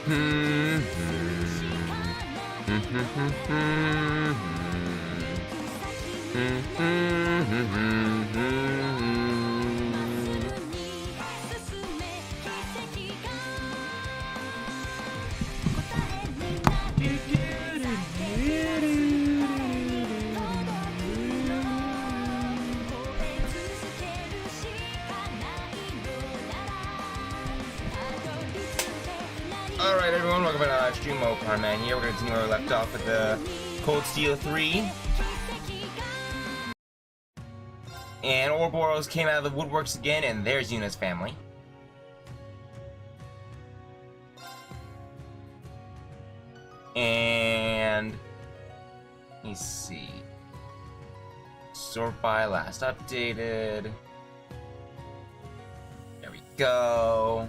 Alright everyone, welcome back to live stream. Man here. We're going to continue where we left off with the Cold Steel 3. And Ouroboros came out of the woodworks again, and there's Yuna's family. And let me see. Sort by last updated. There we go.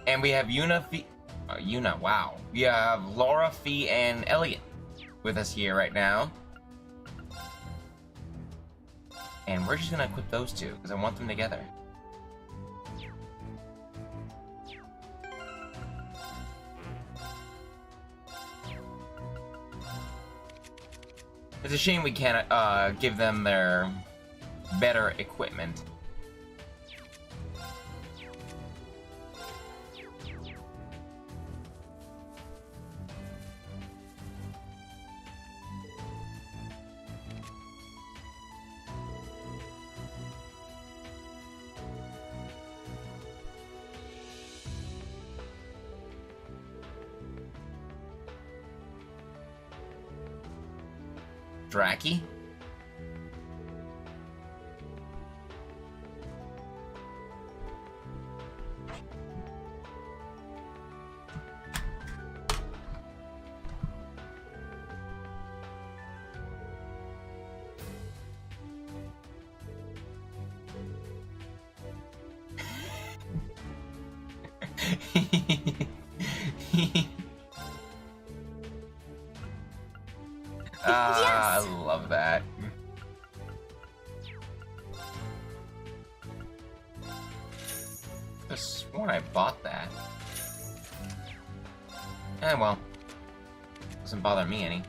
And we have wow. We have Laura, Fee, and Elliot with us here right now. And we're just gonna equip those two, because I want them together. It's a shame we can't give them their better equipment. Draki? I love that. I sworn I bought that. Eh, well. Doesn't bother me any.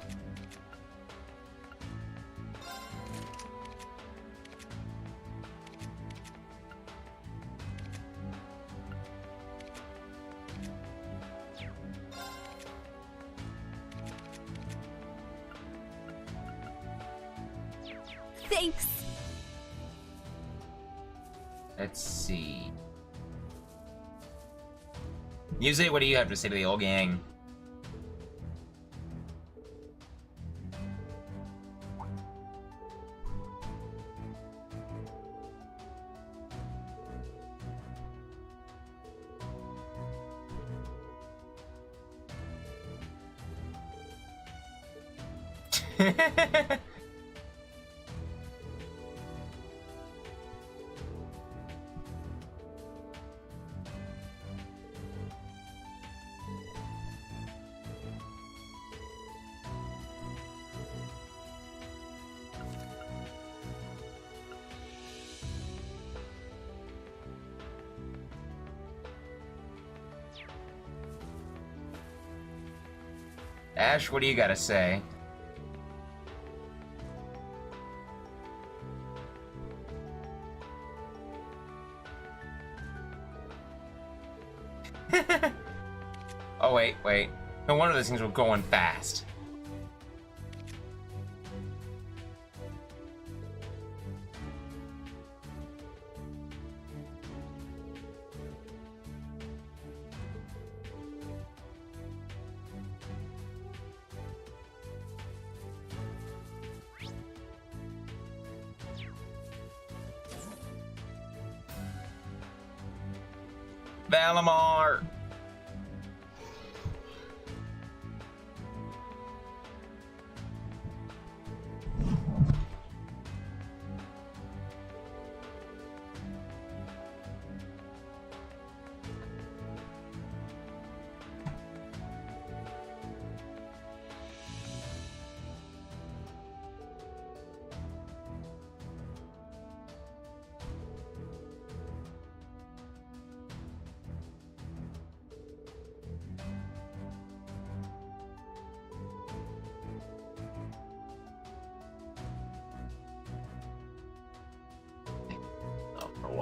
Thanks. Let's see. Music, what do you have to say to the old gang? Ash, what do you gotta say? Oh, wait. No wonder these things were going fast. Valimar!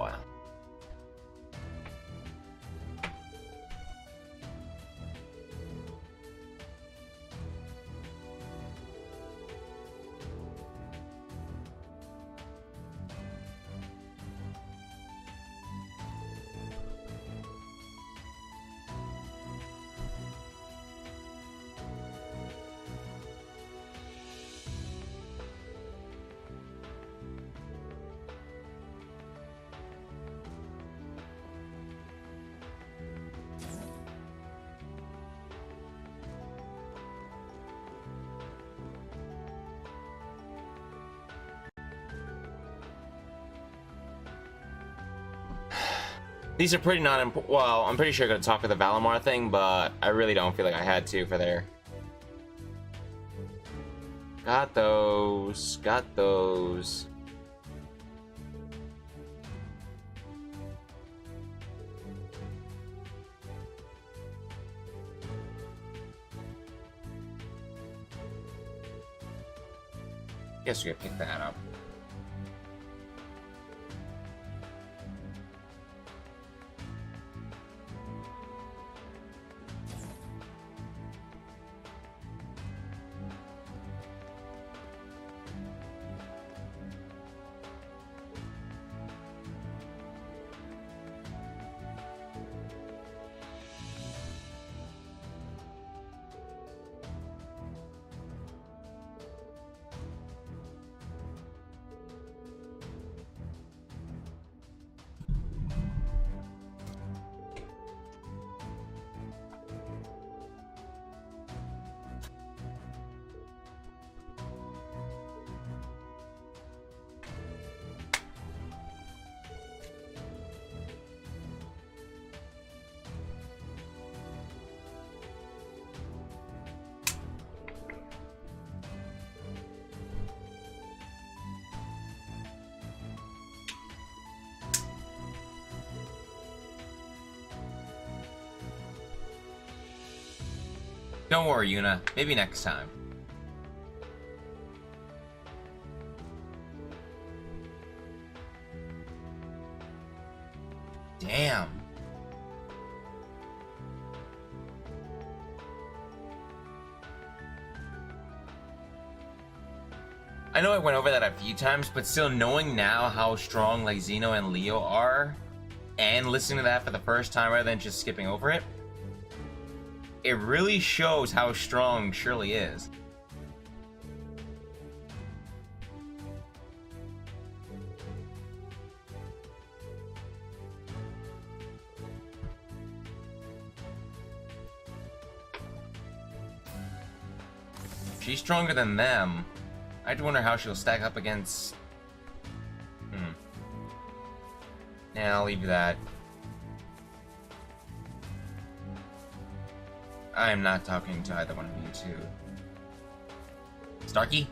while. These are pretty non-important. Well, I'm pretty sure I'm gonna talk with the Valimar thing, but I really don't feel like I had to for there. Got those. Got those. Guess we could pick that up. Don't worry, Yuna. Maybe next time. Damn. I know I went over that a few times, but still knowing now how strong like Xeno and Leo are, and listening to that for the first time rather than just skipping over it, it really shows how strong Shirley is. She's stronger than them. I do wonder how she'll stack up against... Yeah, I'll leave that. I'm not talking to either one of you two. Starkey?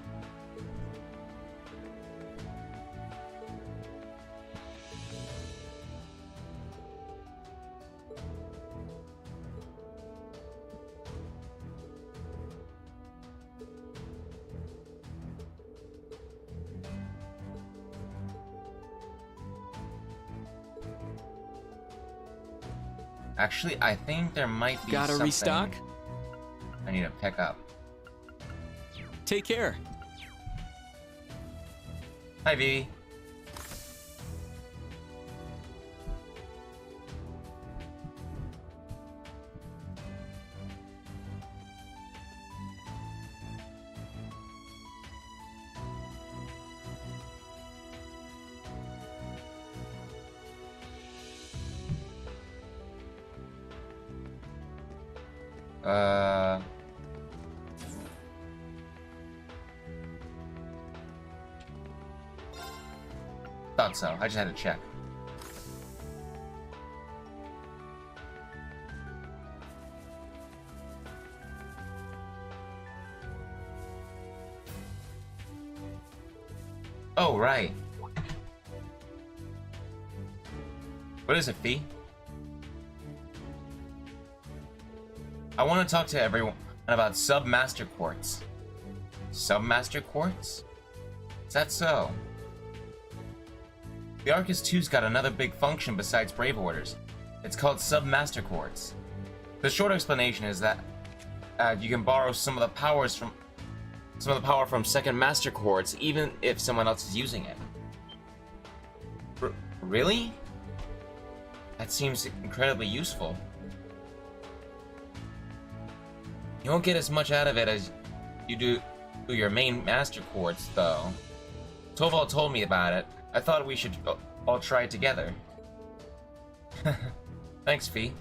Actually, I think there might be Gotta something restock? I need to pick up. Take care. Hi, Vivi. Thought so. I just had to check. Oh, right. What is it, Fee? I want to talk to everyone about Submaster Quartz. Submaster Quartz? Is that so? The Arcus 2's got another big function besides Brave Orders. It's called Sub-Master Quartz. The short explanation is that you can borrow some of the power from Second Master Quartz, even if someone else is using it. Really? That seems incredibly useful. You won't get as much out of it as you do your main Master Quartz, though. Toval told me about it. I thought we should all try it together. Thanks, Fee.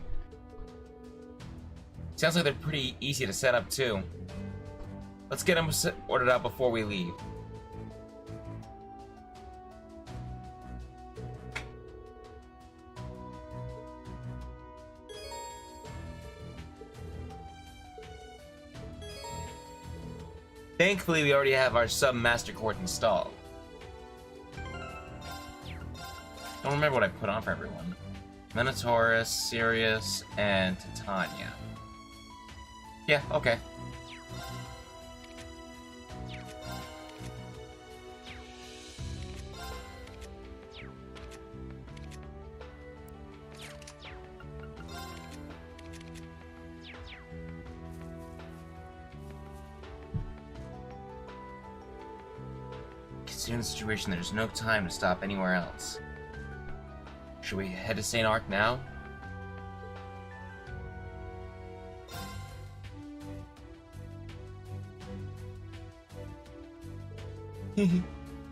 Sounds like they're pretty easy to set up, too. Let's get them ordered out before we leave. Thankfully, we already have our Sub-Master Quartz installed. Don't remember what I put on for everyone. Minotaurus, Sirius, and Titania. Yeah, okay. Considering the situation, there's no time to stop anywhere else. Should we head to St. Arc now? Been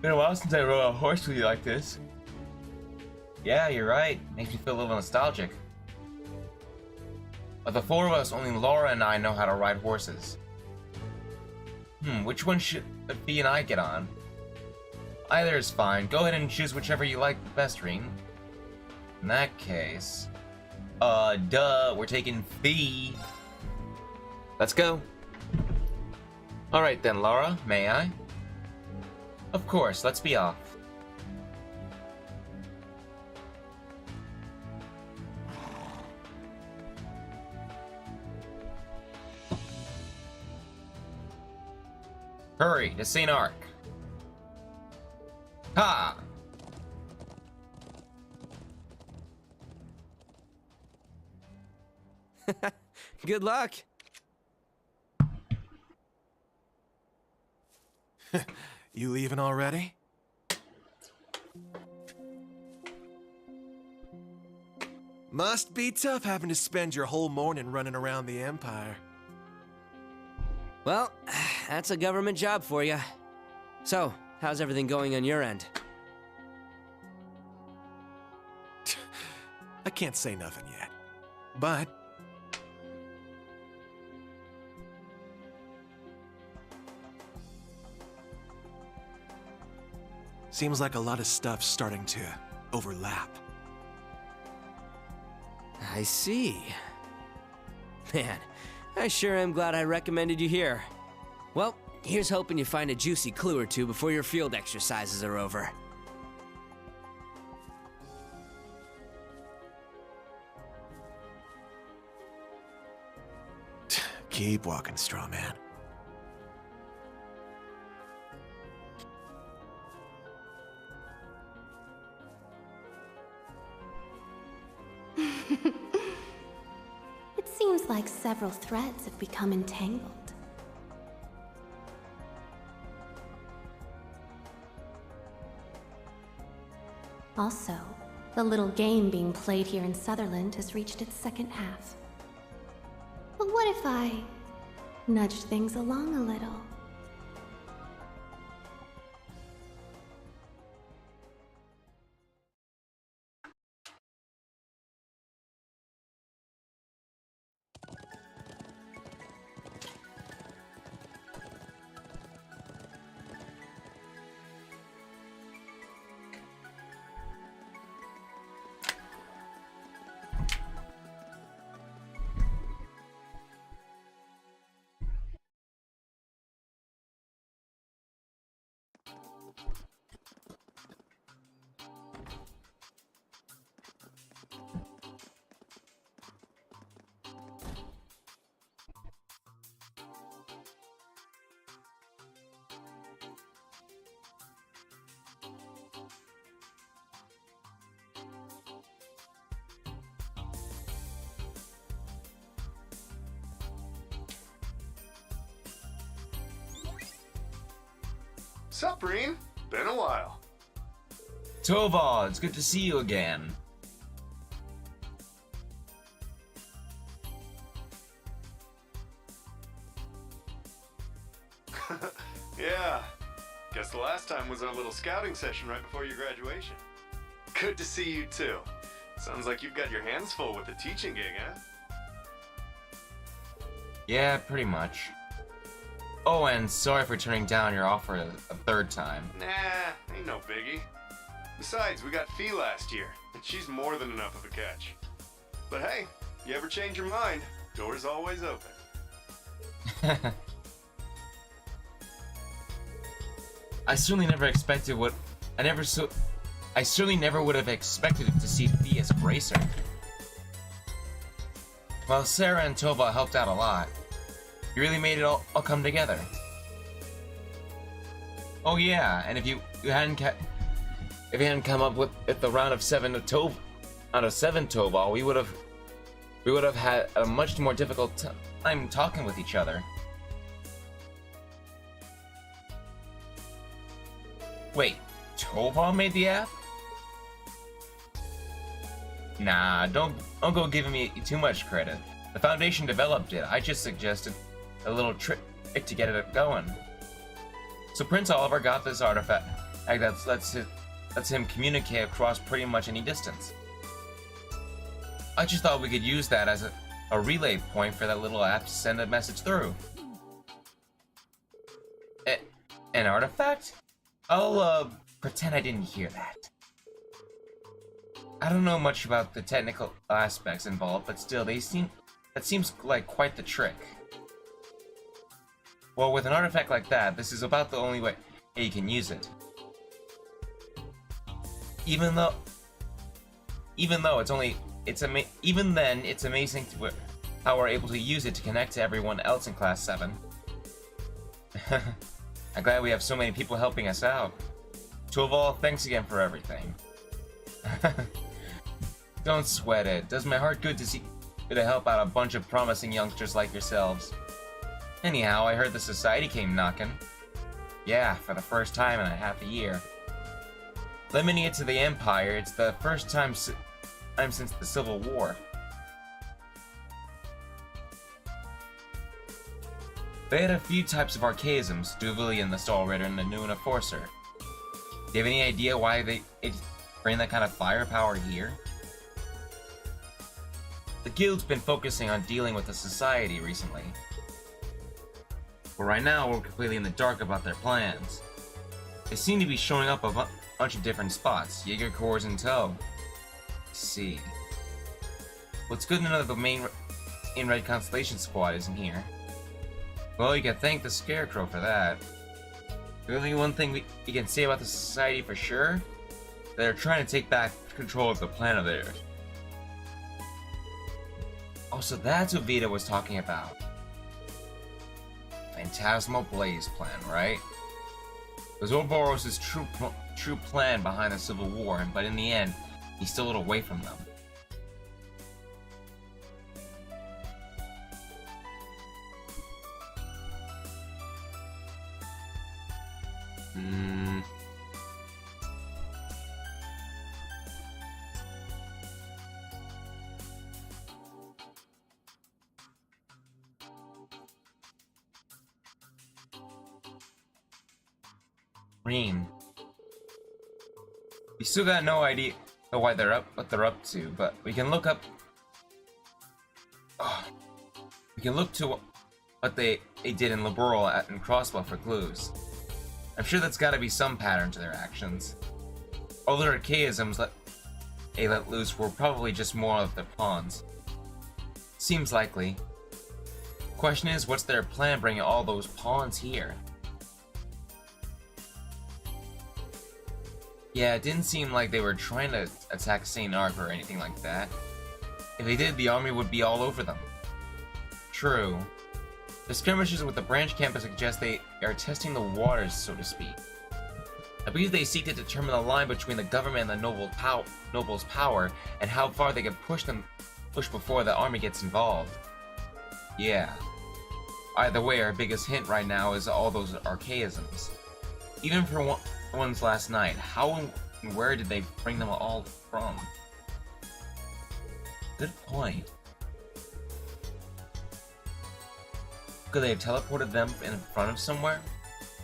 a while since I rode a horse with you like this. Yeah, you're right. Makes me feel a little nostalgic. Of the four of us, only Laura and I know how to ride horses. Which one should Bee and I get on? Either is fine. Go ahead and choose whichever you like best, Reen. In that case... we're taking Fee. Let's go. Alright then, Laura, may I? Of course, let's be off. Hurry, to St. Arc. Ha! Good luck. You leaving already? Must be tough having to spend your whole morning running around the Empire. Well, that's a government job for you. So, how's everything going on your end? I can't say nothing yet, but... seems like a lot of stuff's starting to overlap. I see. Man, I sure am glad I recommended you here. Well, here's hoping you find a juicy clue or two before your field exercises are over. Keep walking, straw man. It seems like several threads have become entangled. Also, the little game being played here in Sutherland has reached its second half. But what if I nudged things along a little? Sup, Breen? Been a while. Tova, it's good to see you again. Yeah. Guess the last time was our little scouting session right before your graduation. Good to see you too. Sounds like you've got your hands full with the teaching gig, huh? Yeah, pretty much. Oh, and sorry for turning down your offer a third time. Nah, ain't no biggie. Besides, we got Fee last year, and she's more than enough of a catch. But hey, you ever change your mind, door's always open. I certainly never expected what I certainly never would have expected to see Fee as a racer. Well, Sarah and Tova helped out a lot. You really made it all come together. Oh yeah, and if you hadn't come up with the round of seven Tova, we would have had a much more difficult time talking with each other. Wait, Tova made the app? Nah, don't go giving me too much credit. The Foundation developed it. I just suggested a little trick to get it going. So Prince Oliver got this artifact that lets him communicate across pretty much any distance. I just thought we could use that as a relay point for that little app to send a message through. An artifact? I'll pretend I didn't hear that. I don't know much about the technical aspects involved, but still, that seems like quite the trick. Well, with an artifact like that, this is about the only way you can use it. Even then, it's amazing how we're able to use it to connect to everyone else in Class 7. I'm glad we have so many people helping us out. Toval, thanks again for everything. Don't sweat it. Does my heart good to help out a bunch of promising youngsters like yourselves. Anyhow, I heard the society came knocking. Yeah, for the first time in a half a year. Limiting it to the Empire, it's the first time since the Civil War. They had a few types of archaisms, Duvalian, the Stall Ritter, and the New Enforcer. Do you have any idea why they bring that kind of firepower here? The guild's been focusing on dealing with the society recently. But right now, we're completely in the dark about their plans. They seem to be showing up a bunch of different spots, Jaeger Corps in tow. Let's see. Well, it's good to know that the main Red Constellation squad isn't here. Well, you can thank the Scarecrow for that. The only one thing we can say about the society for sure, they're trying to take back control of the planet of theirs. Oh, so that's what Vita was talking about. Phantasmal Blaze plan, right? It was Ouroboros' true plan behind the Civil War, but in the end, he stole it away from them. Green. We still got no idea why what they're up to, but we can look up. We can look to what they did in Liberal and Crossbow for clues. I'm sure that's got to be some pattern to their actions. All their archaisms they let loose were probably just more of their pawns. Seems likely. Question is, what's their plan bringing all those pawns here? Yeah, it didn't seem like they were trying to attack St. Ark or anything like that. If they did, the army would be all over them. True. The skirmishes with the branch campus suggest they are testing the waters, so to speak. I believe they seek to determine the line between the government and the nobles' power, and how far they can push before the army gets involved. Yeah. Either way, our biggest hint right now is all those archaisms. even for ones last night, how and where did they bring them all from? Good point. Could they have teleported them in front of somewhere?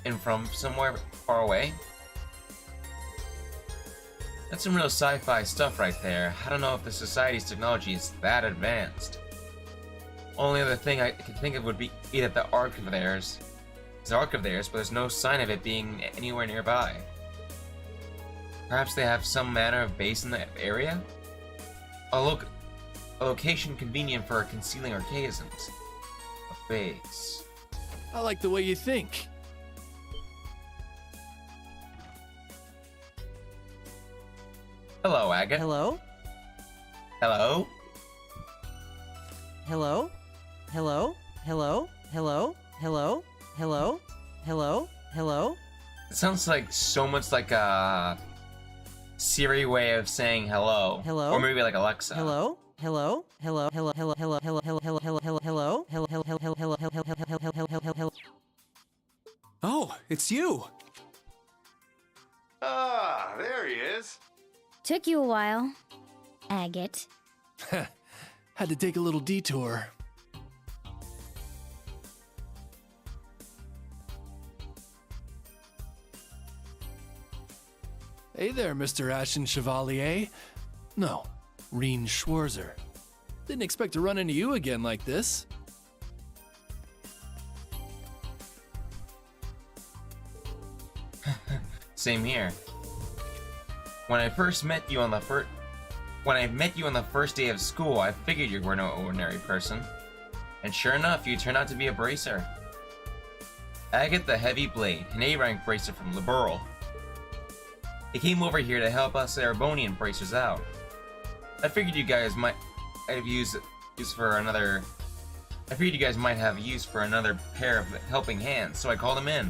And from somewhere far away? That's some real sci-fi stuff right there. I don't know if the Society's technology is that advanced. Only other thing I could think of would be that the Ark of theirs. It's an Ark of theirs, but there's no sign of it being anywhere nearby. Perhaps they have some manner of base in the area? A location convenient for concealing archaisms. A base. I like the way you think. Hello, Agate. Hello? Hello? Hello? Hello? Hello? Hello? Hello? Hello? Hello? Hello? It sounds like so much like a Siri way of saying hello. Hello? Or maybe like Alexa. Hello? Hello? Hello? Hello? Hello? Hello? Hello? Hello? Hello? Hello? Hello? Hello? Hello? Hello? Hello? Hello? Hello? Oh, it's you. Ah, there he is. Took you a while. Agate. Had to take a little detour. Hey there, Mr. Ashen Chevalier. No, Reen Schwarzer. Didn't expect to run into you again like this. Same here. When I met you on the first day of school, I figured you were no ordinary person. And sure enough, you turned out to be a bracer. Agate the Heavy Blade, an A-rank bracer from Liberal. He came over here to help us Erebonian bracers out. I figured you guys might have use for another. I figured you guys might have use for another pair of helping hands, so I called him in.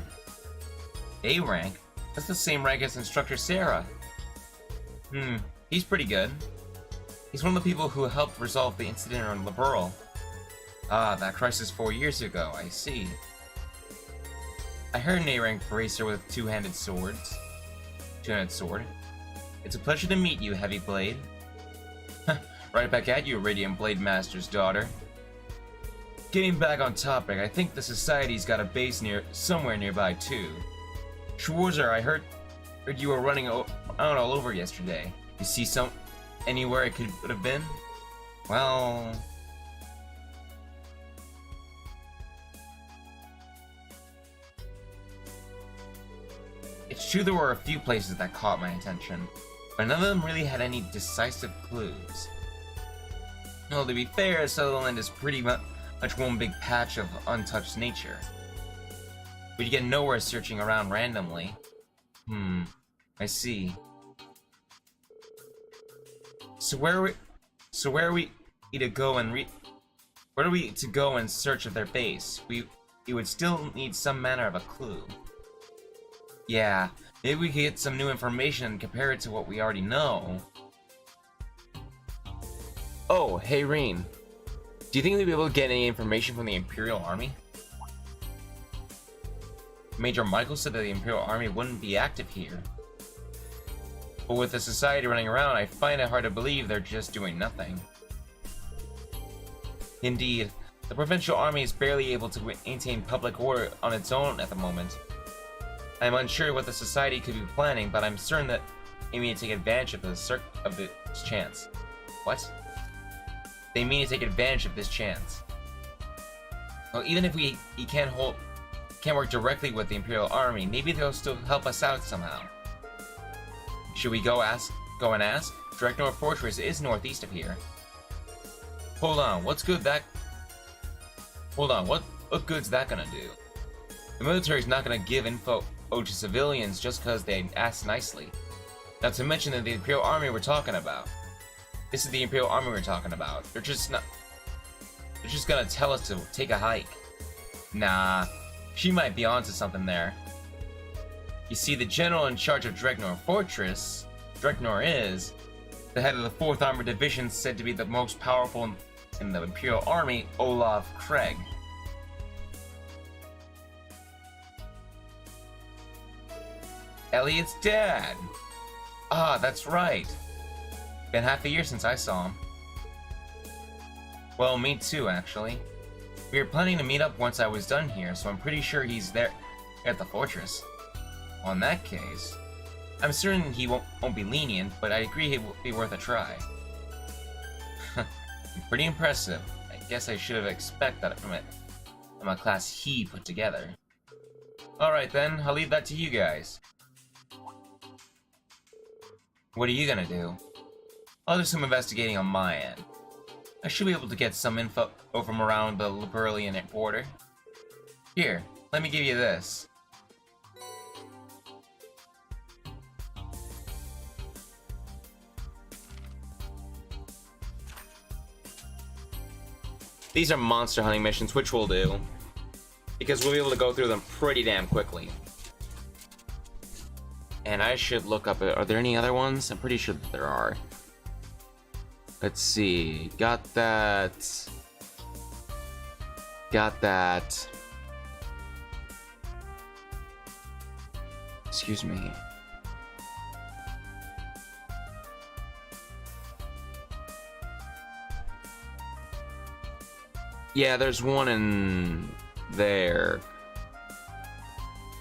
A-rank? That's the same rank as Instructor Sarah. He's pretty good. He's one of the people who helped resolve the incident on Liberal. Ah, that crisis 4 years ago, I see. I heard an A-rank bracer with two-handed sword. It's a pleasure to meet you, Heavy Blade. Right back at you, Radiant Blade Master's daughter. Getting back on topic, I think the Society's got a base somewhere nearby too. Schwarzer, I heard you were running out all over yesterday. You see anywhere it could have been? Well, it's true there were a few places that caught my attention, but none of them really had any decisive clues. Well, to be fair, Sutherland is pretty much one big patch of untouched nature. We'd get nowhere searching around randomly. I see. So where are we to go in search of their base? We would still need some manner of a clue. Yeah, maybe we could get some new information and compare it to what we already know. Oh, hey Reen. Do you think we'll be able to get any information from the Imperial Army? Major Michael said that the Imperial Army wouldn't be active here. But with the Society running around, I find it hard to believe they're just doing nothing. Indeed, the Provincial Army is barely able to maintain public order on its own at the moment. I am unsure what the Society could be planning, but I'm certain that they mean to take advantage of this chance. What? They mean to take advantage of this chance. Well, even if we can't work directly with the Imperial Army, maybe they'll still help us out somehow. Should we go and ask? Dreknor Fortress is northeast of here. Hold on, what good's that gonna do? The military's not gonna give info to civilians just because they ask nicely. Not to mention that the Imperial Army we're talking about. This is the Imperial Army we're talking about. They're just gonna tell us to take a hike. Nah, she might be onto something there. You see, the general in charge of Dreknor Fortress, Dreknor is the head of the 4th Armored Division, said to be the most powerful in the Imperial Army, Olaf Craig. Elliot's dad. Ah, that's right. Been half a year since I saw him. Well, me too, actually. We were planning to meet up once I was done here, so I'm pretty sure he's there at the fortress. Well, in that case, I'm certain he won't be lenient, but I agree it would be worth a try. Pretty impressive. I guess I should have expected that from a class he put together. Alright then, I'll leave that to you guys. What are you gonna do? I'll do some investigating on my end. I should be able to get some info from around the Liberalian border. Here, let me give you this. These are monster hunting missions, which we'll do. Because we'll be able to go through them pretty damn quickly. And I should look up, are there any other ones? I'm pretty sure that there are. Let's see, got that. Excuse me. Yeah, there's one in there.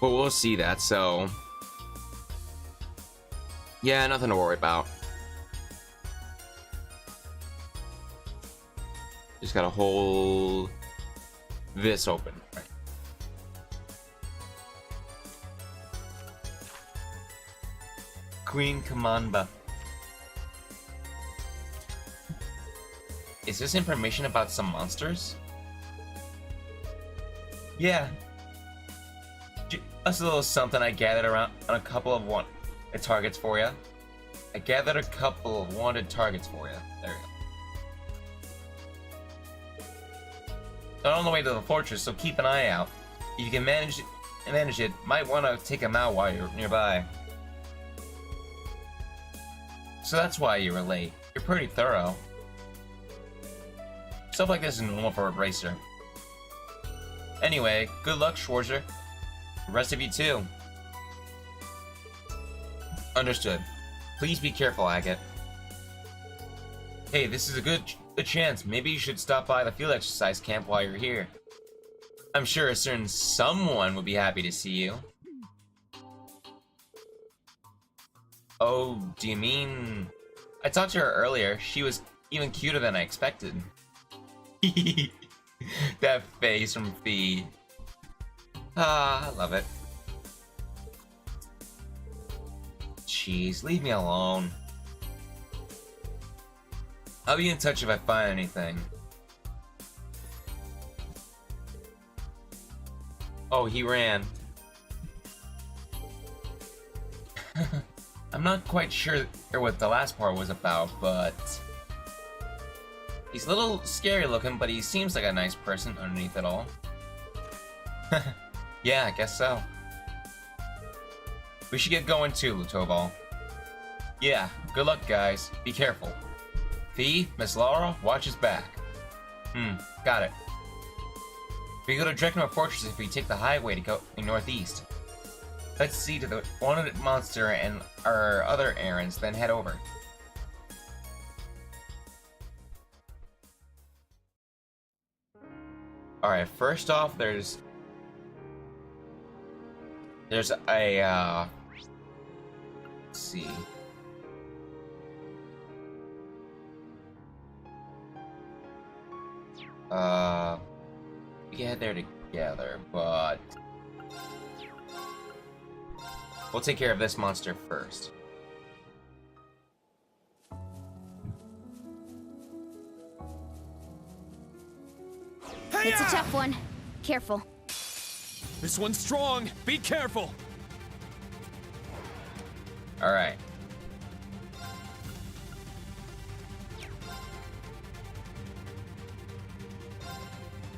But we'll see that, so. Yeah, nothing to worry about. Just gotta hold this open. Right. Queen Comanda. Is this information about some monsters? Yeah. Just a little something I gathered around on a couple of targets for you. I gathered a couple of wanted targets for you. There you go. They're on the way to the fortress, so keep an eye out. If you can manage it, might want to take them out while you're nearby. So that's why you were late. You're pretty thorough. Stuff like this is normal for a racer. Anyway, good luck, Schwarzer. The rest of you too. Understood. Please be careful, Agate. Hey, this is a good chance. Maybe you should stop by the field exercise camp while you're here. I'm sure a certain someone would be happy to see you. Oh, do you mean... I talked to her earlier. She was even cuter than I expected. That face from Fee. Ah, I love it. Jeez, leave me alone. I'll be in touch if I find anything. Oh, he ran. I'm not quite sure what the last part was about, but... He's a little scary looking, but he seems like a nice person underneath it all. Yeah, I guess so. We should get going too, Lutoval. Yeah, good luck, guys. Be careful. Fee, Miss Laura, watch his back. Got it. We go to Dreknor Fortress if we take the highway to go northeast. Let's see to the wanted monster and our other errands, then head over. Alright, first off, there's a, let's see. We can head there together, but we'll take care of this monster first. It's a tough one. Careful. This one's strong. Be careful. All right.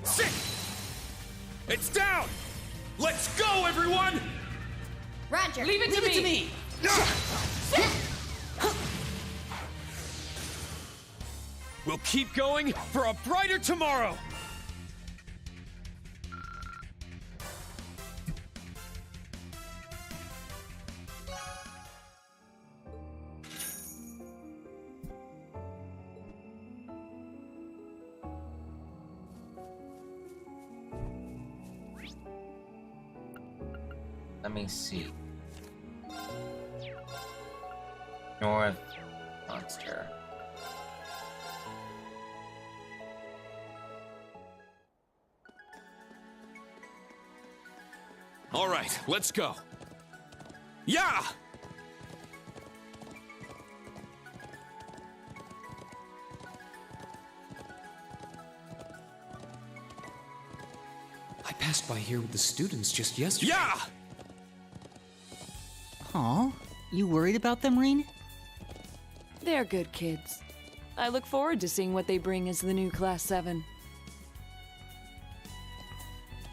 Sit! It's down! Let's go, everyone! Roger. Leave it to me. We'll keep going for a brighter tomorrow! Let me see. North monster. All right, let's go. Yeah! I passed by here with the students just yesterday. Yeah! Aw, you worried about them, Reen? They're good kids. I look forward to seeing what they bring as the new Class 7.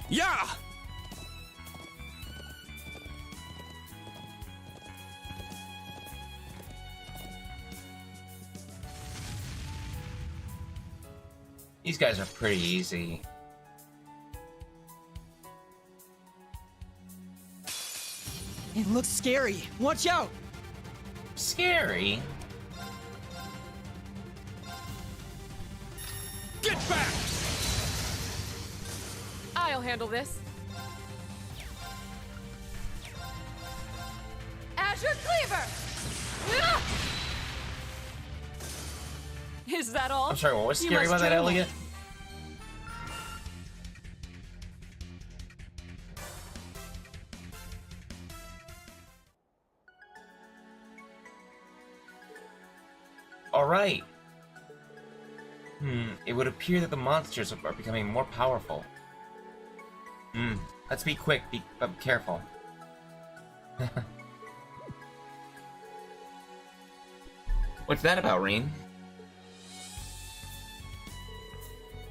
Yeah! These guys are pretty easy. It looks scary. Watch out! Scary? Get back! I'll handle this. Azure Cleaver! Ah! Is that all? I'm sorry, what was You scary must about that, tremble. Elliot? Alright. It would appear that the monsters are becoming more powerful. Let's be quick, but careful. What's that about, Reen?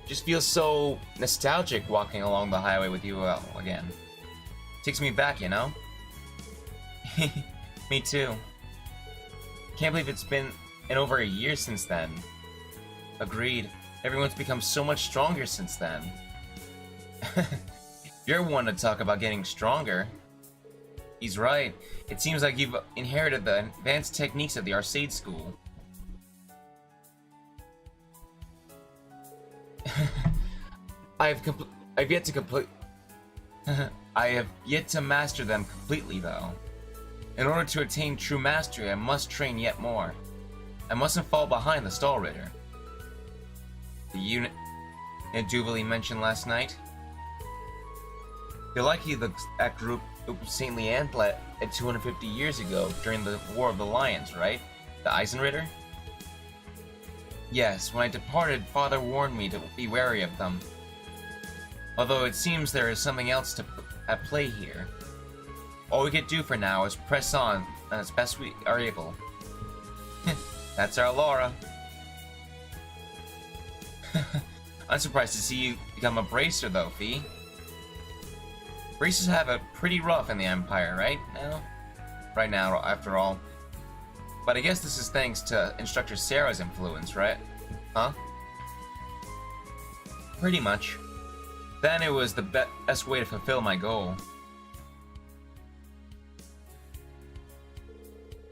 Just feels so nostalgic walking along the highway with you again. Takes me back, you know? Me too. Can't believe it's been over a year since then. Agreed. Everyone's become so much stronger since then. You're one to talk about getting stronger. He's right. It seems like you've inherited the advanced techniques of the Arcade School. I have yet to complete. I have yet to master them completely, though. In order to attain true mastery, I must train yet more. I mustn't fall behind the Stall Ritter. The unit Duvalie mentioned last night. You're likely that group St. Leanne led at 250 years ago during the War of the Lions, right? The Eisenritter? Yes, when I departed, Father warned me to be wary of them. Although it seems there is something else at play here. All we can do for now is press on as best we are able. That's our Laura. I'm surprised to see you become a bracer, though, Fee. Bracers have it pretty rough in the Empire, right? Right now, after all. But I guess this is thanks to Instructor Sarah's influence, right? Huh? Pretty much. Then it was the best way to fulfill my goal.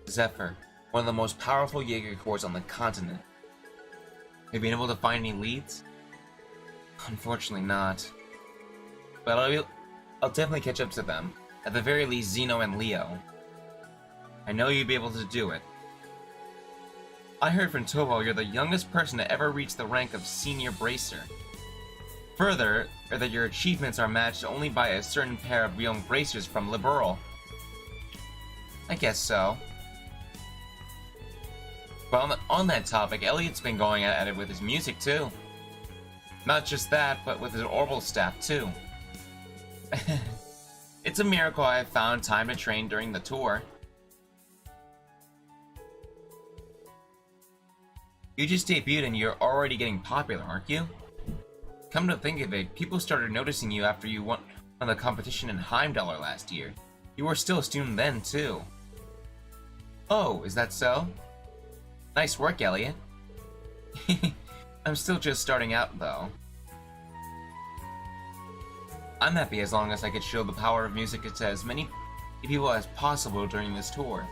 Zephyr, one of the most powerful Jaeger Corps on the continent. Have you been able to find any leads? Unfortunately not. But I'll definitely catch up to them. At the very least, Zeno and Leo. I know you'll be able to do it. I heard from Tovo you're the youngest person to ever reach the rank of Senior Bracer. Further, that your achievements are matched only by a certain pair of young bracers from Liberal. I guess so. But on that topic, Elliot's been going at it with his music too. Not just that, but with his orbital staff too. It's a miracle I have found time to train during the tour. You just debuted and you're already getting popular, aren't you? Come to think of it, people started noticing you after you won the competition in Heimdallr last year. You were still a student then, too. Oh, is that so? Nice work, Elliot. I'm still just starting out, though. I'm happy as long as I could show the power of music to as many people as possible during this tour.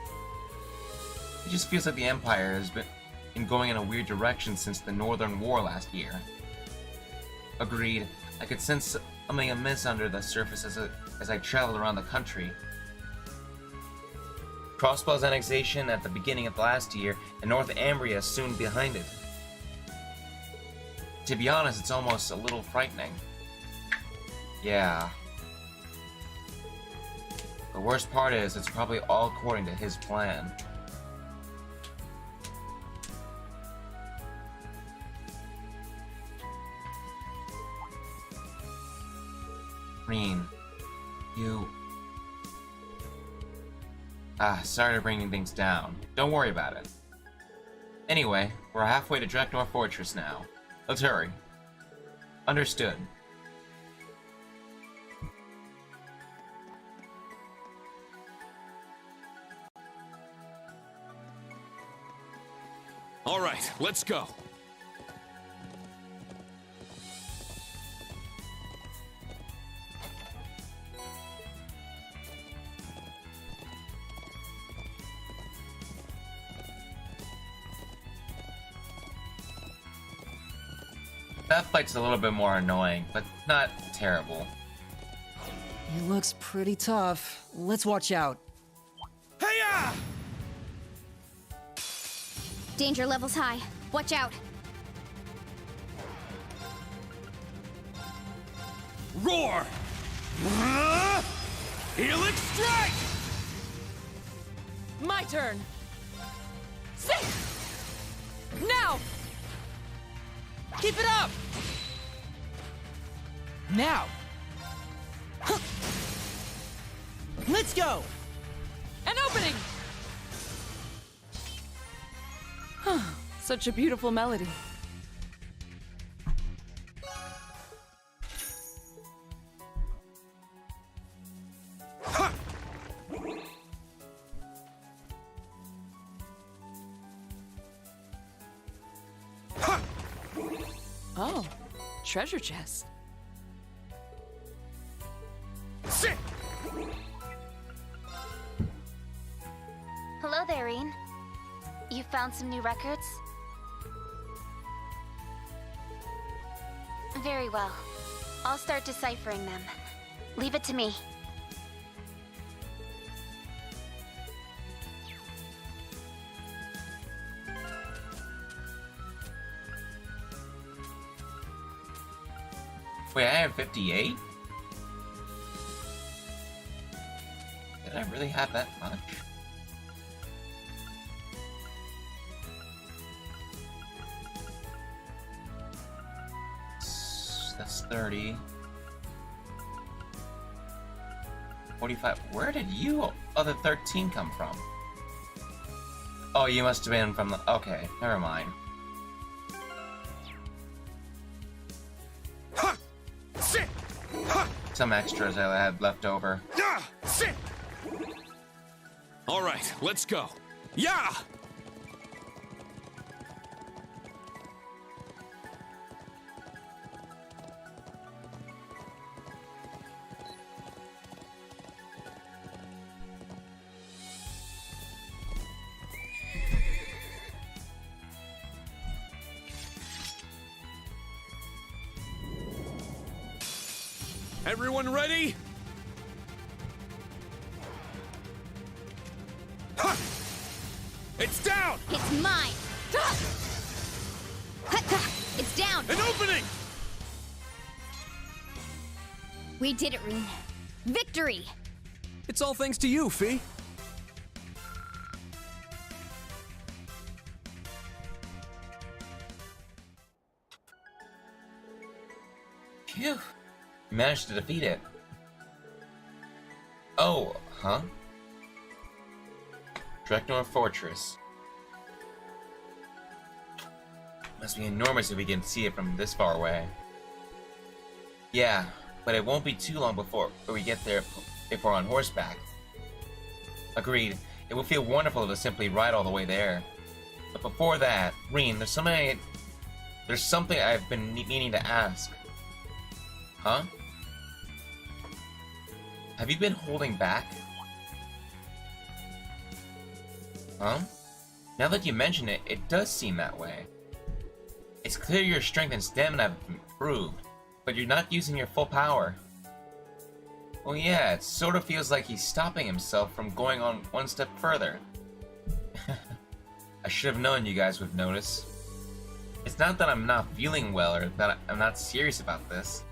It just feels like the Empire has been going in a weird direction since the Northern War last year. Agreed. I could sense something amiss under the surface as I traveled around the country. Crossbell's annexation at the beginning of last year, and North Ambria soon behind it. To be honest, it's almost a little frightening. Yeah. The worst part is, it's probably all according to his plan. Reen, you... sorry to bringing things down. Don't worry about it. Anyway, we're halfway to Dreknor Fortress now. Let's hurry. Understood. All right, let's go. That fight's a little bit more annoying, but not terrible. He looks pretty tough. Let's watch out. Hey-ya! Danger levels high. Watch out. Roar! Helix strike! My turn. Sit! Now! Keep it up! Now! Huh. Let's go! An opening! Such a beautiful melody. Oh, treasure chest. Sit! Hello there, Reen. You found some new records? Very well. I'll start deciphering them. Leave it to me. Wait, I have 58? Did I really have that much? That's 30. 45. Where did you other 13 come from? Oh, you must have been from the... Okay, never mind. Sit! Some extras I had left over. Sit! All right, let's go. Yeah! Everyone ready? Ha! It's down! It's mine! It's down! An opening! We did it, Reen. Victory! It's all thanks to you, Fee. Phew. You managed to defeat it. Oh, huh? Dreknor Fortress. Must be enormous if we can see it from this far away. Yeah, but it won't be too long before we get there if we're on horseback. Agreed. It will feel wonderful to simply ride all the way there. But before that, Reen, there's something I've been meaning to ask. Huh? Have you been holding back? Huh? Now that you mention it, it does seem that way. It's clear your strength and stamina have improved, but you're not using your full power. Well, yeah, it sort of feels like he's stopping himself from going on one step further. I should have known you guys would notice. It's not that I'm not feeling well or that I'm not serious about this.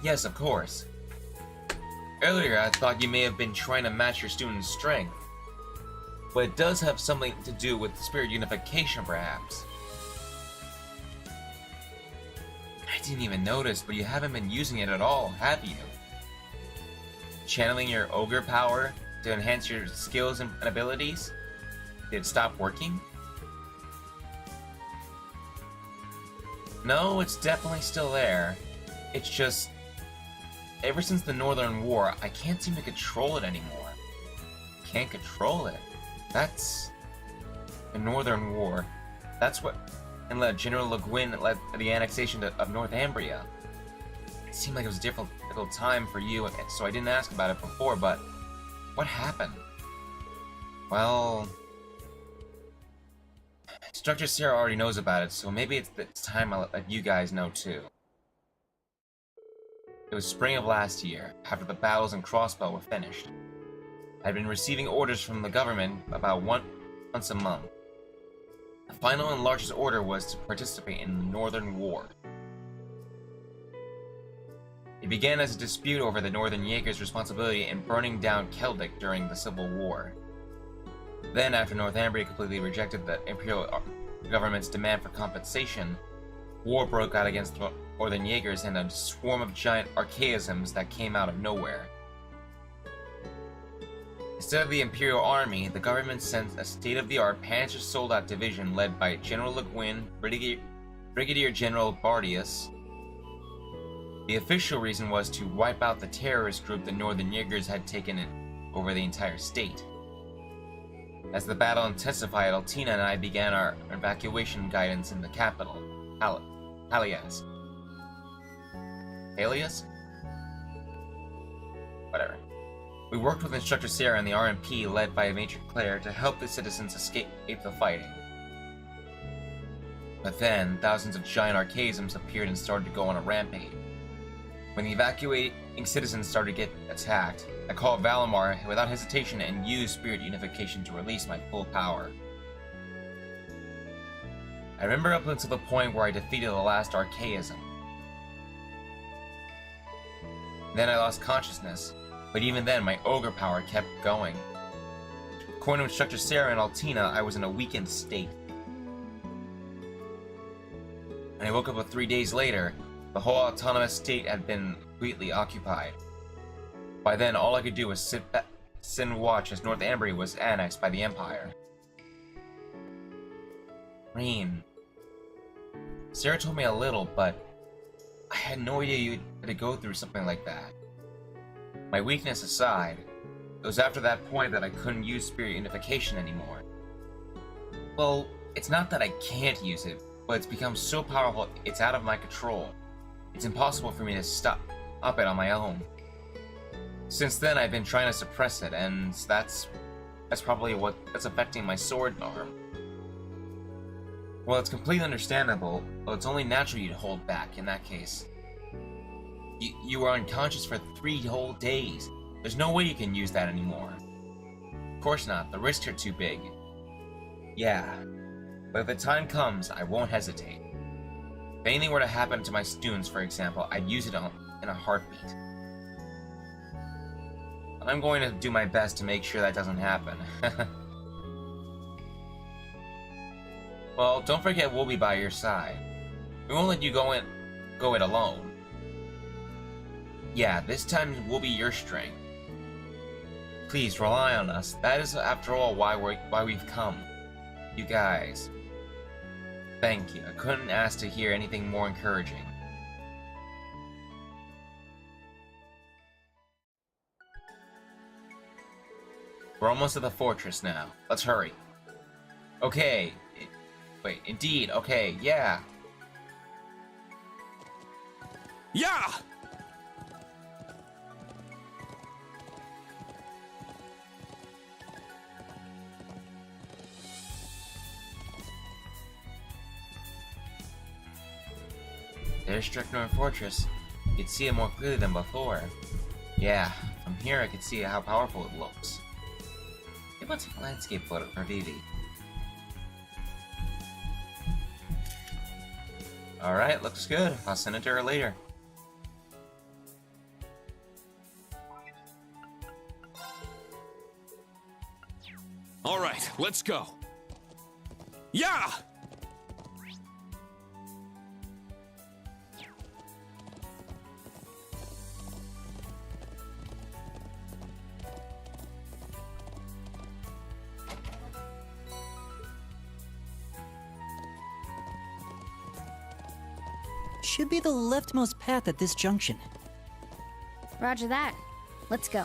Yes, of course. Earlier, I thought you may have been trying to match your student's strength. But it does have something to do with spirit unification, perhaps. I didn't even notice, but you haven't been using it at all, have you? Channeling your ogre power to enhance your skills and abilities? Did it stop working? No, it's definitely still there. It's just, ever since the Northern War, I can't seem to control it anymore. Can't control it? That's the Northern War. That's what and led General Le Guin led the annexation of Northumbria. It seemed like it was a difficult time for you, so I didn't ask about it before, but what happened? Well, Instructor Sarah already knows about it, so maybe it's time I let you guys know too. It was spring of last year, after the battles in Crossbow were finished. I'd been receiving orders from the government about once a month. The final and largest order was to participate in the Northern War. It began as a dispute over the Northern Jaegers' responsibility in burning down Keldic during the Civil War. Then, after Northumbria completely rejected the Imperial government's demand for compensation, war broke out against the Northern Jaegers and a swarm of giant archaisms that came out of nowhere. Instead of the Imperial Army, the government sent a state-of-the-art Panzer Soldat division led by General Le Guin, Brigadier General Bardius. The official reason was to wipe out the terrorist group the Northern Jaegers had taken over the entire state. As the battle intensified, Altina and I began our evacuation guidance in the capital, Alias? Whatever. We worked with Instructor Sarah and the RMP led by Major Claire to help the citizens escape the fighting. But then, thousands of giant archaisms appeared and started to go on a rampage. When the evacuating citizens started to get attacked, I called Valimar without hesitation and used Spirit Unification to release my full power. I remember up until the point where I defeated the last archaism. Then I lost consciousness, but even then my ogre power kept going. According to Instructor Sarah and Altina, I was in a weakened state. When I woke up 3 days later, the whole autonomous state had been completely occupied. By then, all I could do was sit and watch as Northumbria was annexed by the Empire. Reem. Sarah told me a little, but I had no idea you had to go through something like that. My weakness aside, it was after that point that I couldn't use Spirit Unification anymore. Well, it's not that I can't use it, but it's become so powerful it's out of my control. It's impossible for me to stop it on my own. Since then, I've been trying to suppress it, and that's probably that's affecting my sword arm. Well, it's completely understandable, but it's only natural you'd hold back in that case. You were unconscious for 3 whole days. There's no way you can use that anymore. Of course not, the risks are too big. Yeah, but if the time comes, I won't hesitate. If anything were to happen to my students, for example, I'd use it in a heartbeat. I'm going to do my best to make sure that doesn't happen. Well, don't forget we'll be by your side. We won't let you go it alone. Yeah, this time we'll be your strength. Please rely on us. That is, after all, why we've come. You guys. Thank you. I couldn't ask to hear anything more encouraging. We're almost at the fortress now. Let's hurry. Okay. Wait, indeed. Okay, yeah. Yeah! There's Stricknorn Fortress. You could see it more clearly than before. Yeah, from here I could see how powerful it looks. Maybe I'll take a landscape photo for Vivi. Alright, looks good. I'll send it to her later. All right, let's go. Yeah! Should be the leftmost path at this junction. Roger that. Let's go.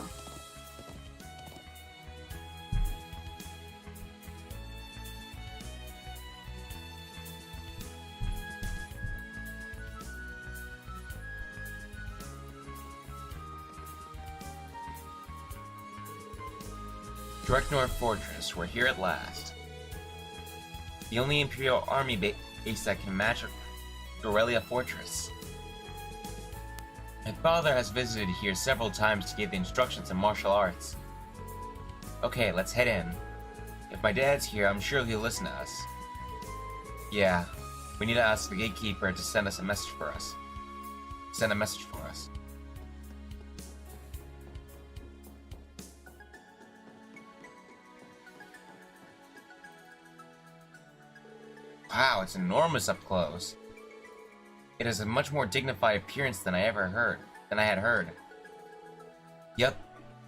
Dreknor Fortress, we're here at last. The only Imperial Army base that can match Aurelia Fortress. My father has visited here several times to give the instructions in martial arts. Okay, let's head in. If my dad's here, I'm sure he'll listen to us. Yeah, we need to ask the gatekeeper to send us a message for us. Send a message for us. Wow, it's enormous up close. It has a much more dignified appearance than I had heard. Yep,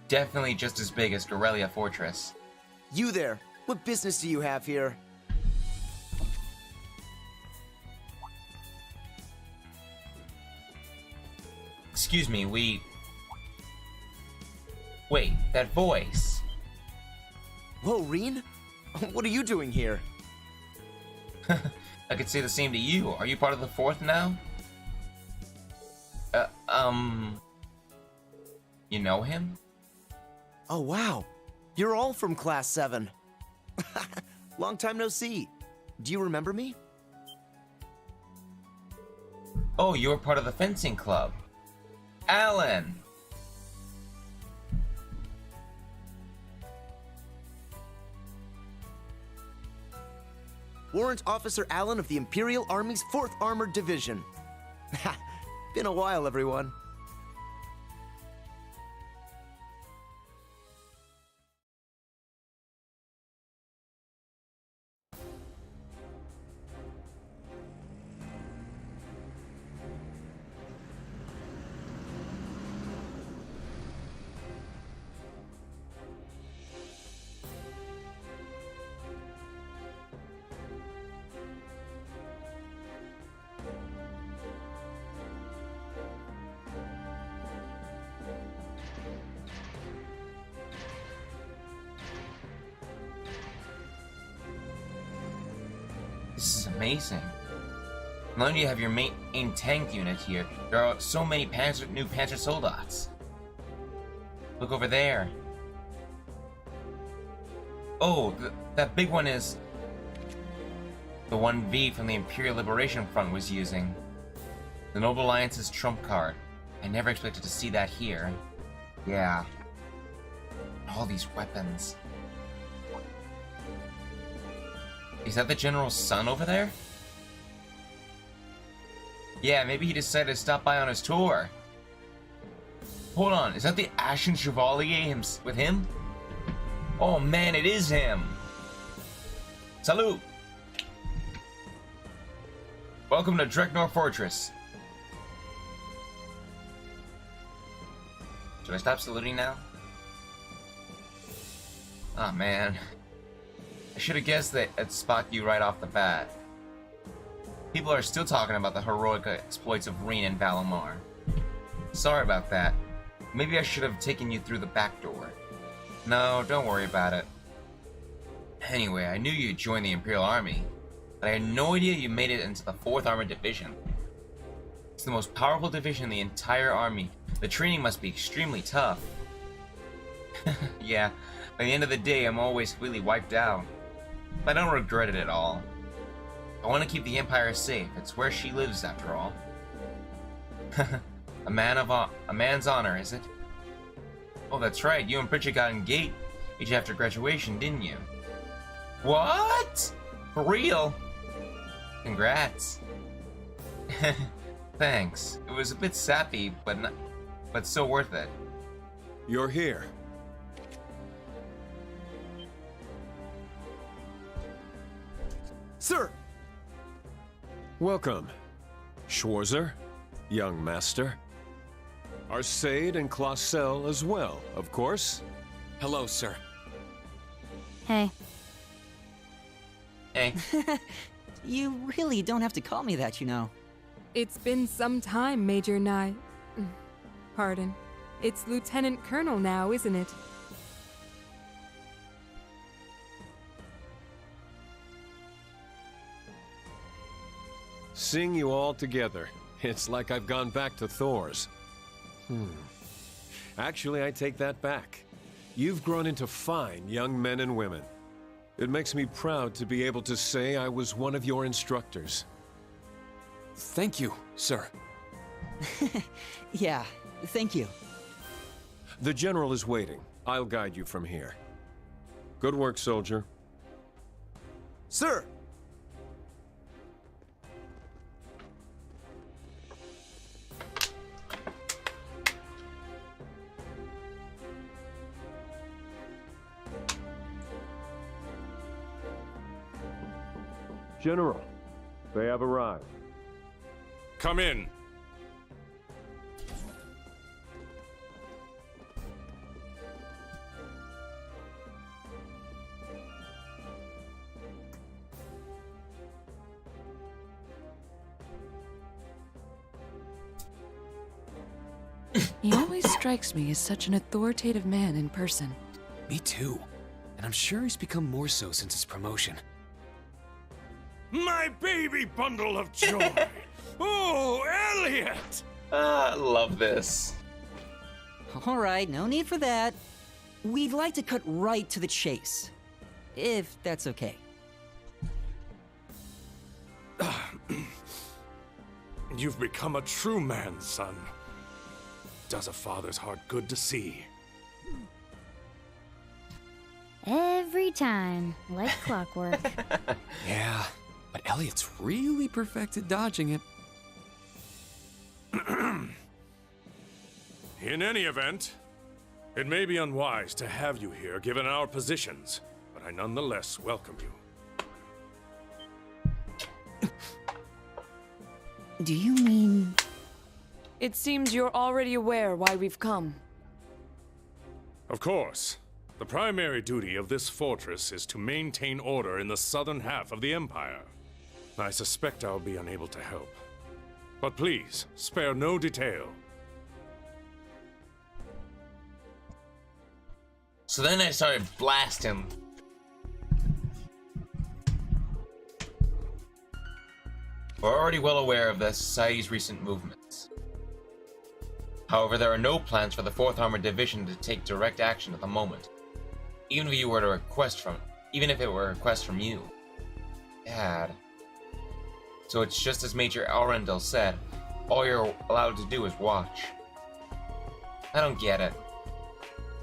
definitely just as big as Aurelia Fortress. You there, what business do you have here? Excuse me, Wait, that voice. Whoa, Reen? What are you doing here? I could say the same to you. Are you part of the 4th now? You know him? Oh, wow. You're all from Class 7. Long time no see. Do you remember me? Oh, you were part of the fencing club. Alan! Warrant Officer Allen of the Imperial Army's 4th Armored Division. Been a while, everyone. This is amazing. Not only do you have your main tank unit here, there are so many new Panzer Soldats. Look over there. Oh, that big one is the one V from the Imperial Liberation Front was using. The Noble Alliance's trump card. I never expected to see that here. Yeah. All these weapons. Is that the General's son over there? Yeah, maybe he decided to stop by on his tour. Hold on, is that the Ashen Chevalier with him? Oh man, it is him! Salute! Welcome to Dreknor Fortress. Should I stop saluting now? Oh man. I should have guessed that I'd spot you right off the bat. People are still talking about the heroic exploits of Reen and Valimar. Sorry about that. Maybe I should have taken you through the back door. No, don't worry about it. Anyway, I knew you'd join the Imperial Army, but I had no idea you made it into the 4th Armored Division. It's the most powerful division in the entire army. The training must be extremely tough. Yeah, by the end of the day, I'm always completely wiped out. But I don't regret it at all. I want to keep the Empire safe. It's where she lives, after all. A man's honor, is it? Oh, that's right. You and Pritchett got engaged after graduation, didn't you? What? For real? Congrats. Thanks. It was a bit sappy, but so worth it. You're here. Sir! Welcome, Schwarzer, young master. Arcade and Clausel as well, of course. Hello, sir. Hey. Hey. You really don't have to call me that, you know. It's been some time, Major Nye. Pardon. It's Lieutenant Colonel now, isn't it? Seeing you all together, it's like I've gone back to Thor's. Actually, I take that back. You've grown into fine young men and women. It makes me proud to be able to say I was one of your instructors. Thank you, sir. Yeah, thank you. The General is waiting. I'll guide you from here. Good work, soldier. Sir! General, they have arrived. Come in. He always strikes me as such an authoritative man in person. Me too. And I'm sure he's become more so since his promotion. My baby bundle of joy! Oh, Elliot! Love this. All right, no need for that. We'd like to cut right to the chase. If that's okay. You've become a true man, son. Does a father's heart good to see. Every time, like clockwork. Yeah, but Elliot's really perfected dodging it. In any event, it may be unwise to have you here given our positions, but I nonetheless welcome you. Do you mean... It seems you're already aware why we've come. Of course. The primary duty of this fortress is to maintain order in the southern half of the Empire. I suspect I'll be unable to help. But please, spare no detail. So then I started blasting. We're already well aware of the Society's recent movements. However, there are no plans for the 4th Armored Division to take direct action at the moment. Even if it were a request from you. Dad. So it's just as Major Arundel said, all you're allowed to do is watch. I don't get it.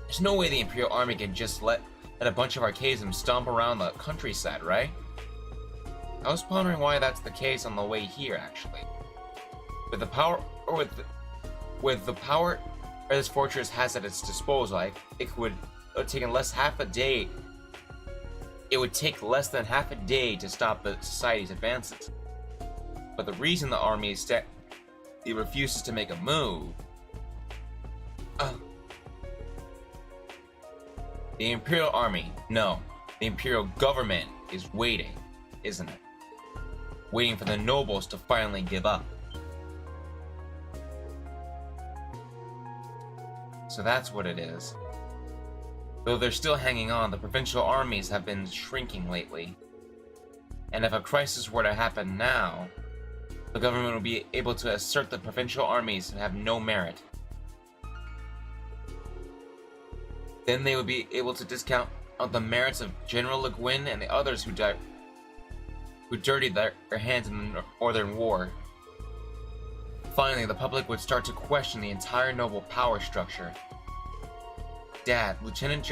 There's no way the Imperial Army can just let a bunch of Archaisms stomp around the countryside, right? I was pondering why that's the case on the way here, actually. With the power this fortress has at its disposal, it would take less than half a day to stop the Society's advances. But the reason the army refuses to make a move... the Imperial Army, no, the Imperial Government is waiting, isn't it? Waiting for the nobles to finally give up. So that's what it is. Though they're still hanging on, the provincial armies have been shrinking lately. And if a crisis were to happen now, the government would be able to assert the provincial armies have no merit. Then they would be able to discount the merits of General Le Guin and the others who dirtied their hands in the Northern War. Finally, the public would start to question the entire noble power structure. Dad, Lieutenant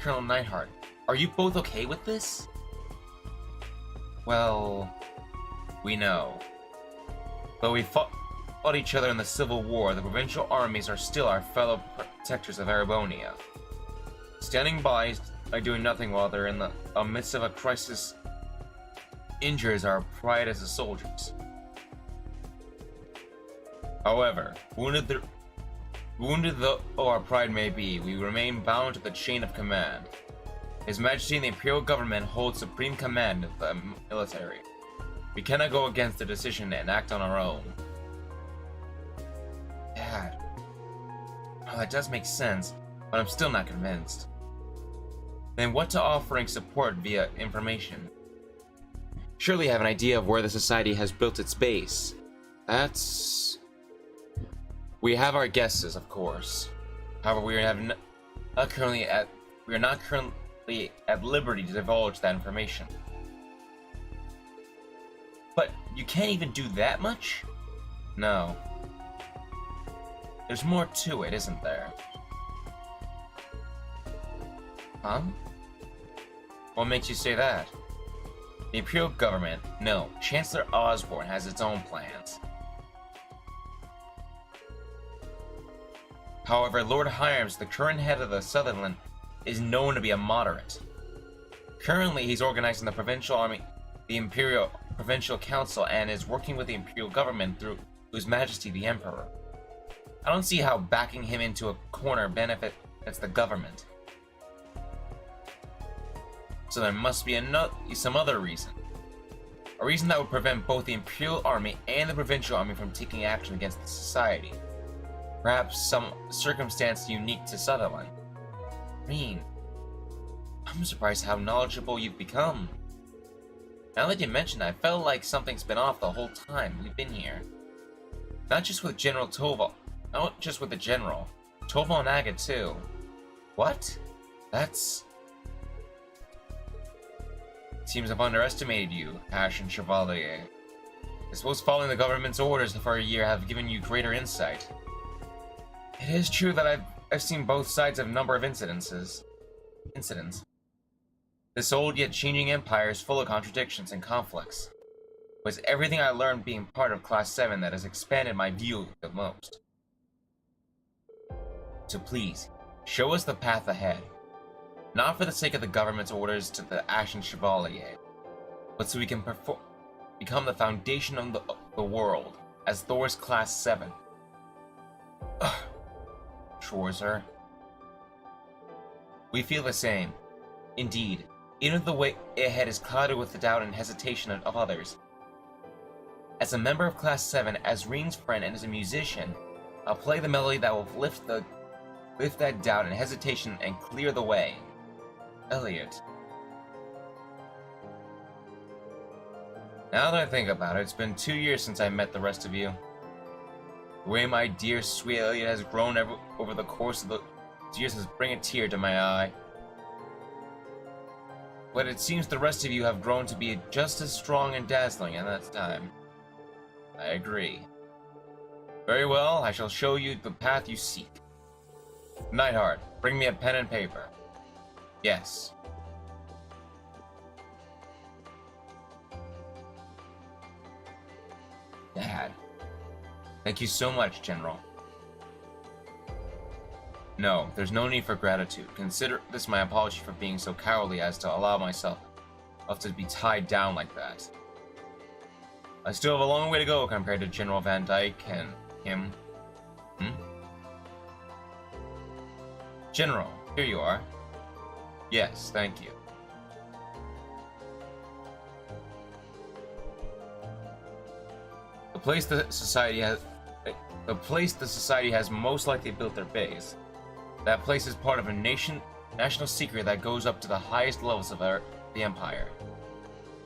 Colonel Neidhart, are you both okay with this? Well, we know. Though we fought each other in the Civil War, the provincial armies are still our fellow protectors of Erebonia. Standing by doing nothing while they're in the midst of a crisis injures our pride as soldiers. However, wounded though our pride may be, we remain bound to the chain of command. His Majesty and the Imperial Government hold supreme command of the military. We cannot go against their decision and act on our own. Dad. Well, that does make sense, but I'm still not convinced. Then what to offering support via information? Surely you have an idea of where the Society has built its base. We have our guesses, of course. However, we are not currently at liberty to divulge that information. But you can't even do that much? No. There's more to it, isn't there? Huh? What makes you say that? The Imperial Government, no, Chancellor Osborne has its own plans. However, Lord Hyams, the current head of the Sutherland, is known to be a moderate. Currently, he's organizing the provincial army, the Imperial Provincial Council, and is working with the Imperial Government through His Majesty the Emperor. I don't see how backing him into a corner benefits the government. So there must be some other reason. A reason that would prevent both the Imperial Army and the Provincial Army from taking action against the Society. Perhaps some circumstance unique to Sutherland. I'm surprised how knowledgeable you've become. Now that you mention it, I felt like something's been off the whole time we've been here. Not just with General Toval, not just with the General. Toval and Aga too. What? Seems I've underestimated you, Ashen Chevalier. I suppose following the government's orders for a year have given you greater insight. It is true that I've seen both sides of a number of incidents. This old yet changing empire is full of contradictions and conflicts. But it's everything I learned being part of Class 7 that has expanded my view the most. So please, show us the path ahead. Not for the sake of the government's orders to the Ashen Chevalier, but so we can become the foundation of the world as Thor's Class 7. Schwarzer. We feel the same. Indeed, even if the way ahead is clouded with the doubt and hesitation of others. As a member of Class 7, as Reen's friend and as a musician, I'll play the melody that will lift that doubt and hesitation and clear the way. Elliot. Now that I think about it, it's been 2 years since I met the rest of you. The way my dear, sweet Elliot has grown over the course of the years has brought a tear to my eye. But it seems the rest of you have grown to be just as strong and dazzling in that time. I agree. Very well, I shall show you the path you seek. Neidhart, bring me a pen and paper. Yes. Dad. Thank you so much, General. No, there's no need for gratitude. Consider this my apology for being so cowardly as to allow myself to be tied down like that. I still have a long way to go compared to General Van Dyke and him. General, here you are. Yes, thank you. The place the Society has most likely built their base. That place is part of a national secret that goes up to the highest levels of the Empire.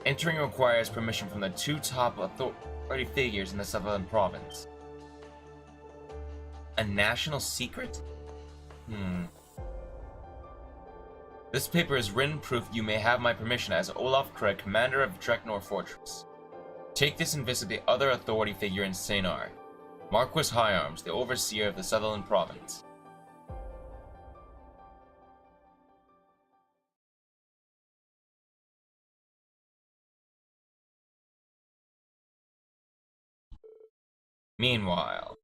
Entering requires permission from the 2 top authority figures in the Southern Province. A national secret? This paper is written proof you may have my permission as Olaf Craig, commander of Dreknor Fortress. Take this and visit the other authority figure in Senar. Marquis Higharms, the overseer of the Sutherland province. Meanwhile,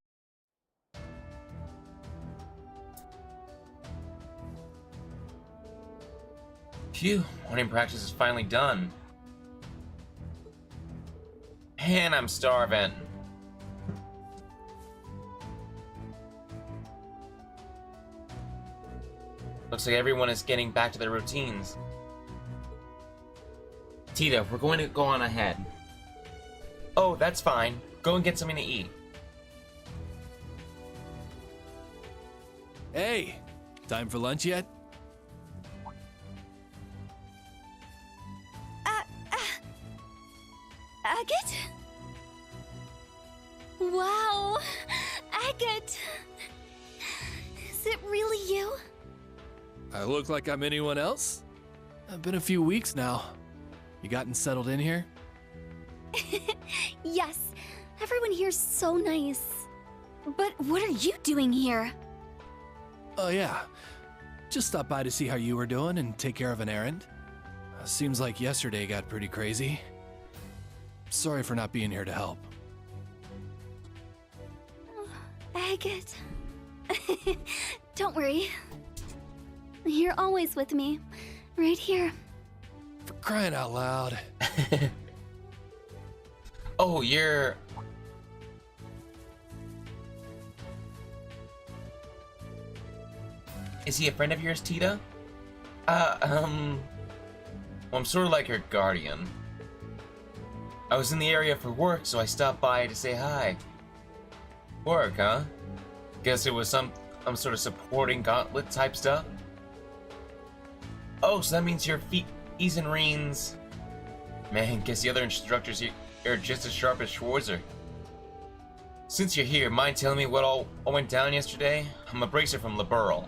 phew, morning practice is finally done. And I'm starving. Looks like everyone is getting back to their routines. Tita, we're going to go on ahead. Oh, that's fine. Go and get something to eat. Hey, time for lunch yet? Agate? Wow! Agate! Is it really you? I look like I'm anyone else? It's been a few weeks now. You gotten settled in here? Yes, everyone here's so nice. But what are you doing here? Oh yeah, just stopped by to see how you were doing and take care of an errand. Seems like yesterday got pretty crazy. Sorry for not being here to help. Agate. Don't worry. You're always with me. Right here. For crying out loud. Oh, you're... Is he a friend of yours, Tita? Well, I'm sort of like her guardian. I was in the area for work, so I stopped by to say hi. Work, huh? Guess it was some sort of supporting gauntlet type stuff? Oh, so that means you're Fees and Reens. Man, guess the other instructors here are just as sharp as Schwarzer. Since you're here, mind telling me what all went down yesterday? I'm a bracer from Liberl.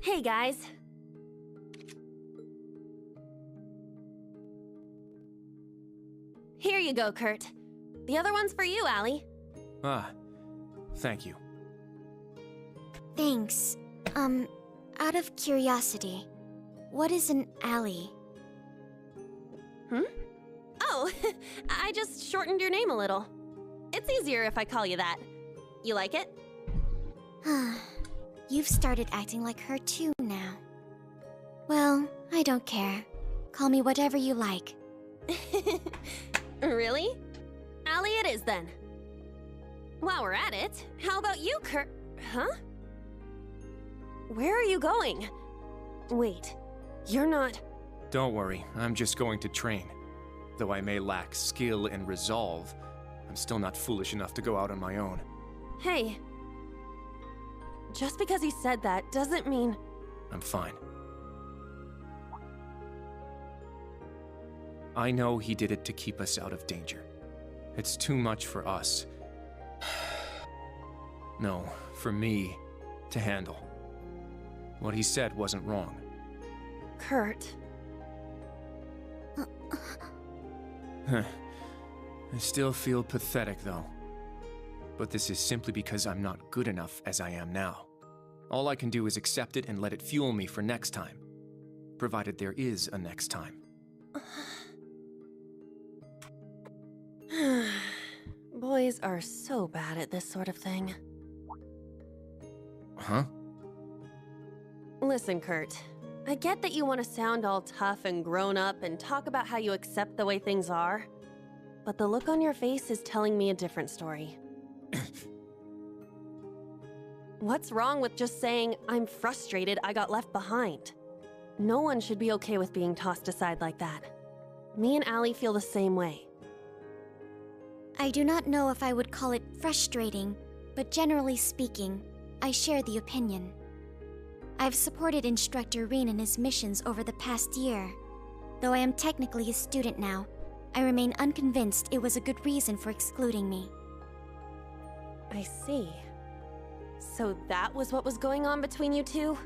Hey, guys. Here you go, Kurt. The other one's for you, Allie. Ah, thank you. Thanks. Out of curiosity, what is an alley? Oh, I just shortened your name a little. It's easier if I call you that. You like it? You've started acting like her too now. Well, I don't care. Call me whatever you like. Really? Allie it is then. While we're at it, how about you, Kurt? Huh? Where are you going? Wait, you're not... Don't worry, I'm just going to train. Though I may lack skill and resolve, I'm still not foolish enough to go out on my own. Hey. Just because he said that doesn't mean... I'm fine. I know he did it to keep us out of danger. It's too much for us. No, for me to handle. What he said wasn't wrong. Kurt. I still feel pathetic, though. But this is simply because I'm not good enough as I am now. All I can do is accept it and let it fuel me for next time. Provided there is a next time. Boys are so bad at this sort of thing. Huh? Listen, Kurt. I get that you want to sound all tough and grown up and talk about how you accept the way things are. But the look on your face is telling me a different story. What's wrong with just saying, I'm frustrated I got left behind? No one should be okay with being tossed aside like that. Me and Allie feel the same way. I do not know if I would call it frustrating, but generally speaking, I share the opinion. I've supported Instructor Reen in his missions over the past year. Though I am technically a student now, I remain unconvinced it was a good reason for excluding me. I see. So that was what was going on between you two?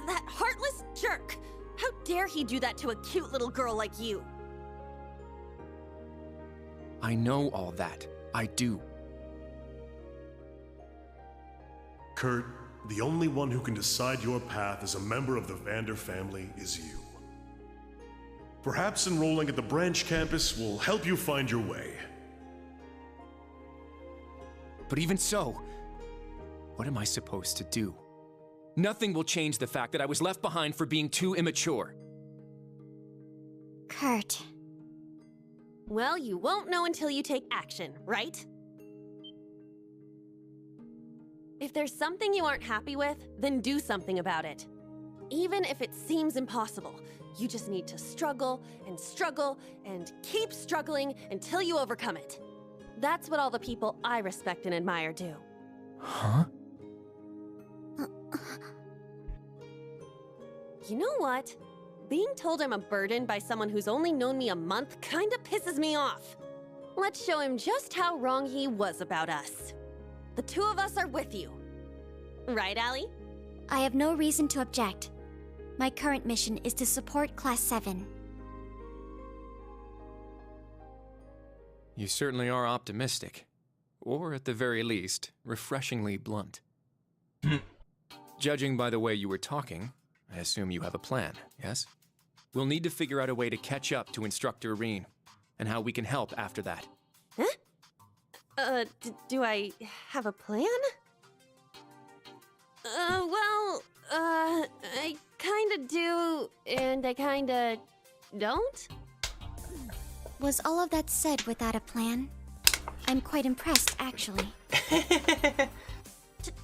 That heartless jerk! How dare he do that to a cute little girl like you? I know all that. I do. Kurt, the only one who can decide your path as a member of the Vander family is you. Perhaps enrolling at the branch campus will help you find your way. But even so, what am I supposed to do? Nothing will change the fact that I was left behind for being too immature. Kurt. Well, you won't know until you take action, right? If there's something you aren't happy with, then do something about it. Even if it seems impossible, you just need to struggle and keep struggling until you overcome it. That's what all the people I respect and admire do. Huh? You know what? Being told I'm a burden by someone who's only known me a month kinda pisses me off. Let's show him just how wrong he was about us. The two of us are with you. Right, Allie? I have no reason to object. My current mission is to support Class 7. You certainly are optimistic. Or at the very least, refreshingly blunt. Judging by the way you were talking, I assume you have a plan, yes? We'll need to figure out a way to catch up to Instructor Reen, and how we can help after that. Huh? Do I have a plan? I kinda do, and I kinda don't? Was all of that said without a plan? I'm quite impressed, actually.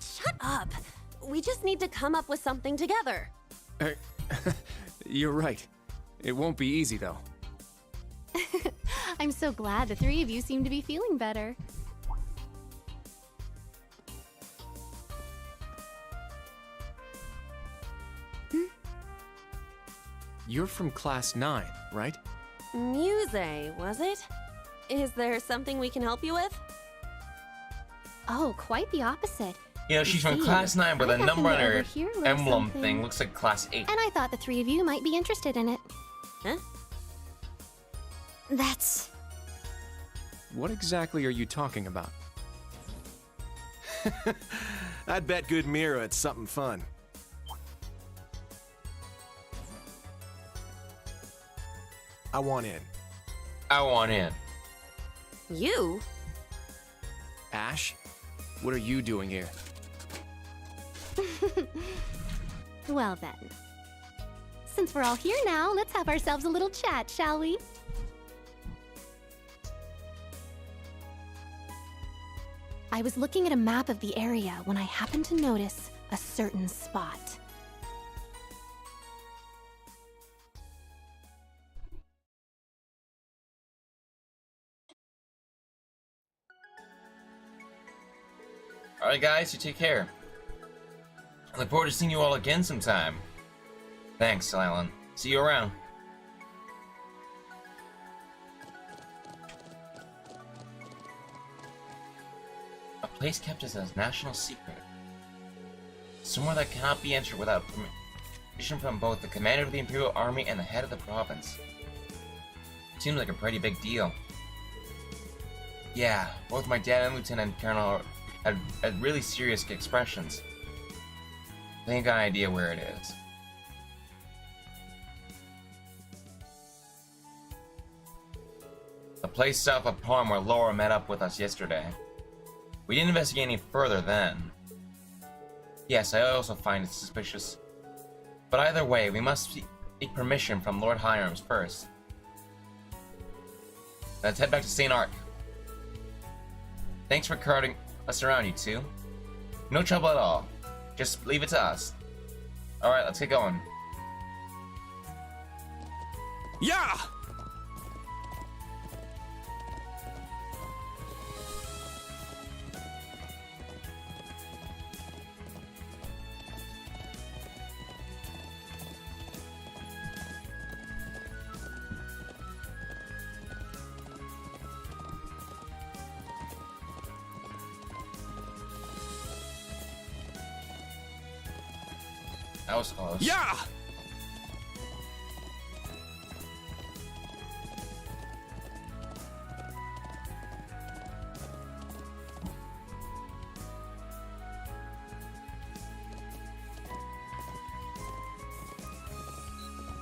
Shut up! We just need to come up with something together. You're right. It won't be easy, though. I'm so glad the three of you seem to be feeling better. You're from Class 9, right? Muse, was it? Is there something we can help you with? Oh, quite the opposite. You know, she's from Class 9, but the number on her emblem something. thing looks like Class 8. And I thought the three of you might be interested in it. Huh? That's... What exactly are you talking about? I'd bet good Mira it's something fun. I want in. I want in. You? Ash? What are you doing here? Well then. Since we're all here now, let's have ourselves a little chat, shall we? I was looking at a map of the area when I happened to notice a certain spot. Alright guys, you take care. I look forward to seeing you all again sometime. Thanks, Alan. See you around. A place kept as a national secret. Somewhere that cannot be entered without permission from both the commander of the Imperial Army and the head of the province. Seems like a pretty big deal. Yeah, both my dad and Lieutenant Colonel had really serious expressions. I think I got an idea where it is. The place south of Palm where Laura met up with us yesterday. We didn't investigate any further then. Yes, I also find it suspicious. But either way, we must seek permission from Lord Hiram's first. Let's head back to St. Ark. Thanks for carting us around, you two. No trouble at all. Just leave it to us. Alright, let's get going. Yeah! That was close. Yeah!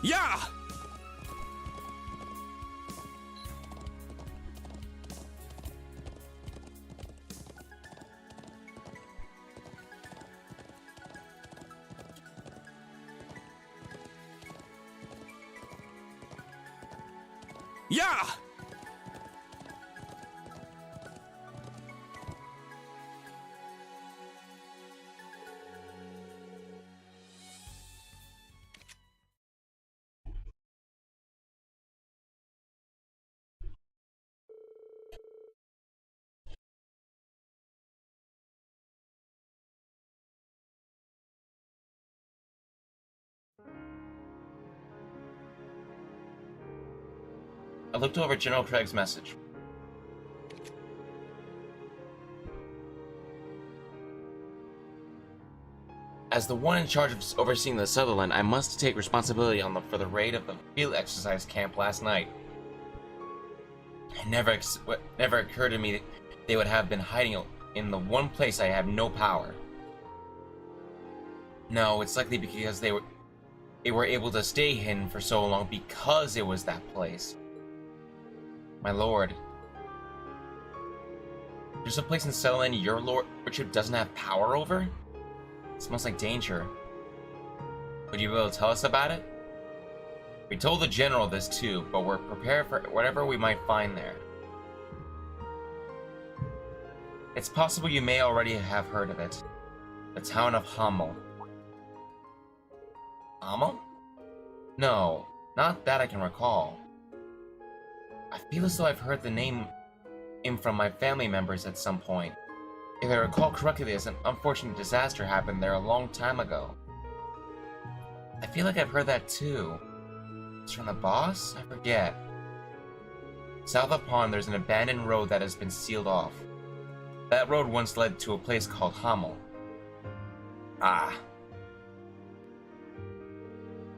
Yeah! Yeah! I looked over General Craig's message. As the one in charge of overseeing the Sutherland, I must take responsibility for the raid of the field exercise camp last night. It never occurred to me that they would have been hiding in the one place I have no power. No, it's likely because they were able to stay hidden for so long because it was that place. My lord, there's a place in Sutherland your lordship doesn't have power over? It smells like danger. Would you be able to tell us about it? We told the general this too, but we're prepared for whatever we might find there. It's possible you may already have heard of it. The town of Hamel. Hamel? No, not that I can recall. I feel as though I've heard the name from my family members at some point. If I recall correctly, an unfortunate disaster happened there a long time ago. I feel like I've heard that too. It's from the boss? I forget. South of Pond, there's an abandoned road that has been sealed off. That road once led to a place called Hamel. Ah.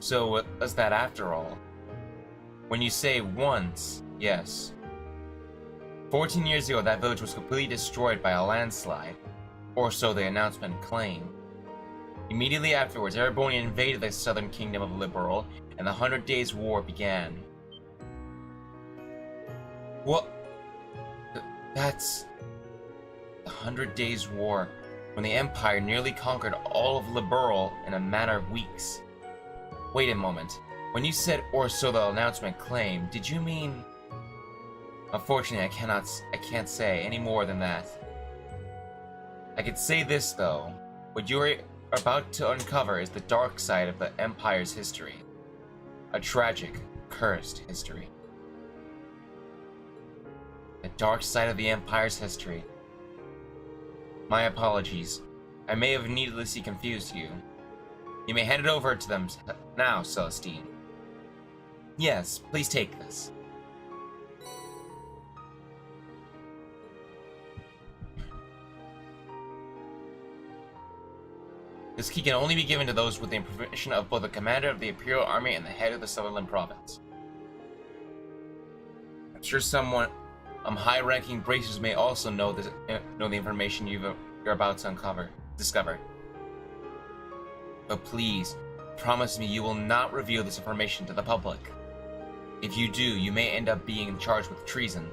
So what was that after all? When you say once, yes. 14 years ago, that village was completely destroyed by a landslide, or so the announcement claimed. Immediately afterwards, Erebonian invaded the southern kingdom of Liberal, and the 100 Days' War began. What? That's... the 100 Days' War, when the Empire nearly conquered all of Liberal in a matter of weeks. Wait a moment. When you said, or so the announcement claimed, did you mean... Unfortunately, I can't say any more than that. I could say this, though. What you are about to uncover is the dark side of the Empire's history. A tragic, cursed history. The dark side of the Empire's history. My apologies. I may have needlessly confused you. You may hand it over to them now, Celestine. Yes, please take this. This key can only be given to those with the permission of both the commander of the Imperial Army and the head of the Sutherland Province. I'm sure someone high-ranking bracers may also know the information you're about to discover. But please, promise me you will not reveal this information to the public. If you do, you may end up being charged with treason.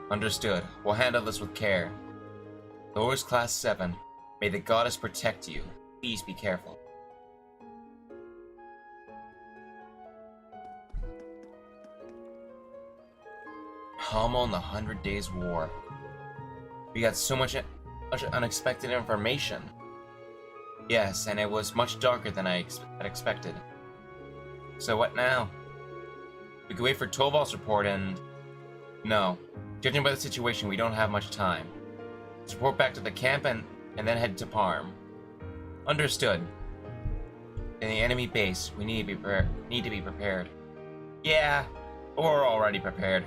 Understood. We'll handle this with care. Lowers Class 7. May the goddess protect you. Please be careful. Hamel and the 100 Days' War. We got so much unexpected information. Yes, and it was much darker than I had expected. So what now? We can wait for Toval's report and... No. Judging by the situation, we don't have much time. Let's report back to the camp and then head to Parm. Understood. In the enemy base, we need to be prepared. Yeah, we're already prepared.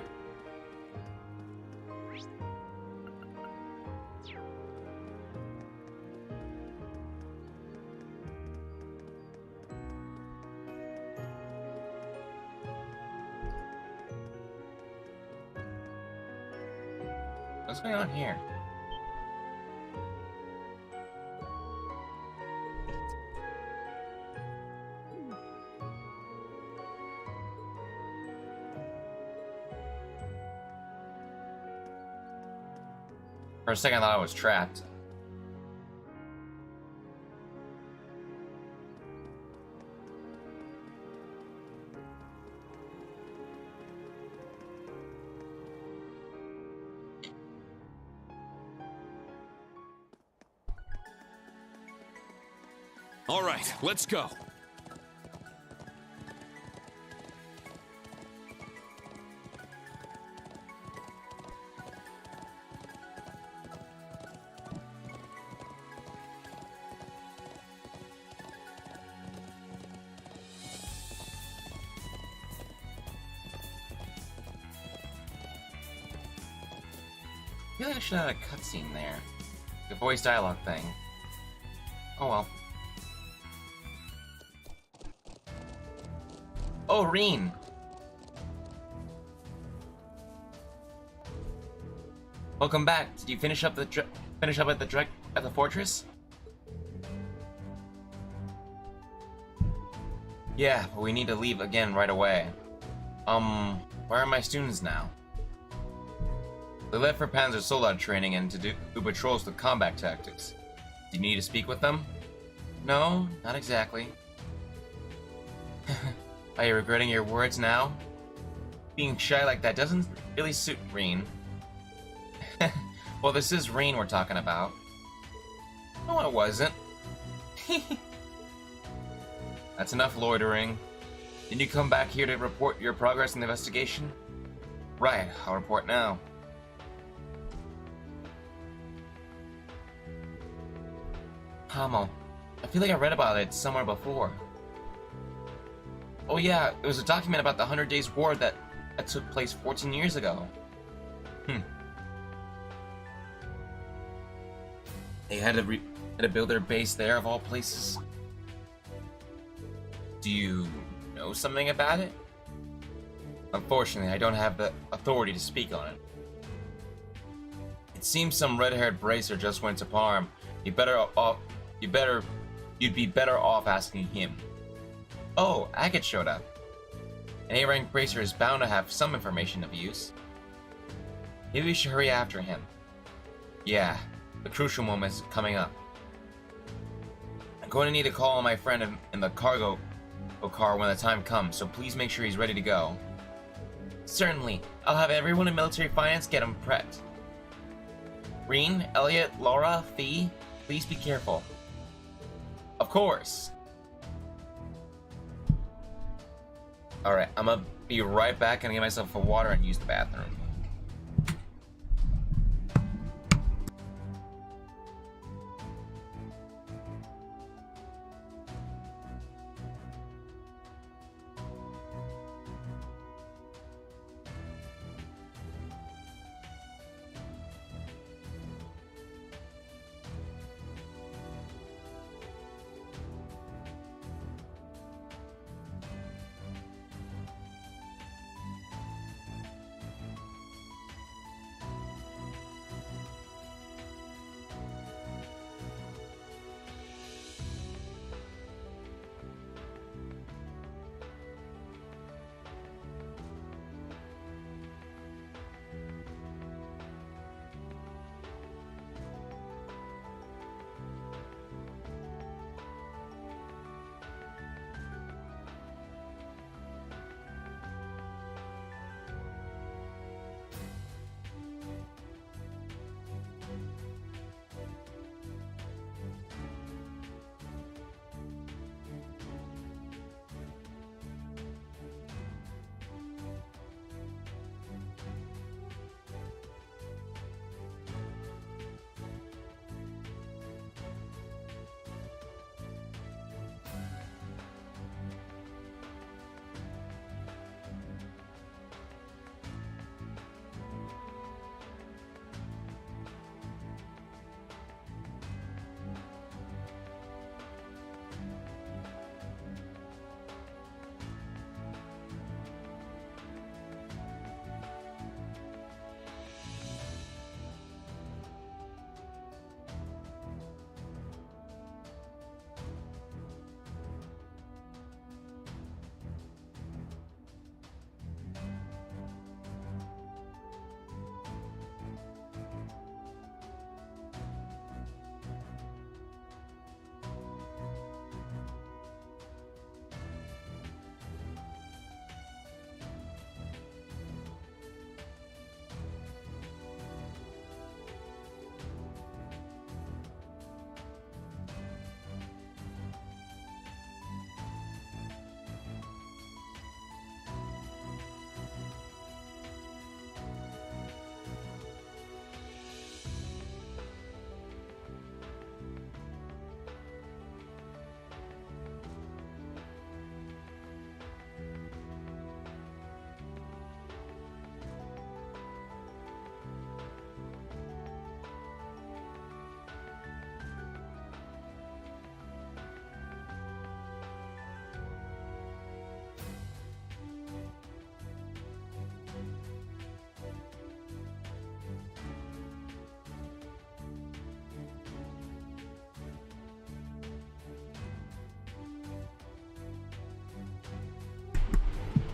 What's going on here? For a second, I thought I was trapped. All right, let's go. I feel like I should have a cutscene there. The voice dialogue thing. Oh well. Oh, Reen! Welcome back. Did you finish up at the fortress? Yeah, but we need to leave again right away. Where are my students now? They left for Panzer Soldat training and to do patrols with combat tactics. Do you need to speak with them? No, not exactly. Are you regretting your words now? Being shy like that doesn't really suit Reen. Well, this is Reen we're talking about. No, it wasn't. That's enough loitering. Did you come back here to report your progress in the investigation? Right, I'll report now. Hamel. I feel like I read about it somewhere before. Oh yeah, it was a document about the 100 Days War that took place 14 years ago. They had to build their base there of all places. Do you know something about it? Unfortunately, I don't have the authority to speak on it. It seems some red-haired bracer just went to Parm. You'd be better off asking him. Oh, Agate showed up. An A-rank bracer is bound to have some information of use. Maybe we should hurry after him. Yeah, the crucial moment is coming up. I'm going to need to call on my friend in the cargo car when the time comes, so please make sure he's ready to go. Certainly, I'll have everyone in military finance get him prepped. Reen, Elliot, Laura, Fee, please be careful. Of course. Alright, I'm gonna be right back and get myself a water and use the bathroom.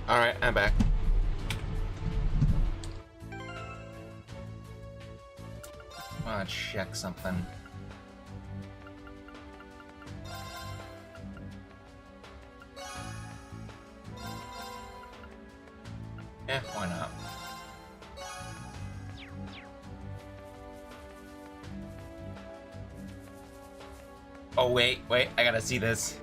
Alright, I'm back. I wanna check something. Yeah, why not? Oh, wait, I gotta see this.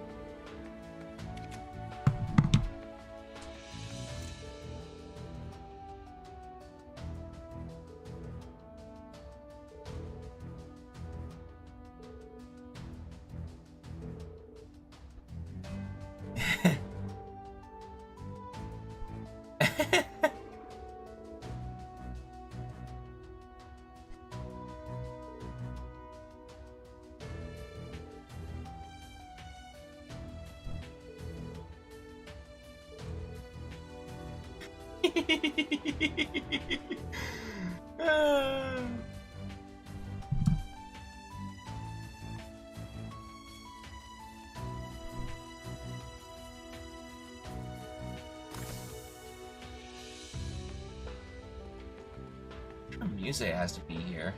Music has to be here.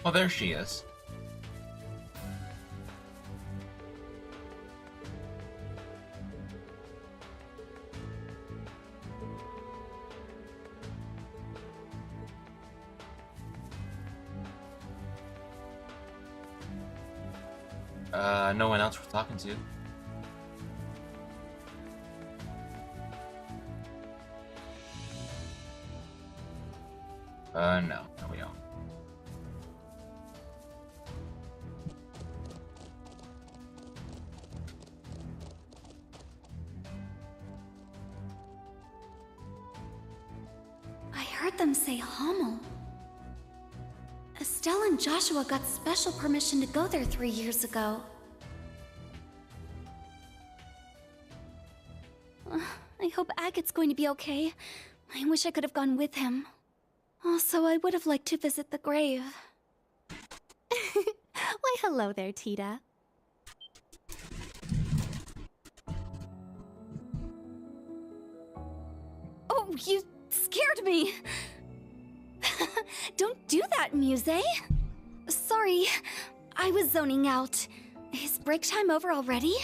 Oh, there she is. No one else we're talking to. No, we don't. I heard them say Hummel. Estelle and Joshua got special permission to go there 3 years ago. I hope Agate's going to be okay. I wish I could have gone with him. Also, I would have liked to visit the grave. Why, hello there, Tita. Oh, you scared me! Don't do that, Muse. Sorry, I was zoning out. Is break time over already?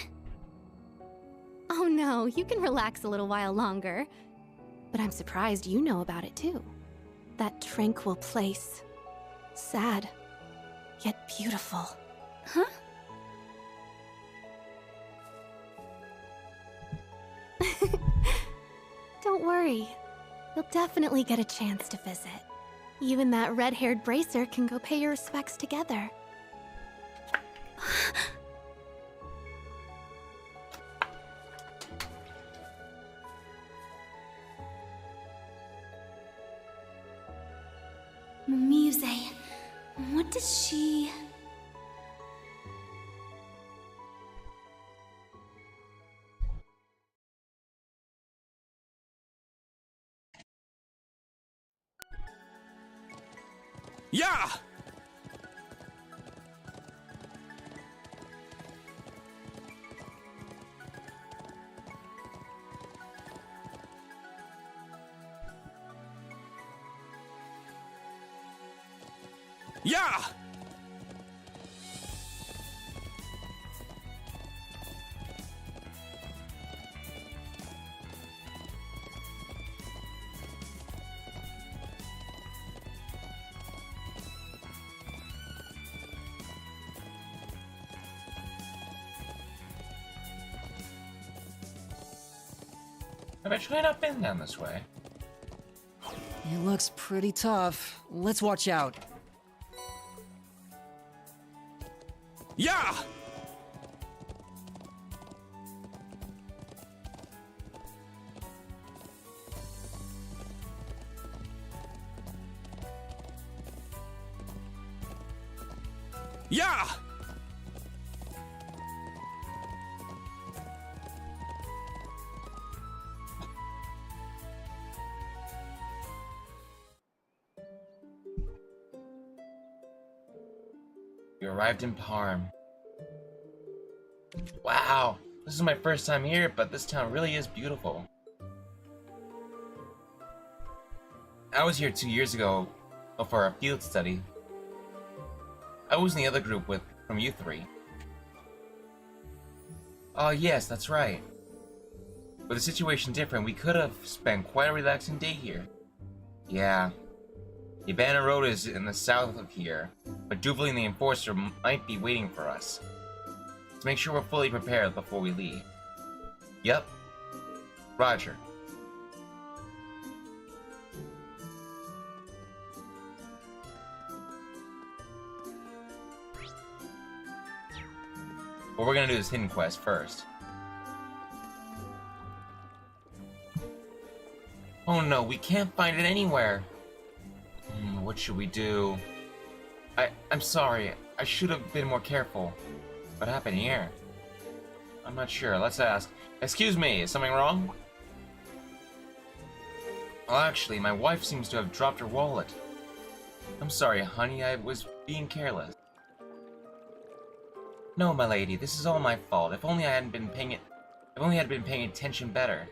Oh no, you can relax a little while longer. But I'm surprised you know about it too. That tranquil place. Sad, yet beautiful. Huh? Don't worry. You'll definitely get a chance to visit. Even that red-haired bracer can go pay your respects together. Muse, what does she... Yeah! Yeah! I've actually not been down this way. It looks pretty tough. Let's watch out. Yeah! Yeah! We arrived in Parm. Wow, this is my first time here, but this town really is beautiful. I was here 2 years ago for a field study. I was in the other group from you three. Oh yes, that's right. With the situation different, we could have spent quite a relaxing day here. Yeah. The abandoned road is in the south of here, but Duvalie and the Enforcer might be waiting for us. Let's make sure we're fully prepared before we leave. Yep. Roger. But we're gonna do this hidden quest first. Oh no, we can't find it anywhere. What should we do? I'm sorry. I should have been more careful. What happened here? I'm not sure. Let's ask. Excuse me, is something wrong? Well, actually, my wife seems to have dropped her wallet. I'm sorry, honey. I was being careless. No, my lady. This is all my fault. If only I hadn't been paying it. If only I had been paying attention better.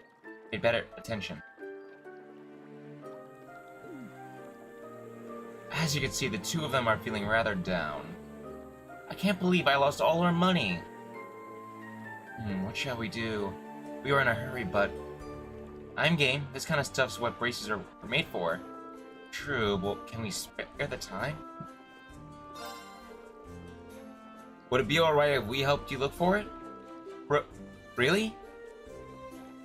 Paid better attention. As you can see, the two of them are feeling rather down. I can't believe I lost all our money. What shall we do? We are in a hurry, but I'm game. This kind of stuff's what braces are made for. True, but can we spare the time? Would it be alright if we helped you look for it? Really?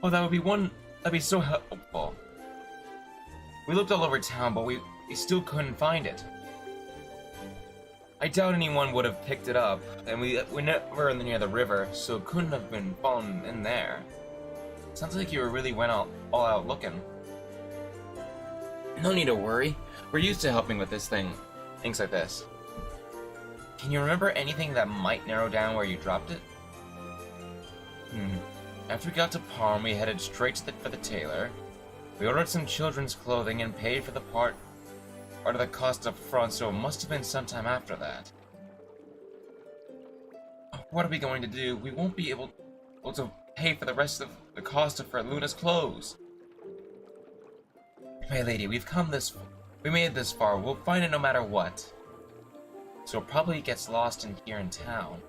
Oh, that'd be so helpful. We looked all over town, but we still couldn't find it. I doubt anyone would have picked it up, and we're never near the river, so it couldn't have been fallen in there. Sounds like you really went all out looking. No need to worry. We're used to helping with things like this. Can you remember anything that might narrow down where you dropped it? After we got to Parm, we headed straight for the tailor. We ordered some children's clothing and paid for the part of the cost up front, so it must have been sometime after that. What are we going to do? We won't be able to pay for the rest of the cost for Luna's clothes. My lady, we made it this far. We'll find it no matter what. So it probably gets lost here in town.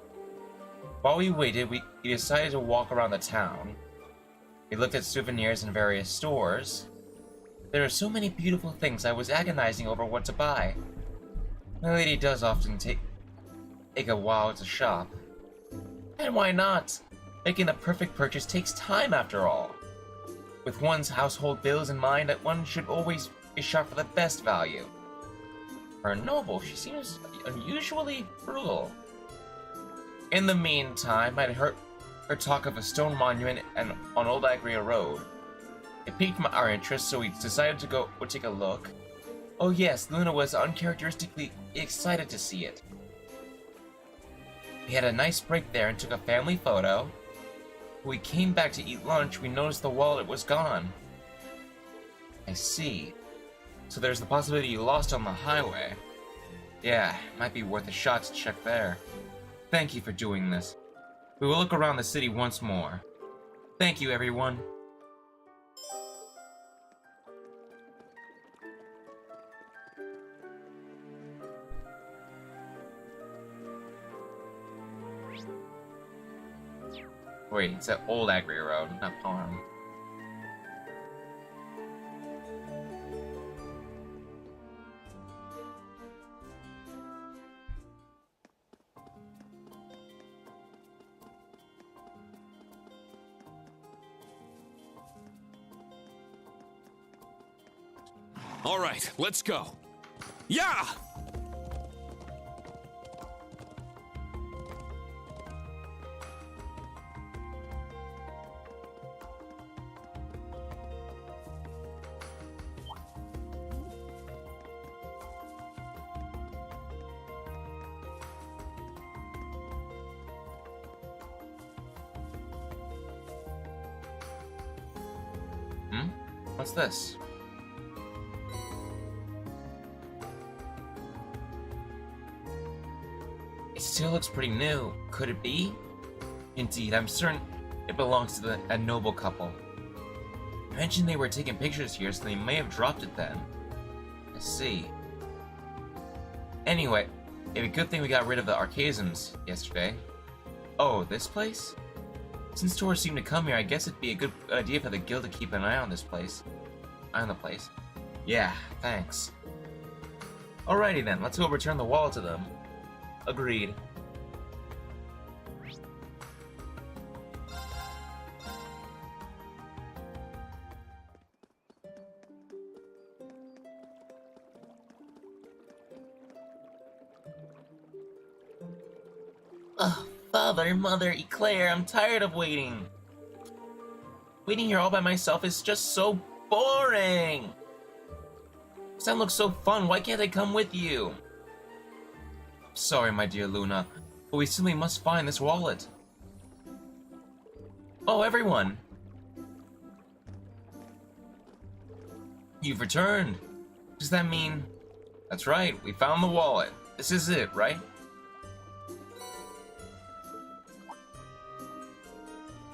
While we waited, we decided to walk around the town. We looked at souvenirs in various stores. There are so many beautiful things, I was agonizing over what to buy. My lady does often take a while to shop. And why not? Making the perfect purchase takes time after all. With one's household bills in mind, that one should always shop for the best value. For a noble, she seems unusually frugal. In the meantime, I'd heard her talk of a stone monument on Old Agria Road. It piqued our interest, so we decided to go take a look. Oh yes, Luna was uncharacteristically excited to see it. We had a nice break there and took a family photo. When we came back to eat lunch, we noticed the wallet was gone. I see. So there's the possibility you lost on the highway. Yeah, might be worth a shot to check there. Thank you for doing this. We will look around the city once more. Thank you, everyone. Wait, it's at Old Agria Road, not Parm. All right, let's go. Yeah! What's this? It still looks pretty new. Could it be? Indeed, I'm certain it belongs to a noble couple. I mentioned they were taking pictures here, so they may have dropped it then. I see. Anyway, it's a good thing we got rid of the archaisms yesterday. Oh, this place? Since tourists seem to come here, I guess it'd be a good idea for the guild to keep an eye on this place. Eye on the place. Yeah, thanks. Alrighty then, let's go return the wall to them. Agreed. Ugh, Father, Mother, Eclair, I'm tired of waiting. Waiting here all by myself is just so boring. Sound looks so fun, why can't I come with you? Sorry, my dear Luna, but we simply must find this wallet. Oh, everyone! You've returned. Does that mean... That's right, we found the wallet. This is it, right?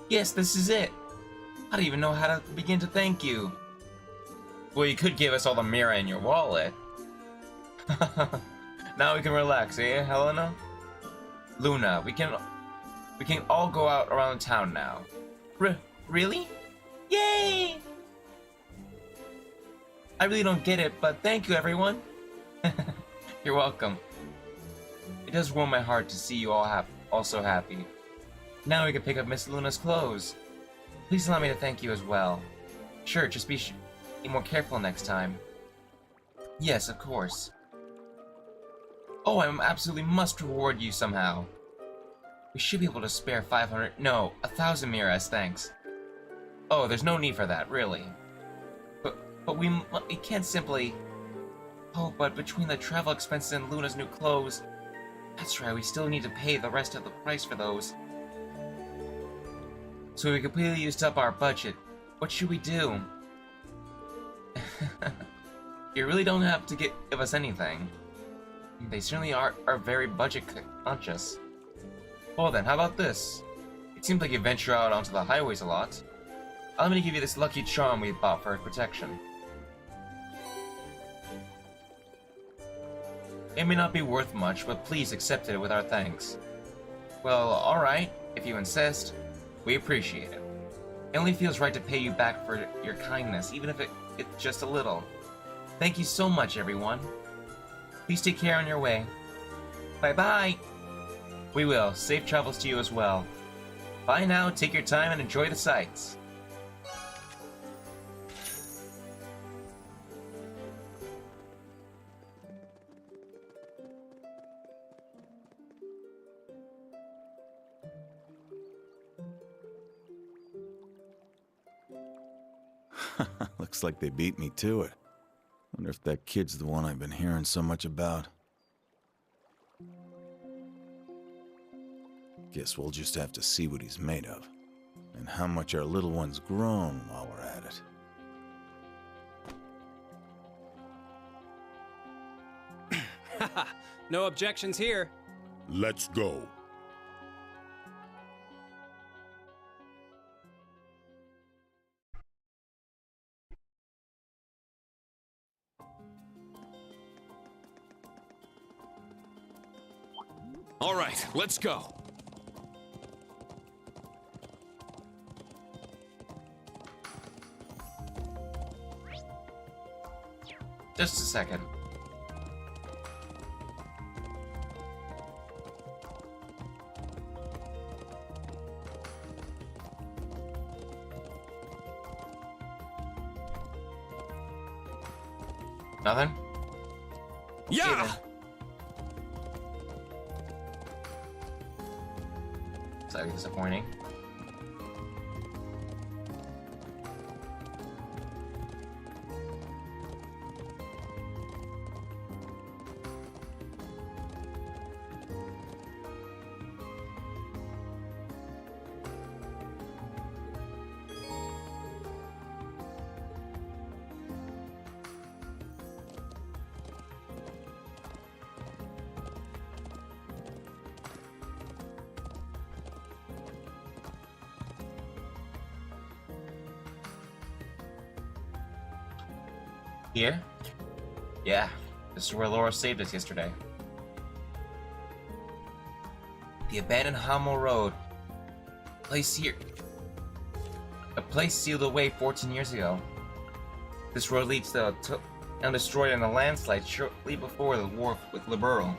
Yes, this is it. I don't even know how to begin to thank you. Well, you could give us all the mirror in your wallet. Now we can relax, eh, Helena? Luna, we can all go out around town now. Really? Yay! I really don't get it, but thank you, everyone. You're welcome. It does warm my heart to see you all so happy. Now we can pick up Miss Luna's clothes. Please allow me to thank you as well. Sure, just be more careful next time. Yes, of course. Oh, I absolutely must reward you somehow. We should be able to spare 500, no, 1,000 miras, thanks. Oh, there's no need for that, really. But we can't simply... Oh, but between the travel expenses and Luna's new clothes... That's right, we still need to pay the rest of the price for those. So we completely used up our budget. What should we do? You really don't have to give us anything. They certainly are very budget conscious. Well then, how about this? It seems like you venture out onto the highways a lot. I'm gonna give you this lucky charm we bought for protection. It may not be worth much, but please accept it with our thanks. Well, alright, if you insist. We appreciate it. It only feels right to pay you back for your kindness, even if it's just a little. Thank you so much, everyone. Please take care on your way. Bye-bye! We will. Safe travels to you as well. Bye now, take your time and enjoy the sights. Looks like they beat me to it. Wonder if that kid's the one I've been hearing so much about. Guess we'll just have to see what he's made of. And how much our little one's grown while we're at it. Haha, no objections here. Let's go. All right, let's go. Just a second. Nothing? Yeah! Slightly disappointing. Here? Yeah, this is where Laura saved us yesterday. The abandoned Hamel Road. Place here. A place sealed away 14 years ago. This road leads to and destroyed in a landslide shortly before the war with Liberal.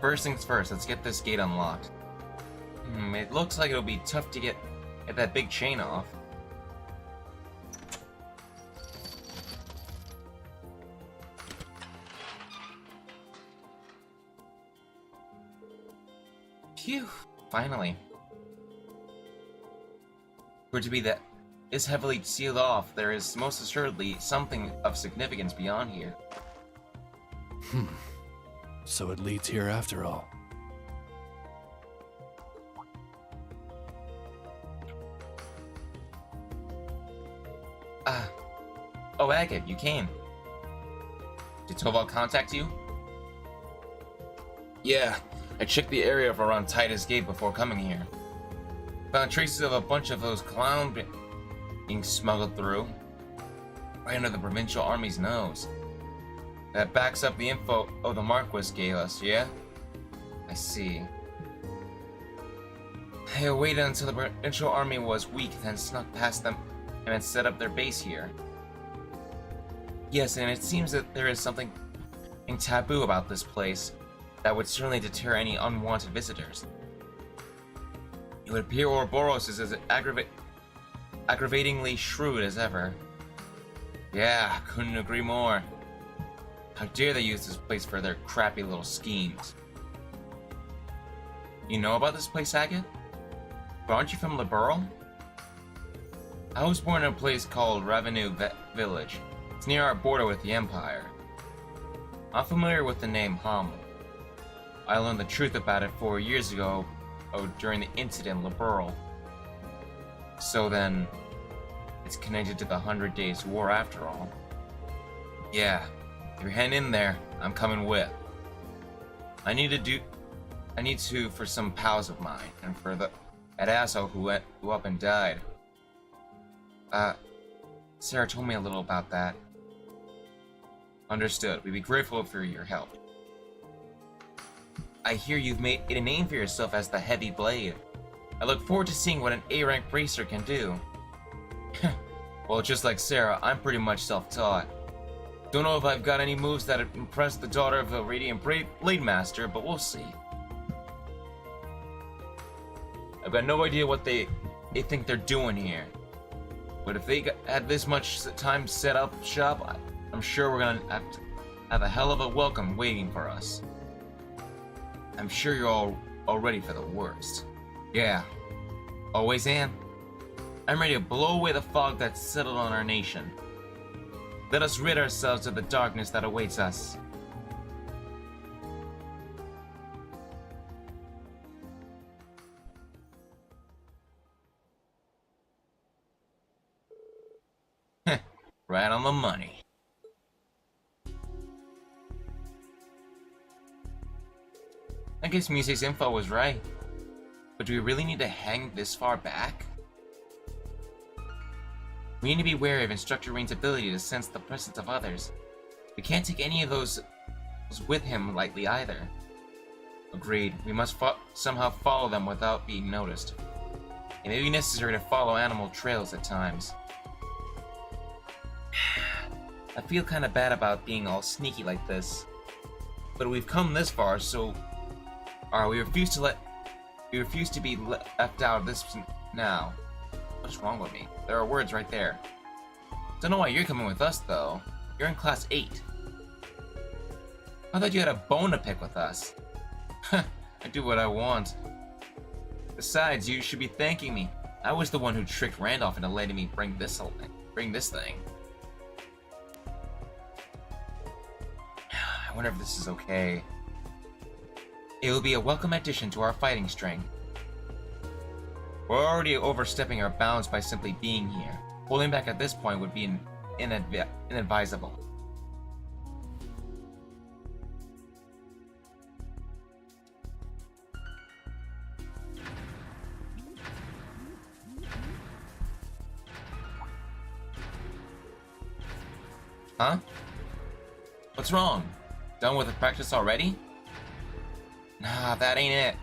First things first, let's get this gate unlocked. It looks like it'll be tough to get that big chain off. Phew, finally. For it to be that is heavily sealed off, there is most assuredly something of significance beyond here. So it leads here after all. Oh, Agate, you came. Did Toval contact you? Yeah, I checked the area around Titus Gate before coming here. Found traces of a bunch of those clowns being smuggled through. Right under the provincial army's nose. That backs up the info the Marquis gave us, yeah? I see. They waited until the provincial army was weak, then snuck past them and then set up their base here. Yes, and it seems that there is something taboo about this place that would certainly deter any unwanted visitors. It would appear Ouroboros is as aggravatingly shrewd as ever. Yeah, couldn't agree more. How dare they use this place for their crappy little schemes. You know about this place, Agate? But aren't you from Liberal? I was born in a place called Revenue Village. It's near our border with the Empire. I'm familiar with the name Hamel. I learned the truth about it 4 years ago, during the incident in Liberal. So then, it's connected to the 100 Days War after all. Yeah, if you're heading in there, I'm coming with. I need to for some pals of mine, and for that asshole who up and died. Sarah told me a little about that. Understood. We'd be grateful for your help. I hear you've made a name for yourself as the Heavy Blade. I look forward to seeing what an A-rank bracer can do. Well, just like Sarah, I'm pretty much self-taught. Don't know if I've got any moves that impress the daughter of a Radiant Blade Master, but we'll see. I've got no idea what they think they're doing here. But if they had this much time set up shop, I'm sure we're gonna have a hell of a welcome waiting for us. I'm sure you're all ready for the worst. Yeah. Always am. I'm ready to blow away the fog that's settled on our nation. Let us rid ourselves of the darkness that awaits us. Right on the money. I guess Music's info was right. But do we really need to hang this far back? We need to be wary of Instructor Rain's ability to sense the presence of others. We can't take any of those with him lightly either. Agreed. We must somehow follow them without being noticed. It may be necessary to follow animal trails at times. I feel kind of bad about being all sneaky like this. But we've come this far, so... we refuse to be left out of this now. What's wrong with me? There are words right there. Don't know why you're coming with us, though. You're in Class 8. I thought you had a bone to pick with us. I do what I want. Besides, you should be thanking me. I was the one who tricked Randolph into letting me bring this thing. I wonder if this is okay. It will be a welcome addition to our fighting strength. We're already overstepping our bounds by simply being here. Holding back at this point would be inadvisable. Huh? What's wrong? Done with the practice already? Nah, that ain't it.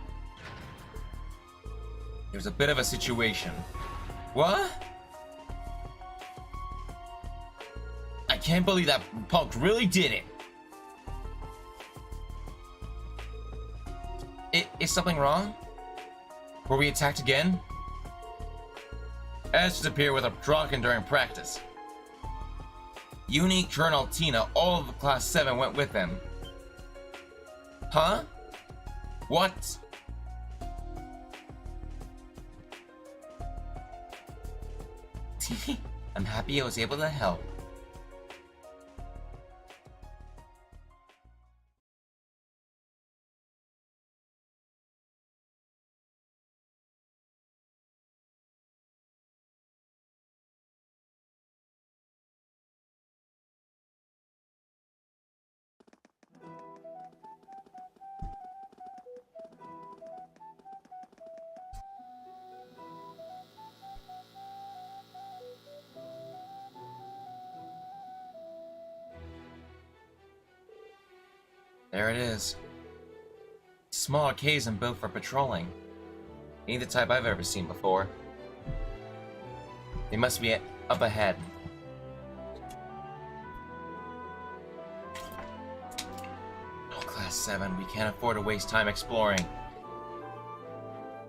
There's a bit of a situation. What? I can't believe that punk really did it. Is something wrong? Were we attacked again? Ash disappeared with a drunken during practice. Unique, Journal, Tina, all of Class 7 went with them. Huh? What? I'm happy I was able to help. There it is. Small occasion built for patrolling. Ain't the type I've ever seen before. They must be up ahead. Oh, Class 7, we can't afford to waste time exploring.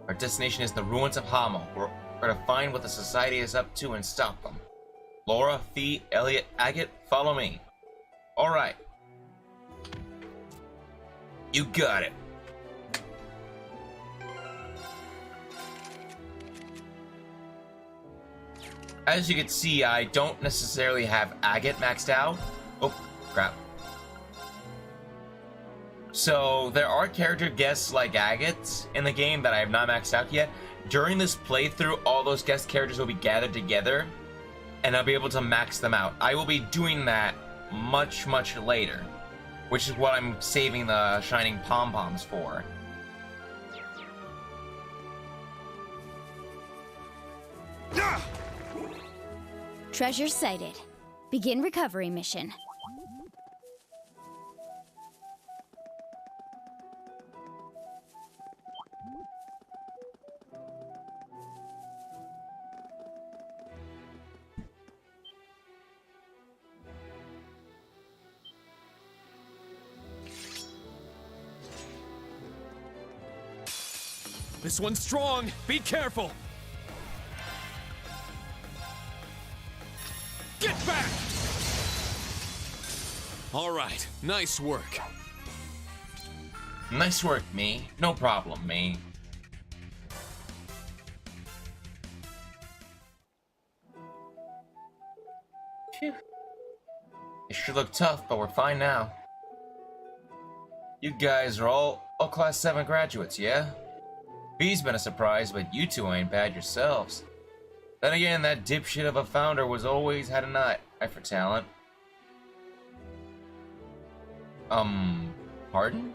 Our destination is the ruins of Hamo. We're to find what the Society is up to and stop them. Laura, Fee, Elliot, Agate, follow me. Alright. You got it. As you can see, I don't necessarily have Agate maxed out. Oh, crap. So, there are character guests like Agate in the game that I have not maxed out yet. During this playthrough, all those guest characters will be gathered together, and I'll be able to max them out. I will be doing that much, much later, which is what I'm saving the shining pom-poms for. Treasure sighted. Begin recovery mission. This one's strong. Be careful. Get back! All right, nice work. Nice work, me. No problem, me. Phew. It sure looked tough, but we're fine now. You guys are all Class 7 graduates, yeah? B's been a surprise, but you two ain't bad yourselves. Then again, that dipshit of a founder was always had an eye for talent. Pardon?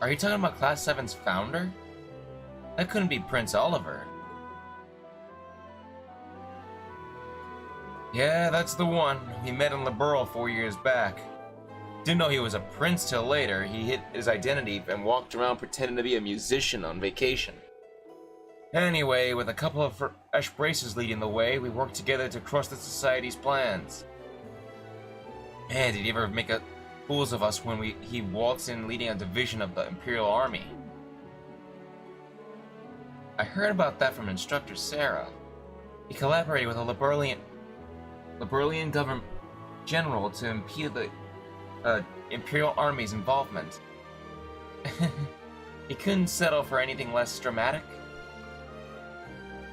Are you talking about Class 7's founder? That couldn't be Prince Oliver. Yeah, that's the one. We met in Liberal 4 years back. Didn't know he was a prince till later. He hid his identity and walked around pretending to be a musician on vacation. Anyway, with a couple of fresh braces leading the way, we worked together to crush the Society's plans. Man, did he ever make fools of us when he waltzed in leading a division of the Imperial Army. I heard about that from Instructor Sarah. He collaborated with a Liberalian government general to impede the Imperial Army's involvement. He couldn't settle for anything less dramatic.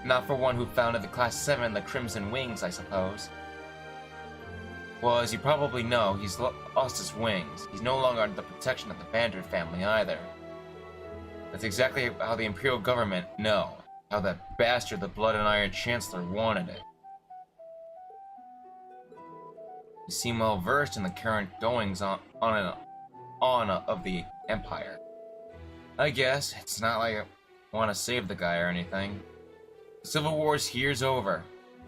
Not for one who founded the Class 7, the Crimson Wings, I suppose. Well, as you probably know, he's lost his wings. He's no longer under the protection of the Vander family either. That's exactly how the Imperial government know. How that bastard, the Blood and Iron Chancellor, wanted it. You seem well versed in the current goings on of the Empire. I guess it's not like I want to save the guy or anything. The Civil War's here's over.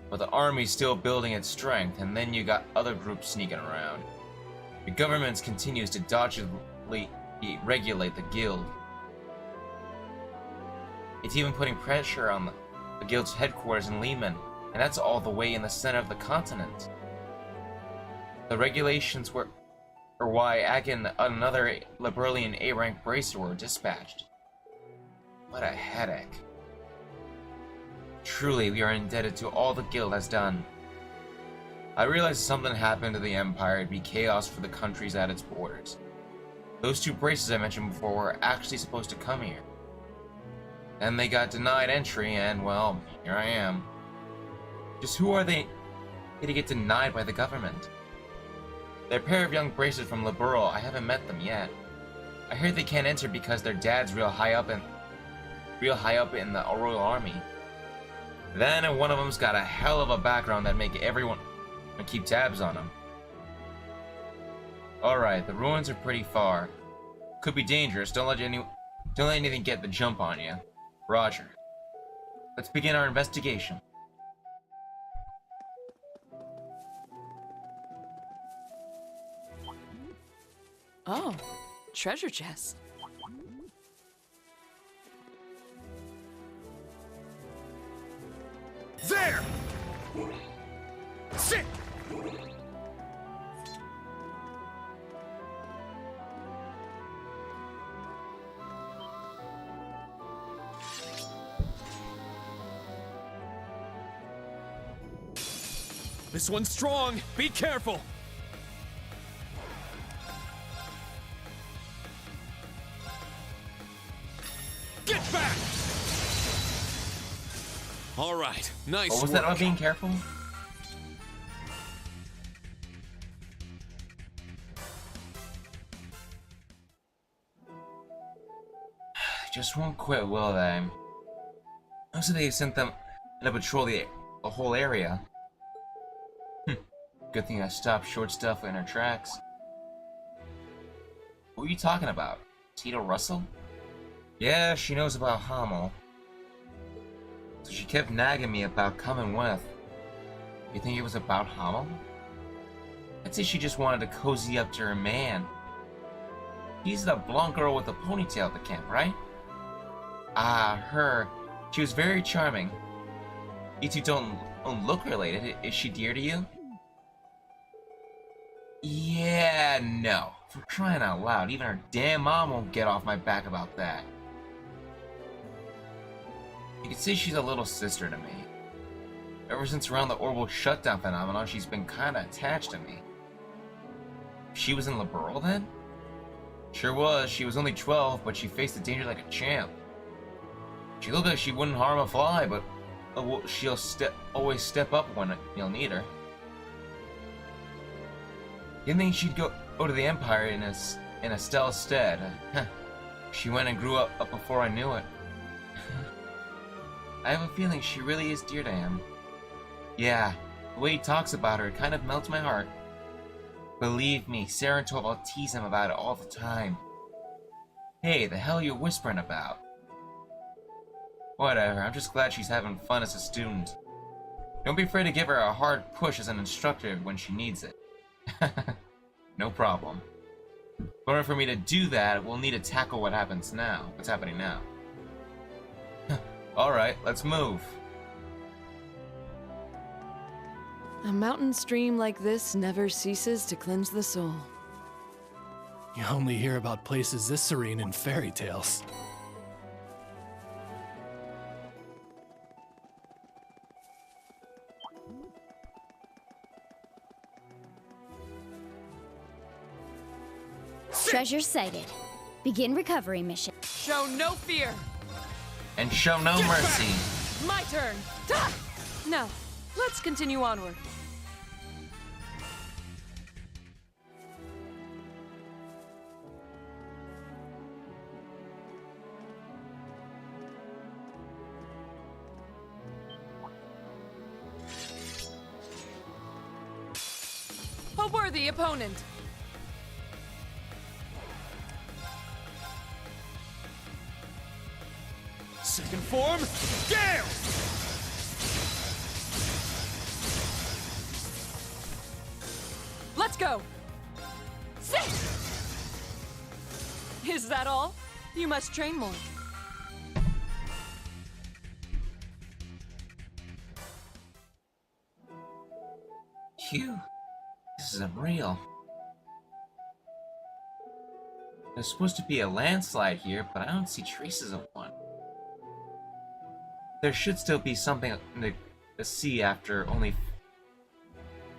but the army's still building its strength, and then you got other groups sneaking around. The government continues to dodgily regulate the guild. It's even putting pressure on the guild's headquarters in Lehman, and that's all the way in the center of the continent. The regulations were why Akin and another Liberalian A-rank bracer were dispatched. What a headache. Truly, we are indebted to all the guild has done. I realized if something happened to the Empire, it'd be chaos for the countries at its borders. Those two braces I mentioned before were actually supposed to come here. Then they got denied entry, and well, here I am. Just who are they to get denied by the government? They're a pair of young bracers from Liberal. I haven't met them yet. I heard they can't enter because their dad's real high up in the Royal Army. Then one of them's got a hell of a background that make everyone keep tabs on him. Alright, the ruins are pretty far. Could be dangerous. Don't let anything get the jump on you. Roger. Let's begin our investigation. Oh, treasure chest. There! Sit! This one's strong. Be careful. Get back! All right, nice What was work. that about being careful? Just won't quit, will they? Also, they sent them to patrol the whole area. Good thing I stopped short stuff in her tracks. What are you talking about? Tito Russell? Yeah, she knows about Hamel. So she kept nagging me about coming with. You think it was about Hamel? I'd say she just wanted to cozy up to her man. She's the blonde girl with the ponytail at the camp, right? Ah, her. She was very charming. You two don't look related. Is she dear to you? Yeah, no. For crying out loud, even her damn mom won't get off my back about that. You could say she's a little sister to me. Ever since around the orbital shutdown phenomenon, she's been kinda attached to me. She was in Liberal then? Sure was. She was only 12, but she faced the danger like a champ. She looked like she wouldn't harm a fly, but she'll always step up when you'll need her. Didn't think she'd go to the Empire in Estelle's stead. She went and grew up before I knew it. I have a feeling she really is dear to him. Yeah, the way he talks about her kind of melts my heart. Believe me, Sarah and Torvald tease him about it all the time. Hey, the hell are you whispering about? Whatever, I'm just glad she's having fun as a student. Don't be afraid to give her a hard push as an instructor when she needs it. No problem. In order for me to do that, we'll need to tackle what's happening now. Alright, let's move. A mountain stream like this never ceases to cleanse the soul. You only hear about places this serene in fairy tales. Treasure sighted. Begin recovery mission. Show no fear. And show no mercy. My turn. Ah! Now, let's continue onward. A worthy opponent. Second form, Gale! Let's go! Sit! Is that all? You must train more. Phew. This isn't real. There's supposed to be a landslide here, but I don't see traces of one. There should still be something to see after only...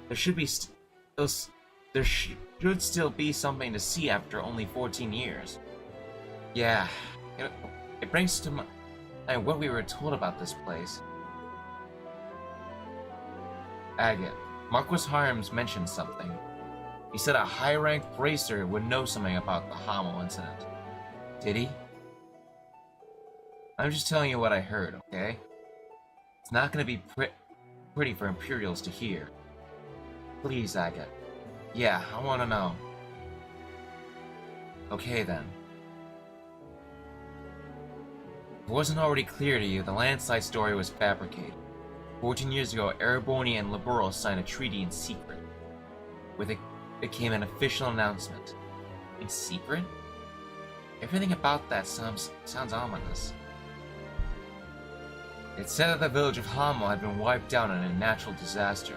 There should be there should still be something to see after only 14 years. Yeah, it brings to mind what we were told about this place. Agate, Marquis Harms mentioned something. He said a high-ranked racer would know something about the Hamel incident. Did he? I'm just telling you what I heard, okay? It's not gonna be pretty for Imperials to hear. Please, Agate. Yeah, I wanna know. Okay then. If it wasn't already clear to you, the landslide story was fabricated. 14 years ago, Ereboni and Liberal signed a treaty in secret. With it became an official announcement. In secret? Everything about that sounds ominous. It said that the village of Hamel had been wiped out in a natural disaster.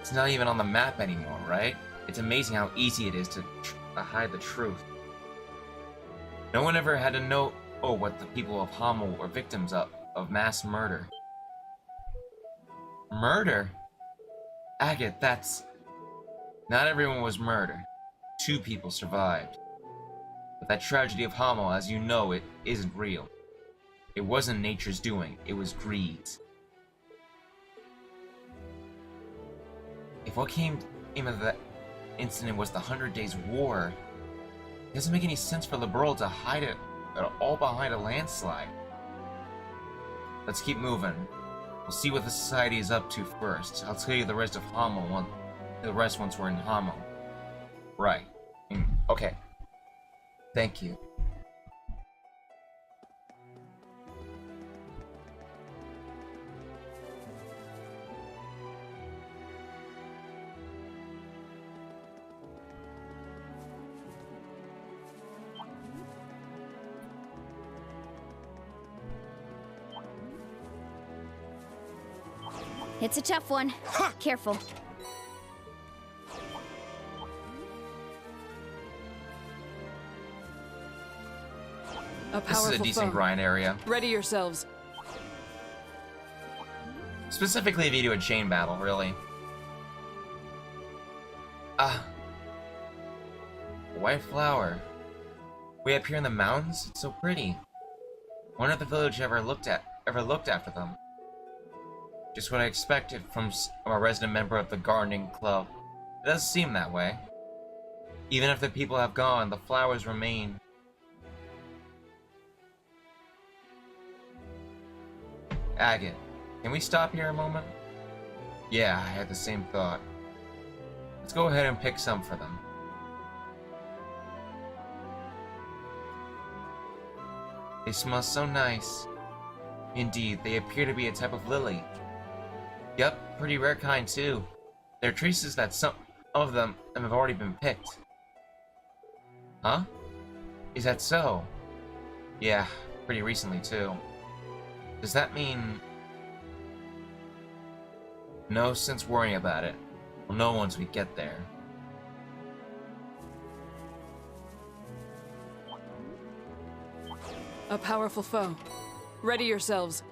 It's not even on the map anymore, right? It's amazing how easy it is to hide the truth. No one ever had to know what the people of Hamel were victims of mass murder. Murder? Agate, that's... Not everyone was murdered. 2 people survived. But that tragedy of Hamel, as you know, it isn't real. It wasn't nature's doing, it was greed's. If what came of that incident was the 100 Days War, it doesn't make any sense for Liberal to hide it all behind a landslide. Let's keep moving. We'll see what the society is up to first. I'll tell you the rest of Hamel once we're in Hamel. Right. Okay. Thank you. It's a tough one. Careful. This is a decent grind area. Ready yourselves. Specifically if you do a chain battle, really. White flower. Way up here in the mountains? It's so pretty. Wonder if the village ever looked after them. Just what I expected from a resident member of the gardening club. It does seem that way. Even if the people have gone, the flowers remain. Agate, can we stop here a moment? Yeah, I had the same thought. Let's go ahead and pick some for them. They smell so nice. Indeed, they appear to be a type of lily. Yep, pretty rare kind too. There are traces that some of them have already been picked. Huh? Is that so? Yeah, pretty recently too. Does that mean... No sense worrying about it. We'll know once we get there. A powerful foe. Ready yourselves.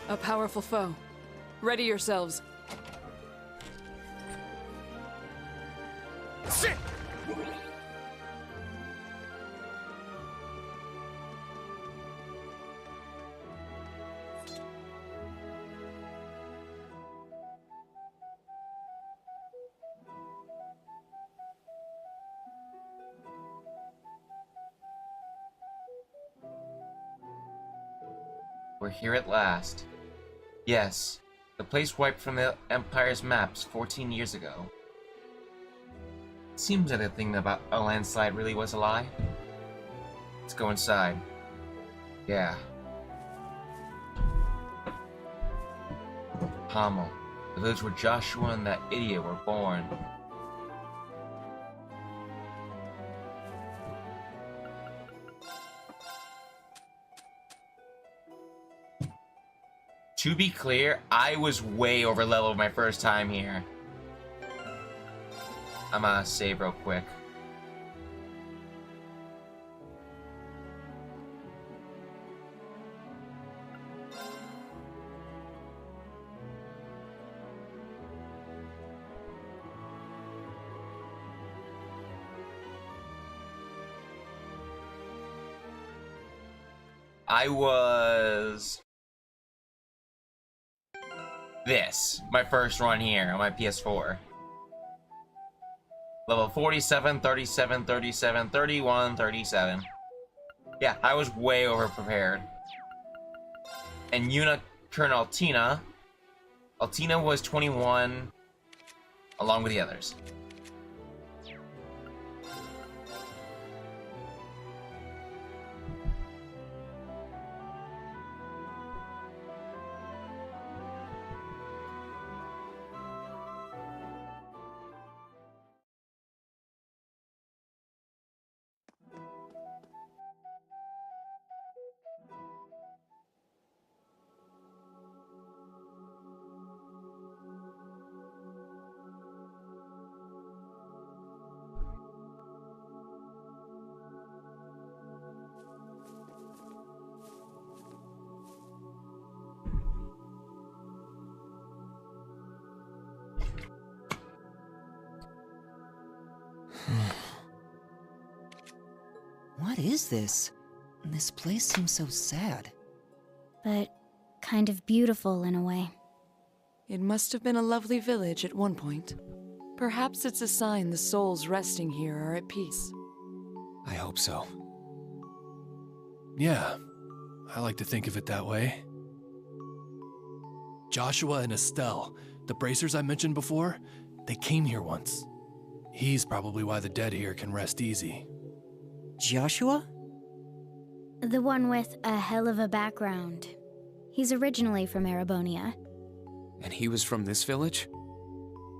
A powerful foe. Ready yourselves. Sit! We're here at last. Yes, the place wiped from the Empire's maps 14 years ago. It seems that the thing about a landslide really was a lie. Let's go inside. Yeah. Hamel. The village where Joshua and that idiot were born. To be clear, I was way over level my first time here. I'm gonna save real quick. I was my first run here on my PS4. Level 47, 37, 37, 31, 37. Yeah, I was way over prepared. And Colonel Altina was 21 along with the others. What is this? This place seems so sad. But kind of beautiful in a way. It must have been a lovely village at one point. Perhaps it's a sign the souls resting here are at peace. I hope so. Yeah, I like to think of it that way. Joshua and Estelle, the bracers I mentioned before, they came here once. He's probably why the dead here can rest easy. Joshua? The one with a hell of a background. He's originally from Erebonia. And he was from this village?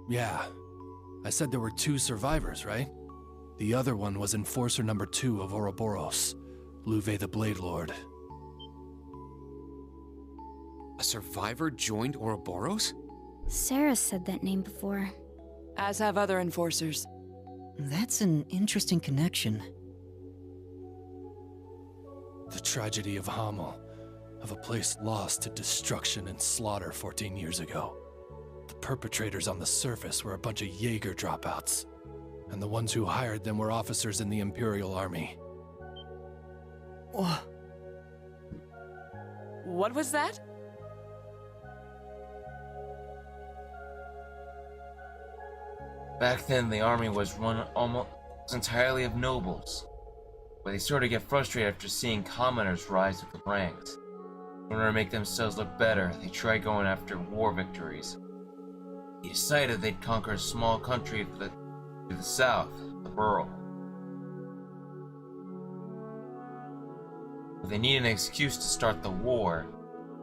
Yeah. I said there were 2 survivors, right? The other one was Enforcer number 2 of Ouroboros, Louve the Blade Lord. A survivor joined Ouroboros? Sarah said that name before. As have other enforcers. That's an interesting connection. The tragedy of Hamel, of a place lost to destruction and slaughter 14 years ago. The perpetrators on the surface were a bunch of Jaeger dropouts, and the ones who hired them were officers in the Imperial Army. What was that? Back then, the army was run almost entirely of nobles, but they started to get frustrated after seeing commoners rise with the ranks. In order to make themselves look better, they tried going after war victories. They decided they'd conquer a small country to the south, the Burl. But they needed an excuse to start the war.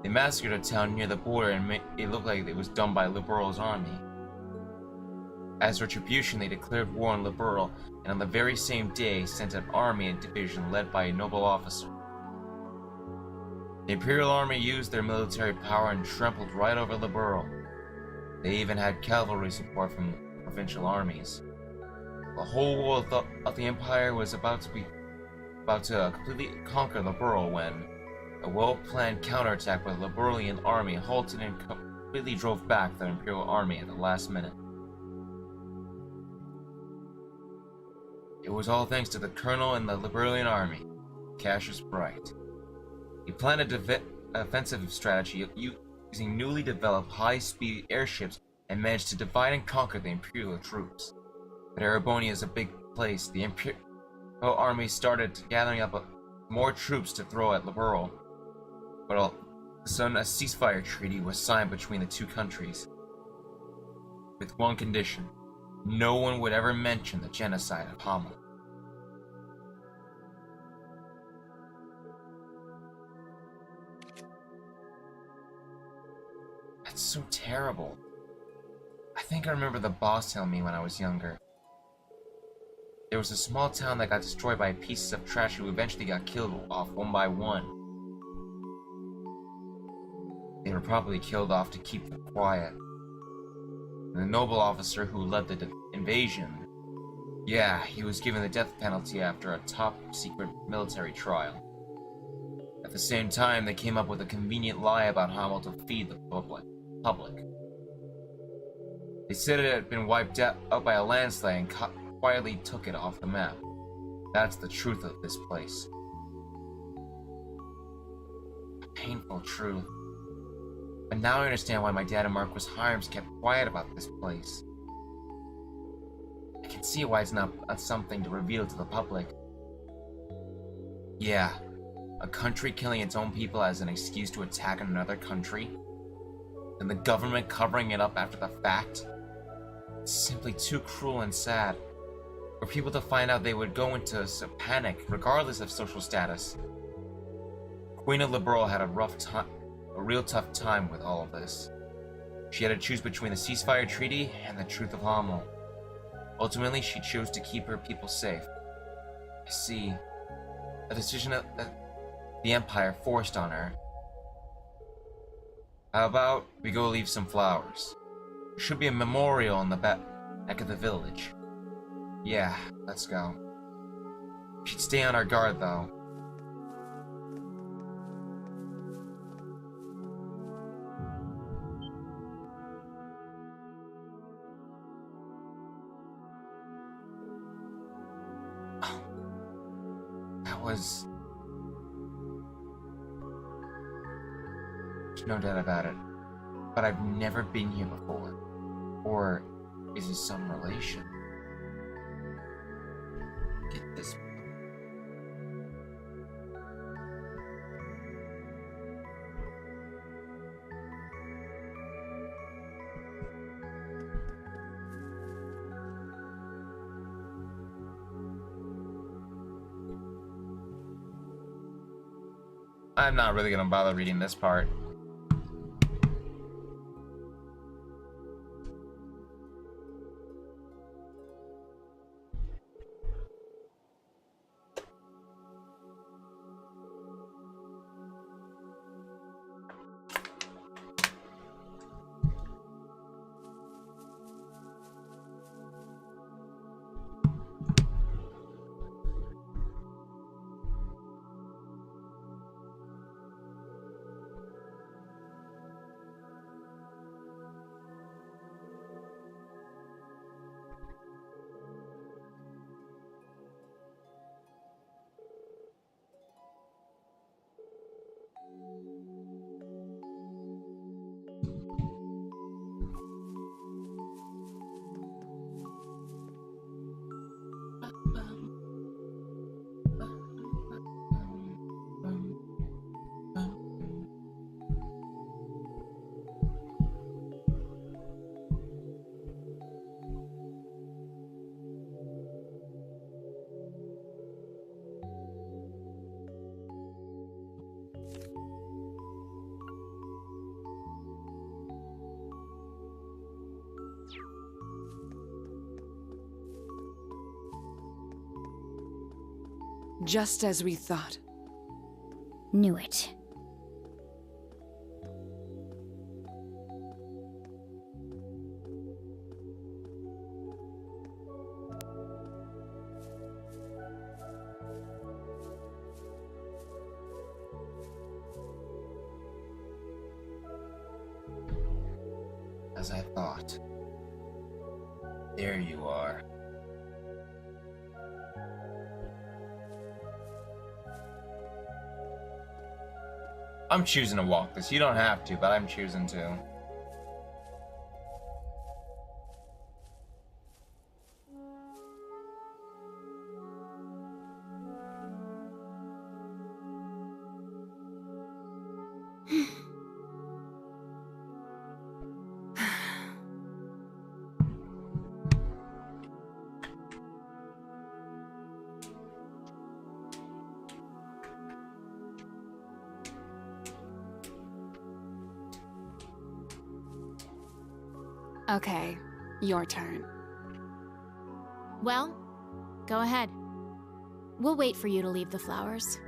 They massacred a town near the border and made it look like it was done by Liberal's army. As retribution, they declared war on Liberal, and on the very same day sent an army and division led by a noble officer. The Imperial Army used their military power and trampled right over Liberal. They even had cavalry support from the provincial armies. The whole world thought the Empire was about to completely conquer Liberal when a well-planned counterattack by the Liberalian army halted and completely drove back the Imperial Army at the last minute. It was all thanks to the Colonel and the Liberalian army, Cassius Bright. He planned a offensive strategy using newly developed high-speed airships and managed to divide and conquer the Imperial troops. But Erebonia is a big place. The Imperial army started gathering up more troops to throw at Liberal. But all of a sudden, a ceasefire treaty was signed between the 2 countries. With one condition: no one would ever mention the genocide of Hamel. That's so terrible. I think I remember the boss telling me when I was younger. There was a small town that got destroyed by pieces of trash who eventually got killed off one by one. They were probably killed off to keep them quiet. And the noble officer who led the invasion, yeah, he was given the death penalty after a top-secret military trial. At the same time, they came up with a convenient lie about how to feed the public. They said it had been wiped out by a landslide and quietly took it off the map. That's the truth of this place. A painful truth. But now I understand why my dad and Marquis Himes kept quiet about this place. I can see why it's not something to reveal to the public. Yeah, a country killing its own people as an excuse to attack another country, and the government covering it up after the fact. It's simply too cruel and sad. For people to find out, they would go into a panic, regardless of social status. Queen of Liberal had a real tough time with all of this. She had to choose between the ceasefire treaty and the truth of Hamel. Ultimately, she chose to keep her people safe. I see. A decision that the Empire forced on her. How about we go leave some flowers? There should be a memorial in the back of the village. Yeah, let's go. We should stay on our guard, though. That was... There's no doubt about it. But I've never been here before. Or is it some relation? Get this. I'm not really gonna bother reading this part. Just as we thought. Knew it. As I thought. There you are. I'm choosing to walk this. You don't have to, but I'm choosing to. Okay, Your turn. Well, go ahead. We'll wait for you to leave the flowers.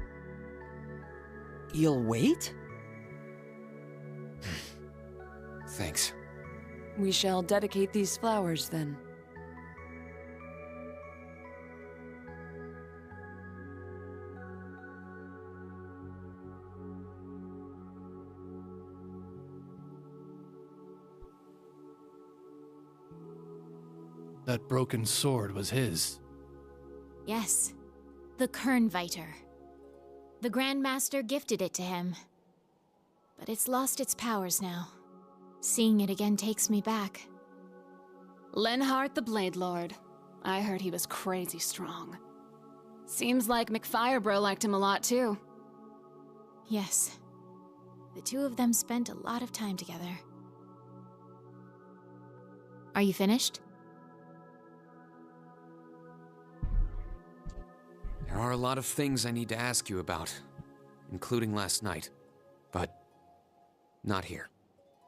You'll wait? Thanks. We shall dedicate these flowers then. That broken sword was his. Yes, the Kernviter. The Grandmaster gifted it to him. But it's lost its powers now. Seeing it again takes me back. Lenhart the Blade Lord. I heard he was crazy strong. Seems like McFirebro liked him a lot too. Yes. The two of them spent a lot of time together. Are you finished? There are a lot of things I need to ask you about, including last night, but not here.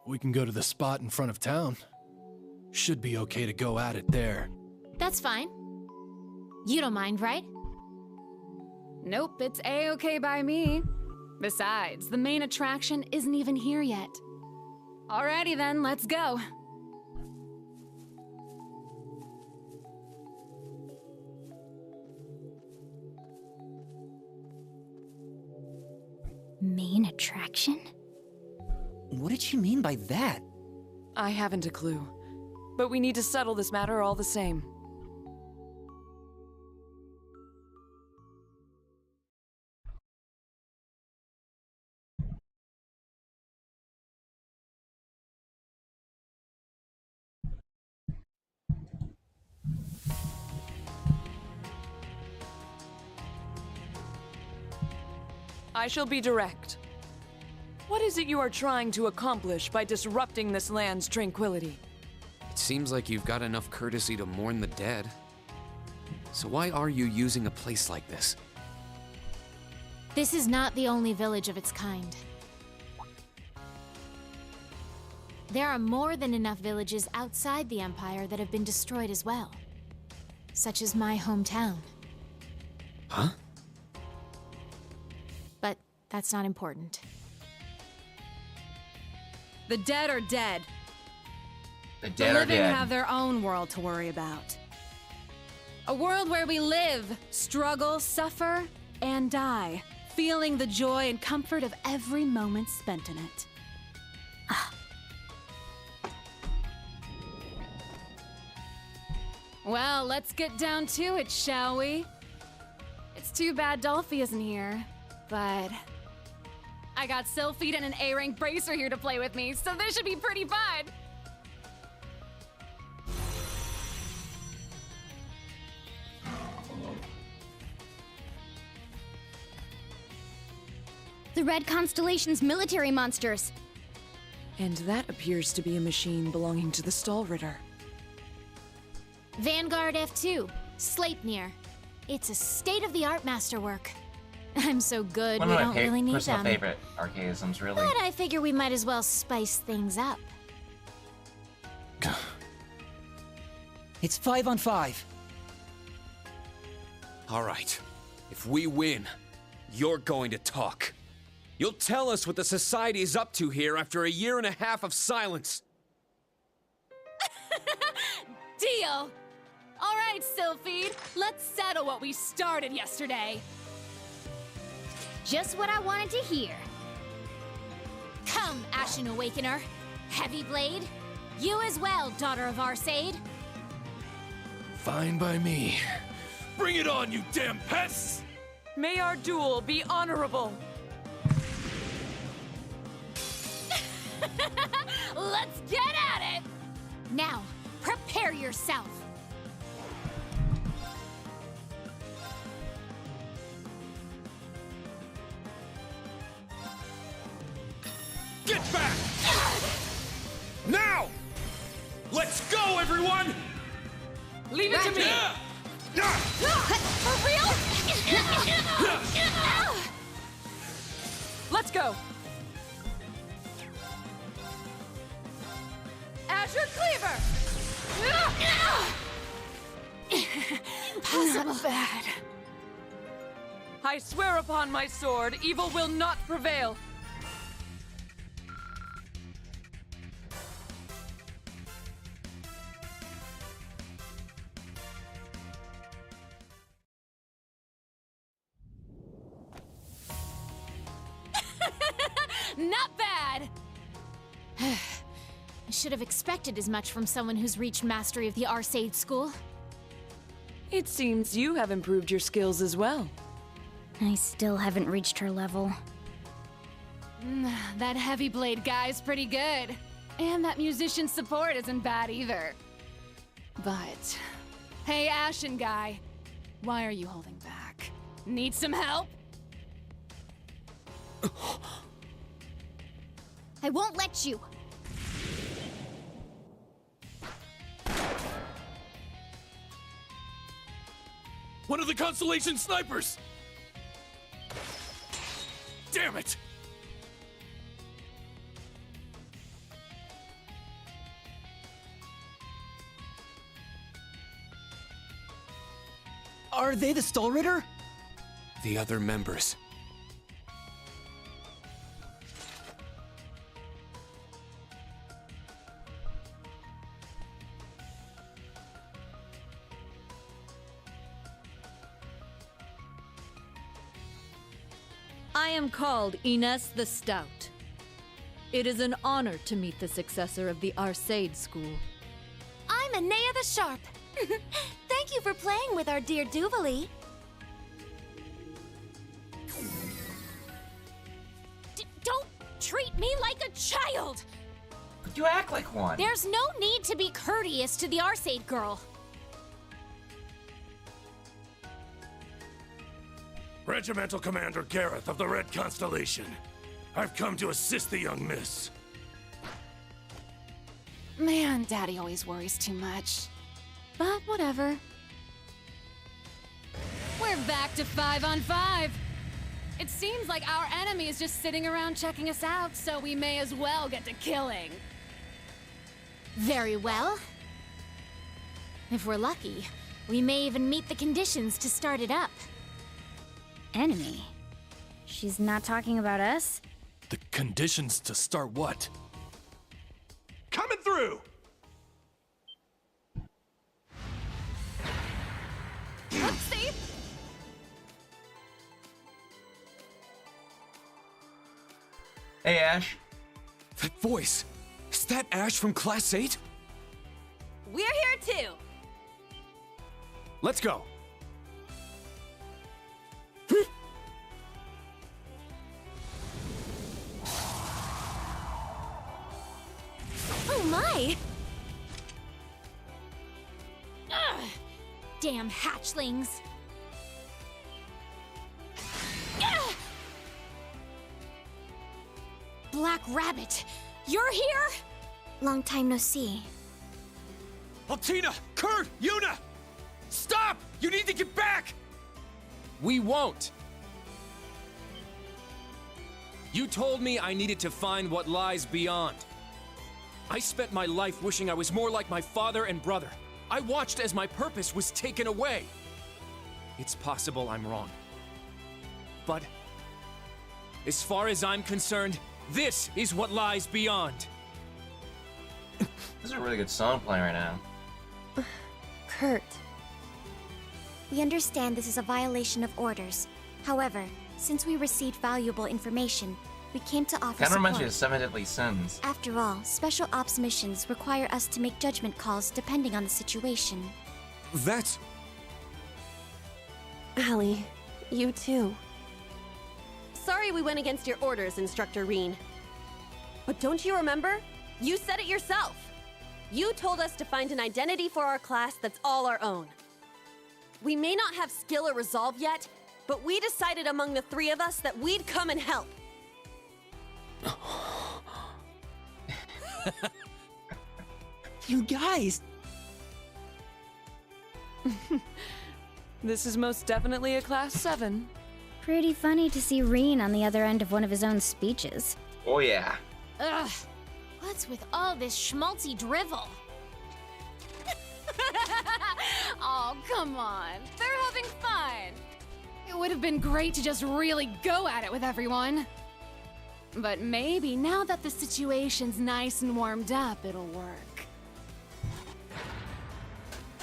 We can go to the spot in front of town. Should be okay to go at it there. That's fine. You don't mind, right? Nope, it's A-okay by me. Besides, the main attraction isn't even here yet. Alrighty then, let's go. Main attraction? What did she mean by that? I haven't a clue. But we need to settle this matter all the same. I shall be direct. What is it you are trying to accomplish by disrupting this land's tranquility? It seems like you've got enough courtesy to mourn the dead. So why are you using a place like this? This is not the only village of its kind. There are more than enough villages outside the Empire that have been destroyed as well. Such as my hometown. Huh? But that's not important. The dead are dead. The dead the are living dead. have their own world to worry about. A world where we live, struggle, suffer, and die, feeling the joy and comfort of every moment spent in it. Well, let's get down to it, shall we? It's too bad Dolphy isn't here, but I got Sylphid and an A-rank bracer here to play with me, so this should be pretty fun. The Red Constellation's military monsters. And that appears to be a machine belonging to the Stallritter. Vanguard F2, Sleipnir. It's a state-of-the-art masterwork. I'm so good, One we of my don't really need personal them. favorite archaisms, really. But I figure we might as well spice things up. It's 5-on-5. All right. If we win, you're going to talk. You'll tell us what the society is up to here after 1.5 years of silence. Deal! All right, Sylphid, let's settle what we started yesterday. Just what I wanted to hear. Come, Ashen Awakener. Heavy Blade. You as well, Daughter of Arsaid. Fine by me. Bring it on, you damn pests! May our duel be honorable. Let's get at it! Now, prepare yourself. Get back! Now! Let's go, everyone! Leave it to me! For real? Let's go! Azure Cleaver! bad. I swear upon my sword, evil will not prevail. Not bad! I should have expected as much from someone who's reached mastery of the Arcade School. It seems you have improved your skills as well. I still haven't reached her level. That heavy blade guy's pretty good. And that musician's support isn't bad either. But, hey Ashen guy, why are you holding back? Need some help? I won't let you! One of the Constellation snipers! Damn it! Are they the Stole Ritter? The other members. I am called Ines the Stout. It is an honor to meet the successor of the Arcade School. I'm Anea the Sharp. Thank you for playing with our dear Duvalie. Don't treat me like a child! But you act like one. There's no need to be courteous to the Arcade girl. Regimental Commander Gareth of the Red Constellation. I've come to assist the young miss. Man, Daddy always worries too much. But whatever. We're back to 5-on-5. It seems like our enemy is just sitting around checking us out, so we may as well get to killing. Very well. If we're lucky, we may even meet the conditions to start it up. Enemy? She's not talking about us? The conditions to start what? Coming through! Oopsie! Hey, Ash. That voice! Is that Ash from Class 8? We're here too! Let's go! Oh my! Ugh! Damn hatchlings! Ugh! Black Rabbit, you're here? Long time no see. Altina! Kurt! Yuna! Stop! You need to get back! We won't! You told me I needed to find what lies beyond. I spent my life wishing I was more like my father and brother. I watched as my purpose was taken away. It's possible I'm wrong. But as far as I'm concerned, this is what lies beyond. This is a really good song playing right now. Kurt. We understand this is a violation of orders. However, since we received valuable information, we came to offer Kind of support. reminds you of Seven Deadly Sins. After all, special ops missions require us to make judgment calls depending on the situation. That's... Allie, you too. Sorry we went against your orders, Instructor Reen. But don't you remember? You said it yourself. You told us to find an identity for our class that's all our own. We may not have skill or resolve yet, but we decided among the three of us that we'd come and help. You guys! This is most definitely a Class 7. Pretty funny to see Reen on the other end of one of his own speeches. Oh yeah. Ugh! What's with all this schmaltzy drivel? Oh, come on. They're having would have been great to just really go at it with everyone. But maybe now that the situation's nice and warmed up, it'll work.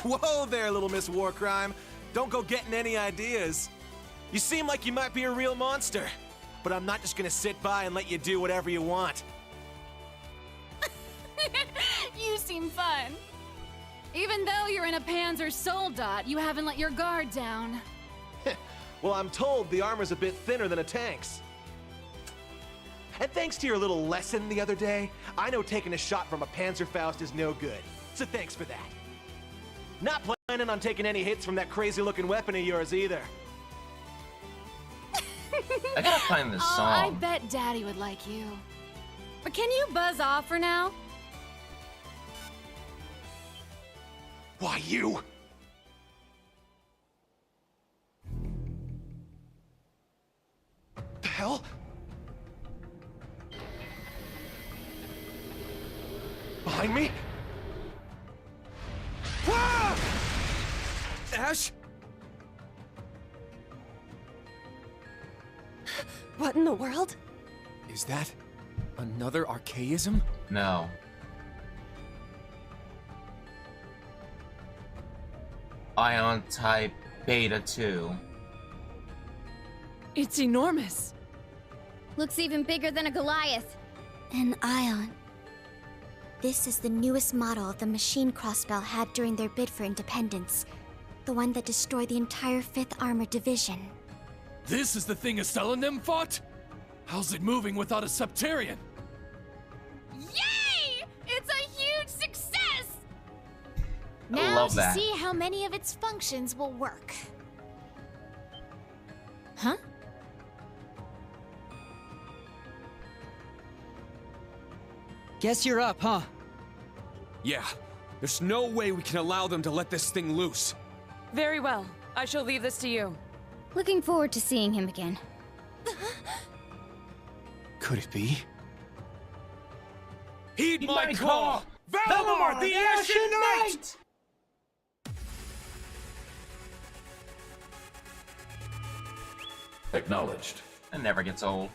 Whoa there, little Miss Warcrime. Don't go getting any ideas. You seem like you might be a real monster, but I'm not just gonna sit by and let you do whatever you want. You seem fun. Even though you're in a Panzer Soldat, you haven't let your guard down. Well, I'm told the armor's a bit thinner than a tank's. And thanks to your little lesson the other day, I know taking a shot from a Panzerfaust is no good. So thanks for that. Not planning on taking any hits from that crazy-looking weapon of yours either. I gotta find this Oh, I song. bet Daddy would like you. But can you buzz off for now? Why, you? The hell? Behind me? Ah! Ash? What in the world? Is that another archaism? No. Ion type Beta 2. It's enormous. Looks even bigger than a Goliath. An Ion. This is the newest model of the machine Crossbell had during their bid for independence. The one that destroyed the entire 5th Armored Division. This is the thing Estelle and them fought? How's it moving without a Septarian? Yay! It's a huge success! Now love to that. see how many of its functions will work. Huh? Guess you're up, huh? Yeah. There's no way we can allow them to let this thing loose. Very well. I shall leave this to you. Looking forward to seeing him again. Could it be? Heed my call! Valimar, the Ashen Knight! Acknowledged. That never gets old.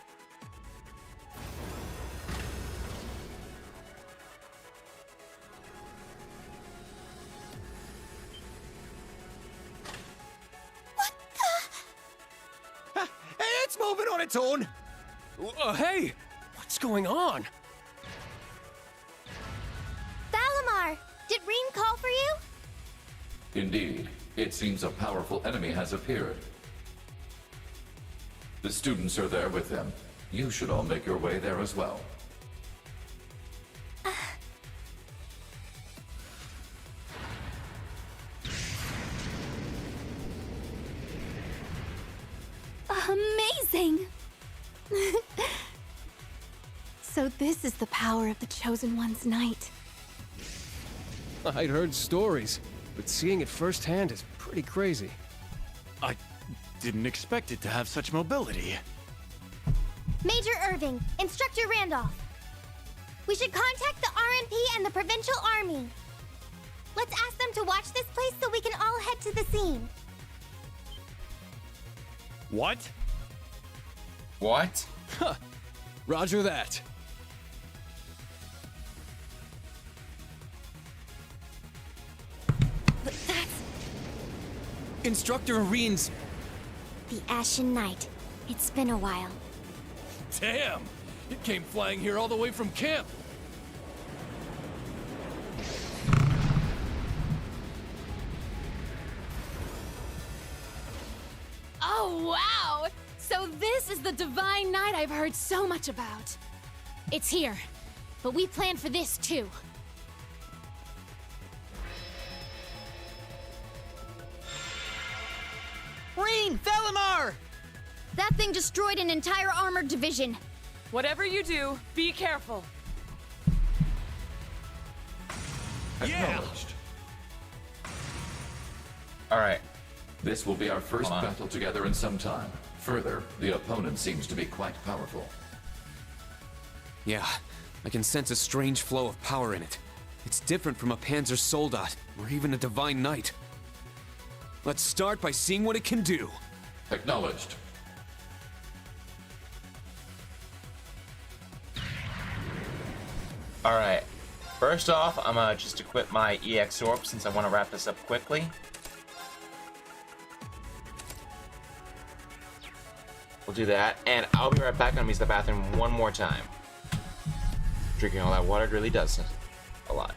It's moving on its own! Hey! What's going on? Valimar! Did Reen call for you? Indeed, it seems a powerful enemy has appeared. The students are there with them. You should all make your way there as well. Amazing! So this is the power of the Chosen One's night. I'd heard stories, but seeing it firsthand is pretty crazy. I didn't expect it to have such mobility. Major Irving, Instructor Randolph. We should contact the RMP and the Provincial Army. Let's ask them to watch this place so we can all head to the scene. What? What? Huh. Roger that. But that's Instructor Reen's... the Ashen Knight. It's been a while. Damn! It came flying here all the way from camp. Oh, wow! So this is the Divine Night I've heard so much about. It's here, but we planned for this too. Reen! Valimar! That thing destroyed an entire armored division. Whatever you do, be careful. Acknowledged. Alright. This will be our first Hold on. battle together in some time. Further, the opponent seems to be quite powerful. Yeah, I can sense a strange flow of power in it. It's different from a Panzer Soldat, or even a Divine Knight. Let's start by seeing what it can do. Acknowledged. Alright. First off, I'm gonna just equip my EX Orb since I want to wrap this up quickly. We'll do that, and I'll be right back. I'm gonna use the bathroom one more time. Drinking all that water really does a lot.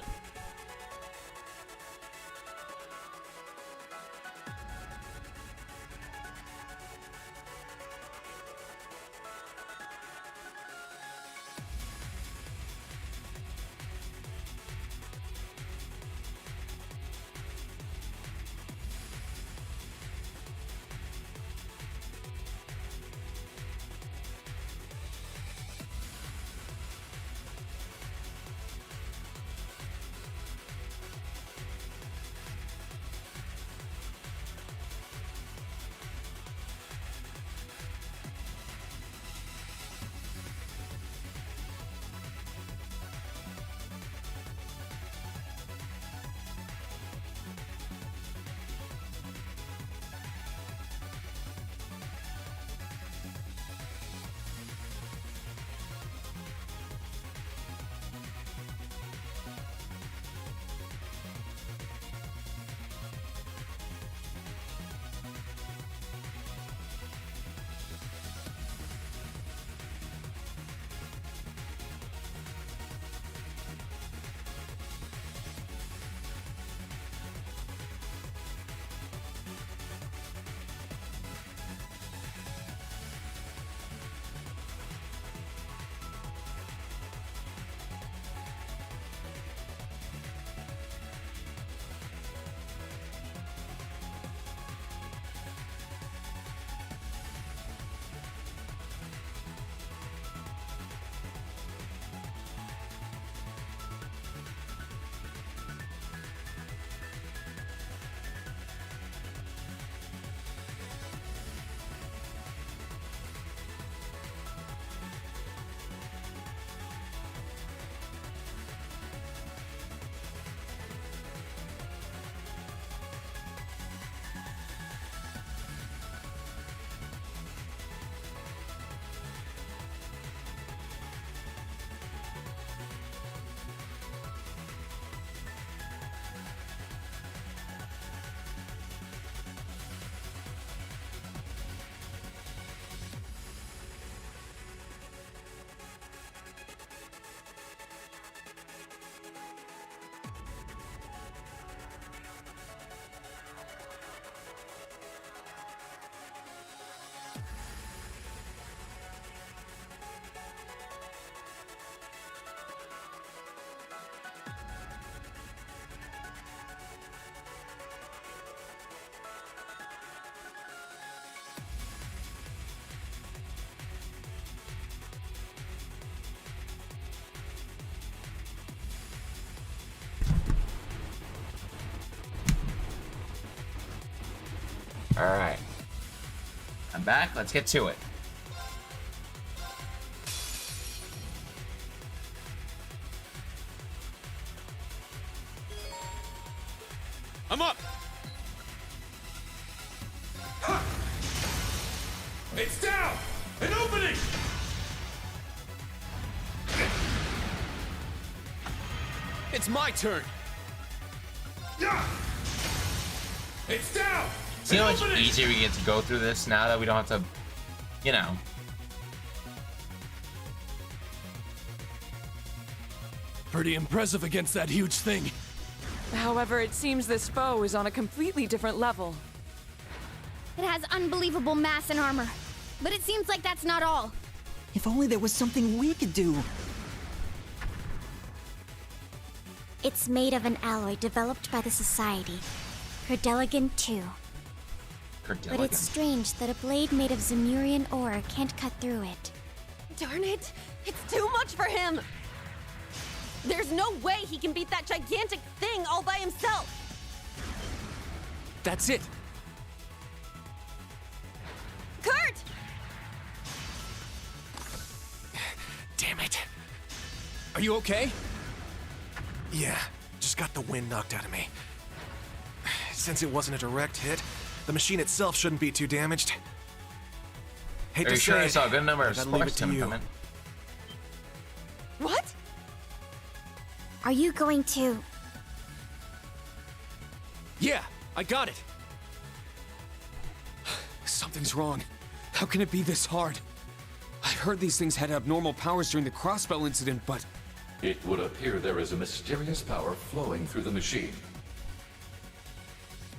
Alright. I'm back. Let's get to it. I'm up! It's down! An opening! It's my turn! It's down! See how much easier we get to go through this now that we don't have to, you know. Pretty impressive against that huge thing. However, it seems this foe is on a completely different level. It has unbelievable mass and armor. But it seems like that's not all. If only there was something we could do. It's made of an alloy developed by the Society. Cordeligan 2. But it's strange that a blade made of Zemurian ore can't cut through it. Darn it! It's too much for him! There's no way he can beat that gigantic thing all by himself! That's it! Kurt! Damn it. Are you okay? Yeah, just got the wind knocked out of me. Since it wasn't a direct hit, the machine itself shouldn't be too damaged. Are you sure I saw a good number of gotta leave it sparks to you. coming? What? Are you going to... Yeah, I got it. Something's wrong. How can it be this hard? I heard these things had abnormal powers during the crossbell incident, but... It would appear there is a mysterious power flowing through the machine.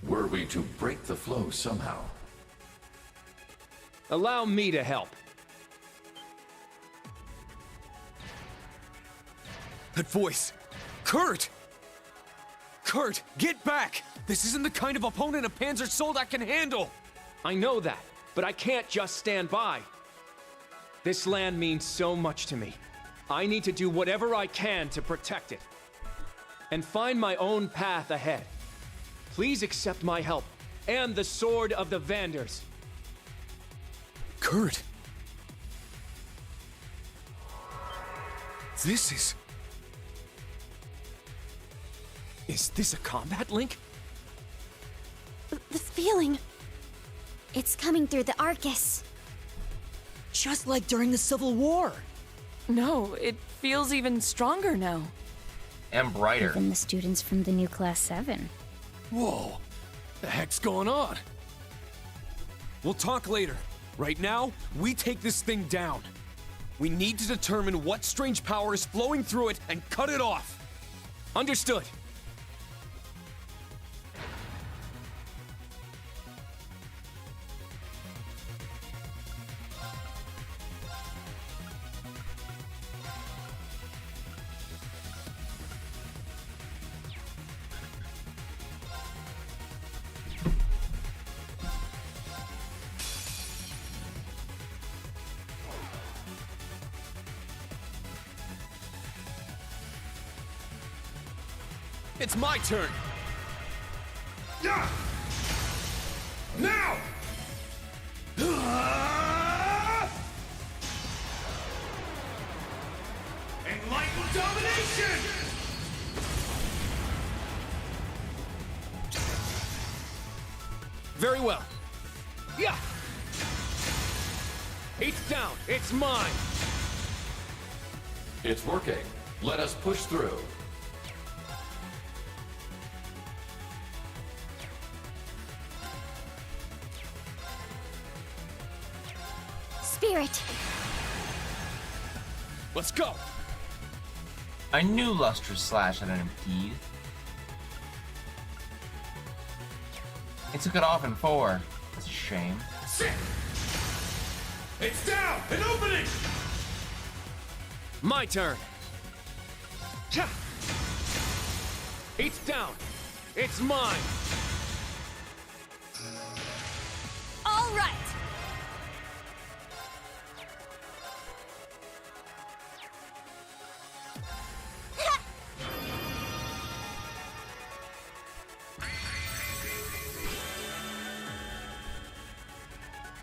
Were we to break the flow somehow? Allow me to help. That voice! Kurt! Kurt, get back! This isn't the kind of opponent a Panzer Soldat can handle! I know that, but I can't just stand by. This land means so much to me. I need to do whatever I can to protect it. And find my own path ahead. Please accept my help, and the Sword of the Vanders. Kurt! This is... Is this a combat link? This feeling... It's coming through the Arcus. Just like during the Civil War. No, it feels even stronger now. And brighter. Even the students from the new Class 7. Whoa! The heck's going on? We'll talk later. Right now, we take this thing down. We need to determine what strange power is flowing through it and cut it off. Understood. It's my turn! Yeah! Now! Enlightened domination! Very well. Yeah! It's down! It's mine! It's working. Let us push through. Spirit! Let's go! I knew Lustrous Slash had an impede. It took it off in 4. That's a shame. Sit! It's down! An opening! My turn! Cha! It's down! It's mine! All right!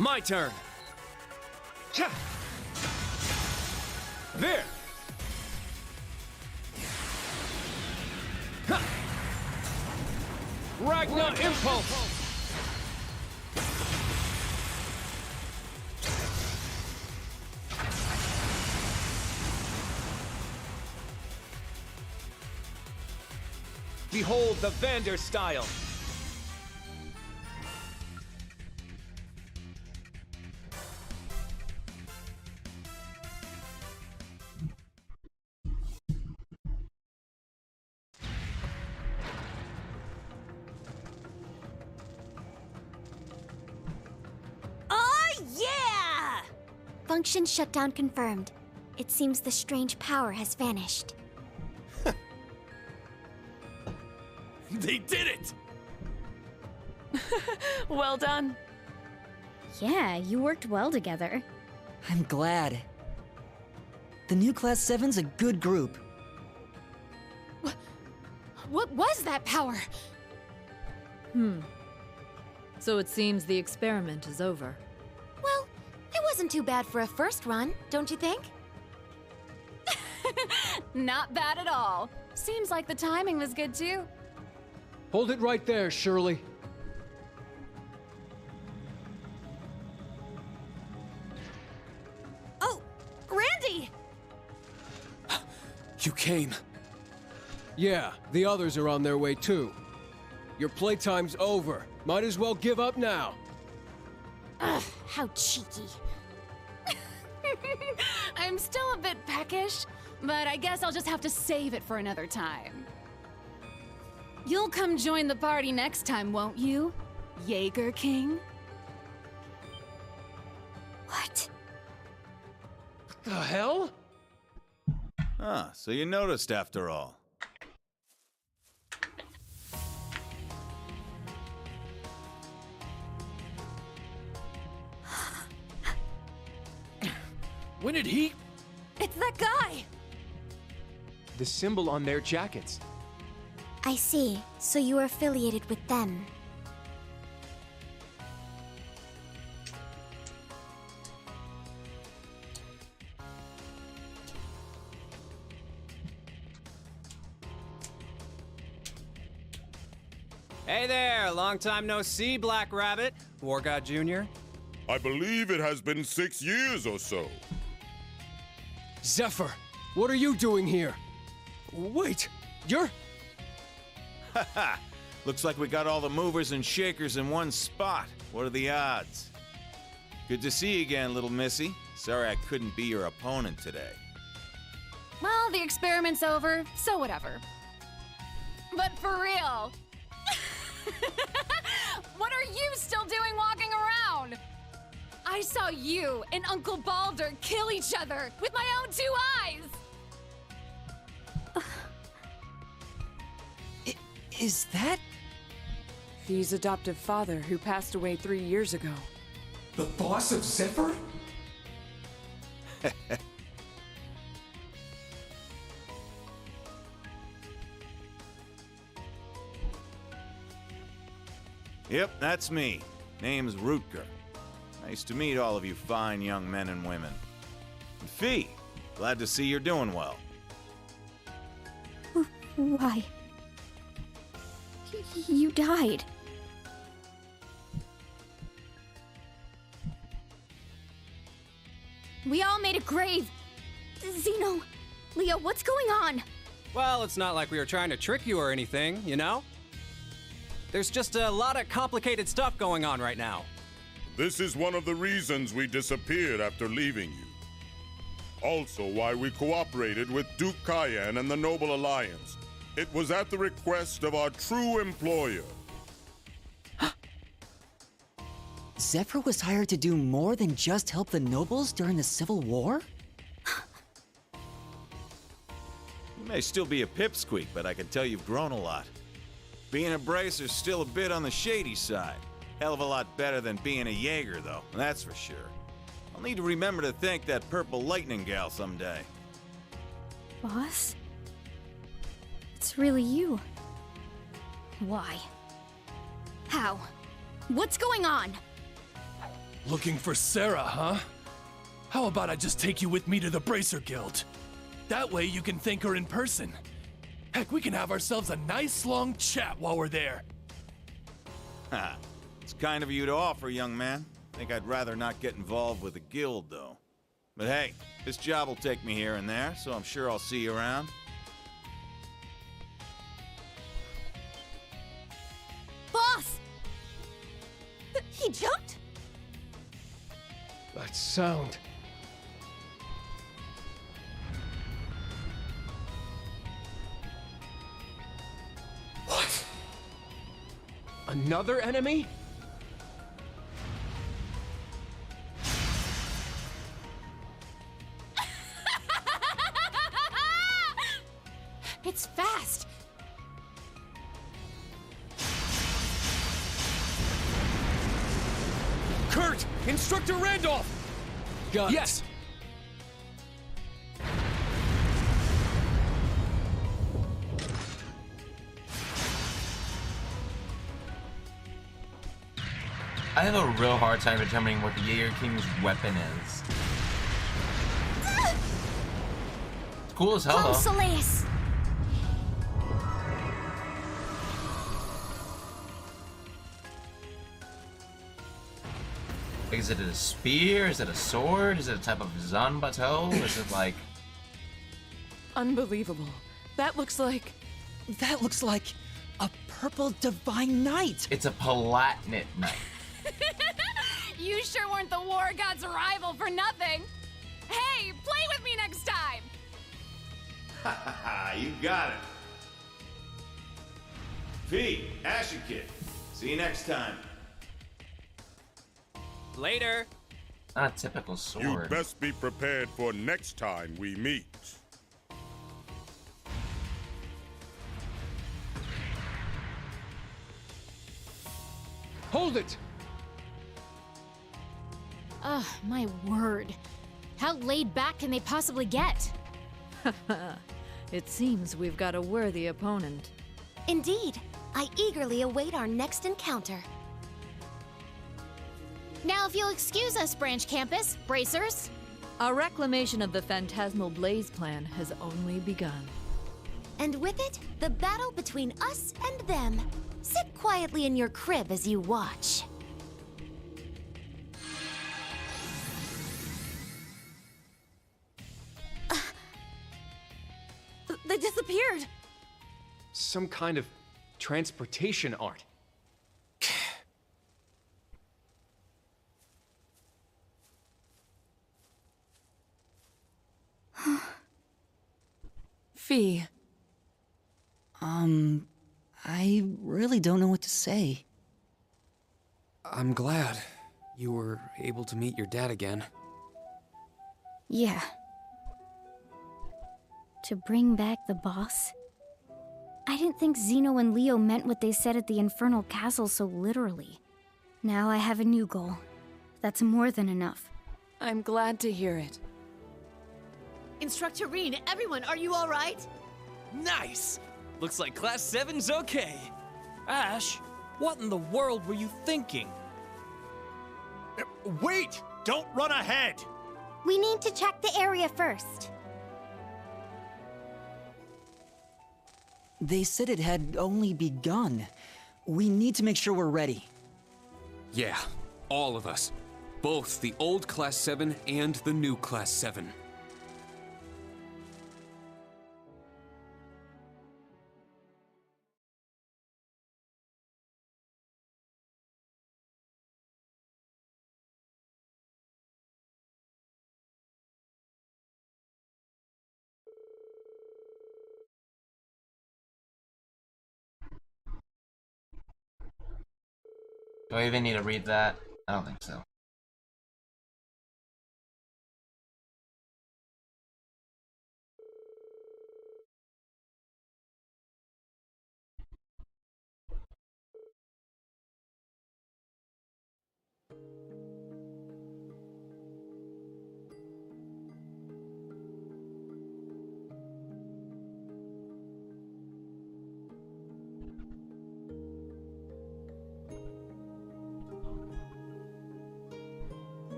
My turn! Cha! There! Ha! Ragnar Impulse! Behold the Vander style! Function shutdown confirmed. It seems the strange power has vanished. They did it! Well done. Yeah, you worked well together. I'm glad. The new Class 7's a good group. What was that power? So it seems the experiment is over. Well, it wasn't too bad for a first run, don't you think? Not bad at all. Seems like the timing was good too. Hold it right there, Shirley. came. Yeah, the others are on their way too. Your playtime's over. Might as well give up now. Ugh, how cheeky. I'm still a bit peckish, but I guess I'll just have to save it for another time. You'll come join the party next time, won't you, Jaeger King? What? The hell? Ah, so you noticed after all. When did he? It's that guy! The symbol on their jackets. I see. So you are affiliated with them. Hey there, long time no see, Black Rabbit. War God Jr. I believe it has been 6 years or so. Zephyr, what are you doing here? Wait, you're... Haha! Looks like we got all the movers and shakers in one spot. What are the odds? Good to see you again, little missy. Sorry I couldn't be your opponent today. Well, the experiment's over, so whatever. But for real, what are you still doing walking around? I saw you and Uncle Balder kill each other with my own 2 eyes! Is that... Fee's adoptive father, who passed away 3 years ago. The boss of Zephyr? Yep, that's me. Name's Rutger. Nice to meet all of you fine young men and women. And Fee, glad to see you're doing well. Why? You died. We all made a grave. Zeno, Leo, what's going on? Well, it's not like we were trying to trick you or anything, you know? There's just a lot of complicated stuff going on right now. This is one of the reasons we disappeared after leaving you. Also why we cooperated with Duke Cayenne and the Noble Alliance. It was at the request of our true employer. Zephyr was hired to do more than just help the nobles during the Civil War? You may still be a pipsqueak, but I can tell you've grown a lot. Being a bracer's still a bit on the shady side. Hell of a lot better than being a Jaeger, though, that's for sure. I'll need to remember to thank that purple lightning gal someday. Boss? It's really you. Why? How? What's going on? Looking for Sarah, huh? How about I just take you with me to the Bracer Guild? That way you can thank her in person. Heck, we can have ourselves a nice long chat while we're there. Ha! It's kind of you to offer, young man. Think I'd rather not get involved with the guild, though. But hey, this job will take me here and there, so I'm sure I'll see you around. Boss! He jumped? That sound. What? Another enemy? It's fast. Kurt! Instructor Randolph! Got it. Yes! I have a real hard time determining what the Jaeger King's weapon is. It's cool as hell, though. Soleus! Like, is it a spear? Is it a sword? Is it a type of Zanbato? Is it like... Unbelievable. That looks like a purple divine knight. It's a Palatnit knight. You sure weren't the war god's rival for nothing. Hey, play with me next time! Ha ha ha, you got it. V, Asher Kid. See you next time. Later. Not a typical sword. You best be prepared for next time we meet. Hold it! Ugh, my word. How laid back can they possibly get? It seems we've got a worthy opponent. Indeed. I eagerly await our next encounter. Now, if you'll excuse us, Branch Campus, bracers. Our reclamation of the Phantasmal Blaze plan has only begun. And with it, the battle between us and them. Sit quietly in your crib as you watch. They disappeared! Some kind of transportation art. Fee. I really don't know what to say. I'm glad you were able to meet your dad again. Yeah. To bring back the boss? I didn't think Zeno and Leo meant what they said at the Infernal Castle so literally. Now I have a new goal. That's more than enough. I'm glad to hear it. Instructor Reen, everyone, are you all right? Nice! Looks like Class 7's okay. Ash, what in the world were you thinking? Wait! Don't run ahead! We need to check the area first. They said it had only begun. We need to make sure we're ready. Yeah, all of us. Both the old Class 7 and the new Class 7. Do I even need to read that? I don't think so.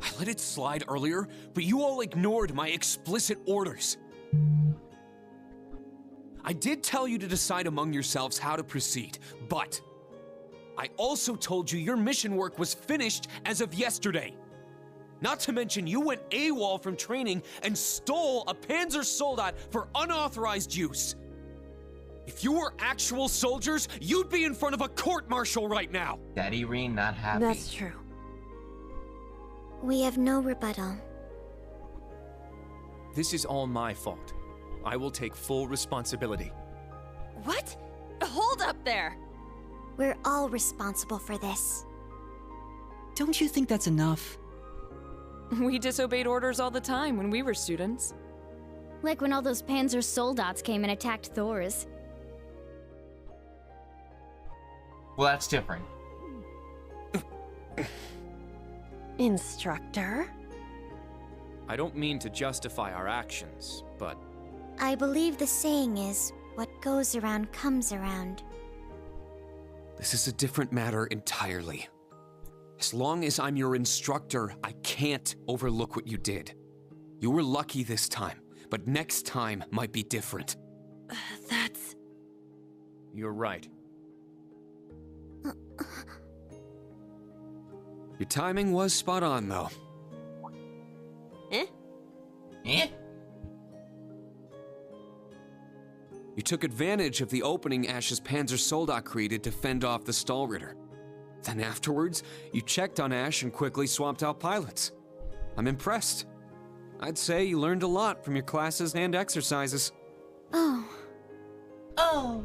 I let it slide earlier, but you all ignored my explicit orders. I did tell you to decide among yourselves how to proceed, but I also told you your mission work was finished as of yesterday. Not to mention you went AWOL from training and stole a Panzer Soldat for unauthorized use. If you were actual soldiers, you'd be in front of a court-martial right now. Daddy Reen not happy. That's true. We have no rebuttal. This is all my fault. I will take full responsibility. What? Hold up there! We're all responsible for this. Don't you think that's enough? We disobeyed orders all the time when we were students. Like when all those Panzer Soldats came and attacked Thor's. Well, that's different. Instructor? I don't mean to justify our actions, but I believe the saying is, what goes around comes around. this is a different matter entirely. As long as I'm your instructor, I can't overlook what you did. You were lucky this time, but next time might be different. That's... You're right. Your timing was spot on, though. Eh? Eh? took advantage of the opening Ash's Panzersoldat created to fend off the Stahlritter. Then afterwards, you checked on Ash and quickly swapped out pilots. I'm impressed. I'd say you learned a lot from your classes and exercises. Oh.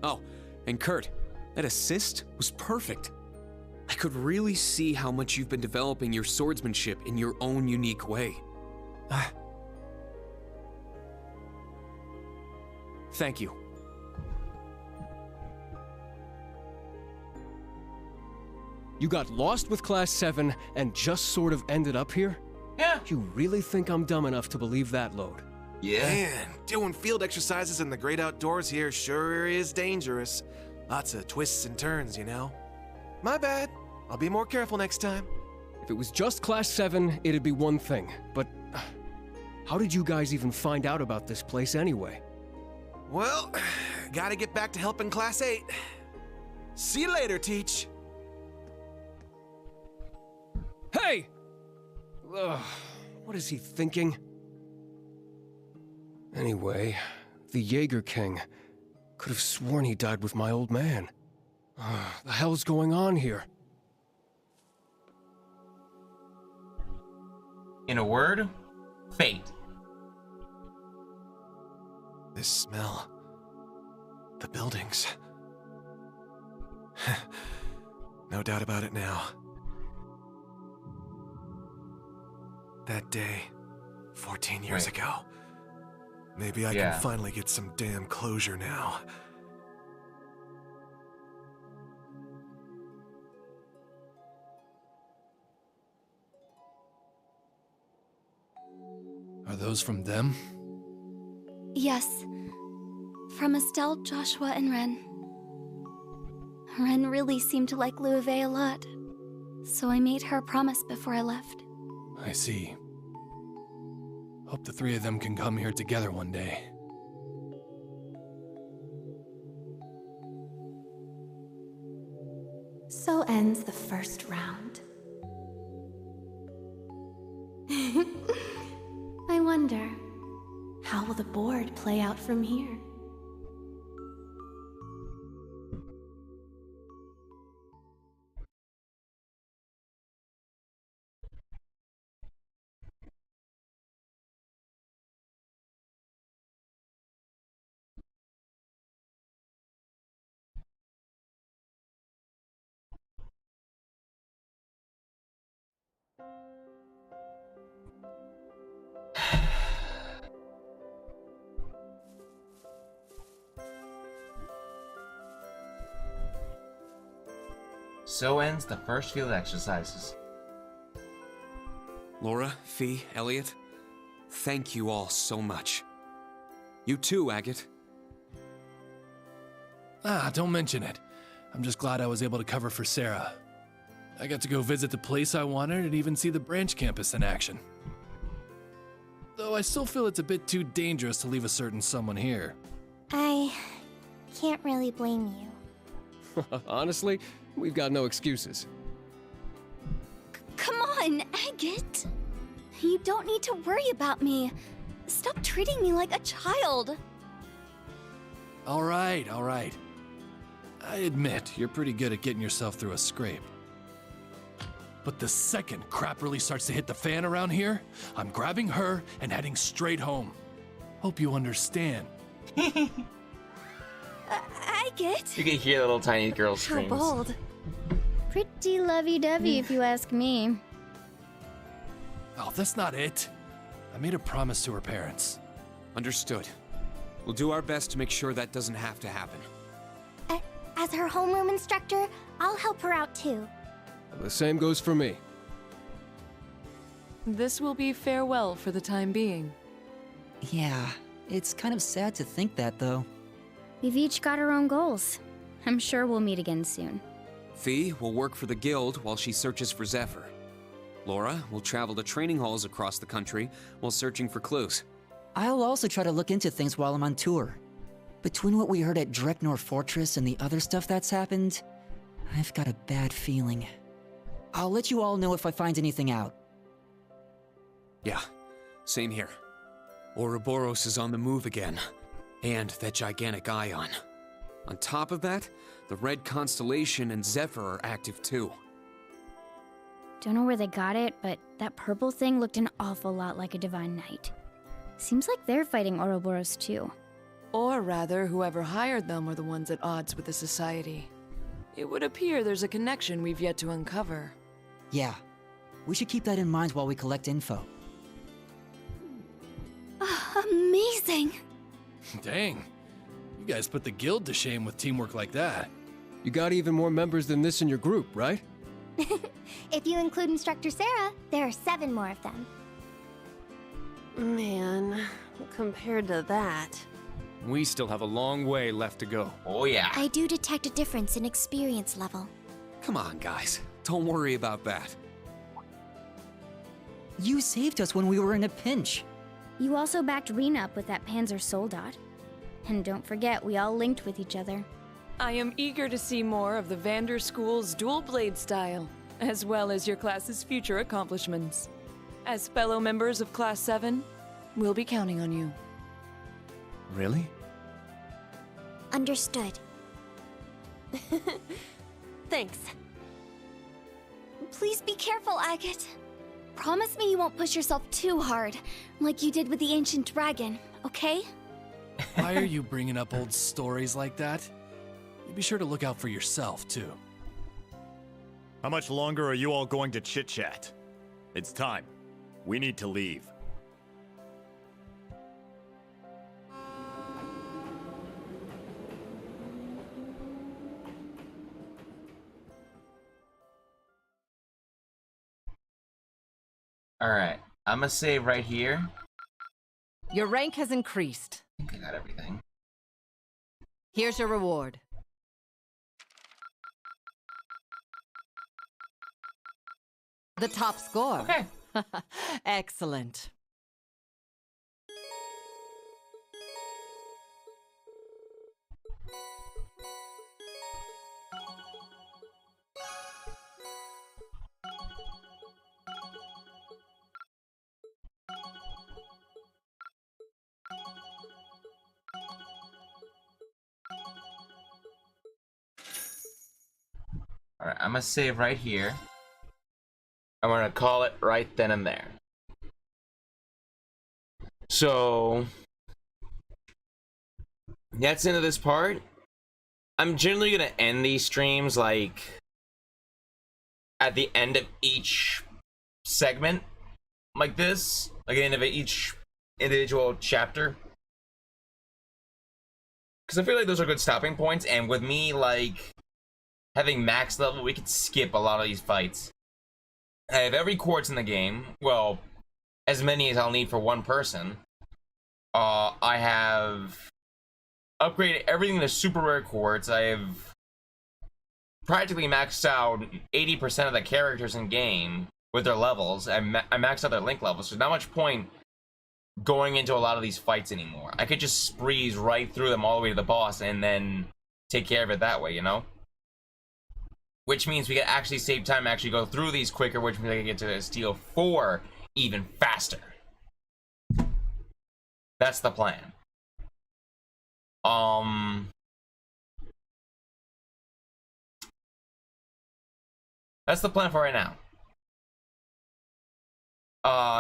Oh, and Kurt, that assist was perfect. I could really see how much you've been developing your swordsmanship in your own unique way. Thank you. You got lost with Class 7 and just sort of ended up here? Yeah. You really think I'm dumb enough to believe that load? Yeah. Man, doing field exercises in the great outdoors here sure is dangerous. Lots of twists and turns, you know. My bad. I'll be more careful next time. If it was just Class 7, it'd be one thing. But how did you guys even find out about this place anyway? Well, gotta get back to helping Class 8. See you later, Teach. Hey! Ugh, what is he thinking? Anyway, the Jaeger King. Could have sworn he died with my old man. The hell's going on here? In a word, fate. This smell. The buildings. No doubt about it now. That day, 14 years ago. Maybe I can finally get some damn closure now. Are those from them? Yes. From Estelle, Joshua, and Ren. Ren really seemed to like Louve a lot, so I made her a promise before I left. I see. Hope the three of them can come here together one day. So ends the first round. I wonder, how will the board play out from here? So ends the first field exercises. Laura, Fee, Elliot, thank you all so much. You too, Agate. Don't mention it. I'm just glad I was able to cover for Sarah. I got to go visit the place I wanted and even see the branch campus in action. Though I still feel it's a bit too dangerous to leave a certain someone here. I can't really blame you. Honestly, we've got no excuses. Come on, Agate! You don't need to worry about me. Stop treating me like a child. All right. I admit, you're pretty good at getting yourself through a scrape. But the second crap really starts to hit the fan around here, I'm grabbing her and heading straight home. Hope you understand. Agate! You can hear the little tiny girl screams. How bold. Pretty lovey-dovey if you ask me. Oh, that's not it. I made a promise to her parents. Understood. We'll do our best to make sure that doesn't have to happen. As her homeroom instructor, I'll help her out too. The same goes for me. This will be farewell for the time being. Yeah, it's kind of sad to think that, though. We've each got our own goals. I'm sure we'll meet again soon. Fee will work for the guild while she searches for Zephyr. Laura will travel to training halls across the country while searching for clues. I'll also try to look into things while I'm on tour. Between what we heard at Dreknor Fortress and the other stuff that's happened, I've got a bad feeling. I'll let you all know if I find anything out. Yeah, same here. Ouroboros is on the move again. And that gigantic ion. On top of that, the Red Constellation and Zephyr are active too. Don't know where they got it, but that purple thing looked an awful lot like a Divine Knight. Seems like they're fighting Ouroboros too. Or rather, whoever hired them are the ones at odds with the Society. It would appear there's a connection we've yet to uncover. Yeah, we should keep that in mind while we collect info. Amazing! Dang. You guys put the guild to shame with teamwork like that. You got even more members than this in your group, right? If you include Instructor Sarah, there are 7 more of them. Man, compared to that... We still have a long way left to go. Oh yeah. I do detect a difference in experience level. Come on, guys. Don't worry about that. You saved us when we were in a pinch. You also backed Rena up with that Panzer Soldat. And don't forget, we all linked with each other. I am eager to see more of the Vander School's dual blade style, as well as your class's future accomplishments. As fellow members of Class 7, we'll be counting on you. Really? Understood. Thanks. Please be careful, Agate. Promise me you won't push yourself too hard, like you did with the ancient dragon, okay? Why are you bringing up old stories like that? You be sure to look out for yourself, too. How much longer are you all going to chit-chat? It's time. We need to leave. Alright, I'm gonna save right here. Your rank has increased. I think I got everything. Here's your reward. The top score. Okay. Excellent. Alright, I'm gonna save right here. I'm gonna call it right then and there. So that's the end of this part. I'm generally gonna end these streams like at the end of each segment like this, like at the end of each individual chapter, because I feel like those are good stopping points, and with me like having max level, we could skip a lot of these fights. I have every quartz in the game. Well, as many as I'll need for one person. I have upgraded everything to super rare quartz. I have practically maxed out 80% of the characters in game with their levels. I maxed out their link levels, so not much point going into a lot of these fights anymore. I could just breeze right through them all the way to the boss and then take care of it that way, you know? Which means we can actually save time, actually go through these quicker, which means I can get to Steel 4 even faster. That's the plan. That's the plan for right now.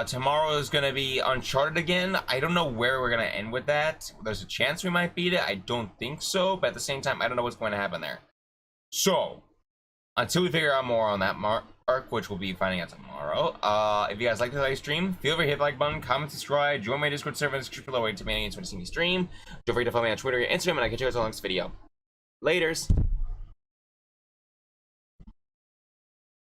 Tomorrow is gonna be Uncharted again. I don't know where we're gonna end with that. There's a chance we might beat it. I don't think so, but at the same time, I don't know what's going to happen there. So, until we figure out more on that arc, which we'll be finding out tomorrow. If you guys like the live stream, feel free to hit the like button, comment, subscribe, join my Discord server in the description below to me when you see me stream. Don't forget to follow me on Twitter and Instagram, and I'll catch you guys on the next video. Laters!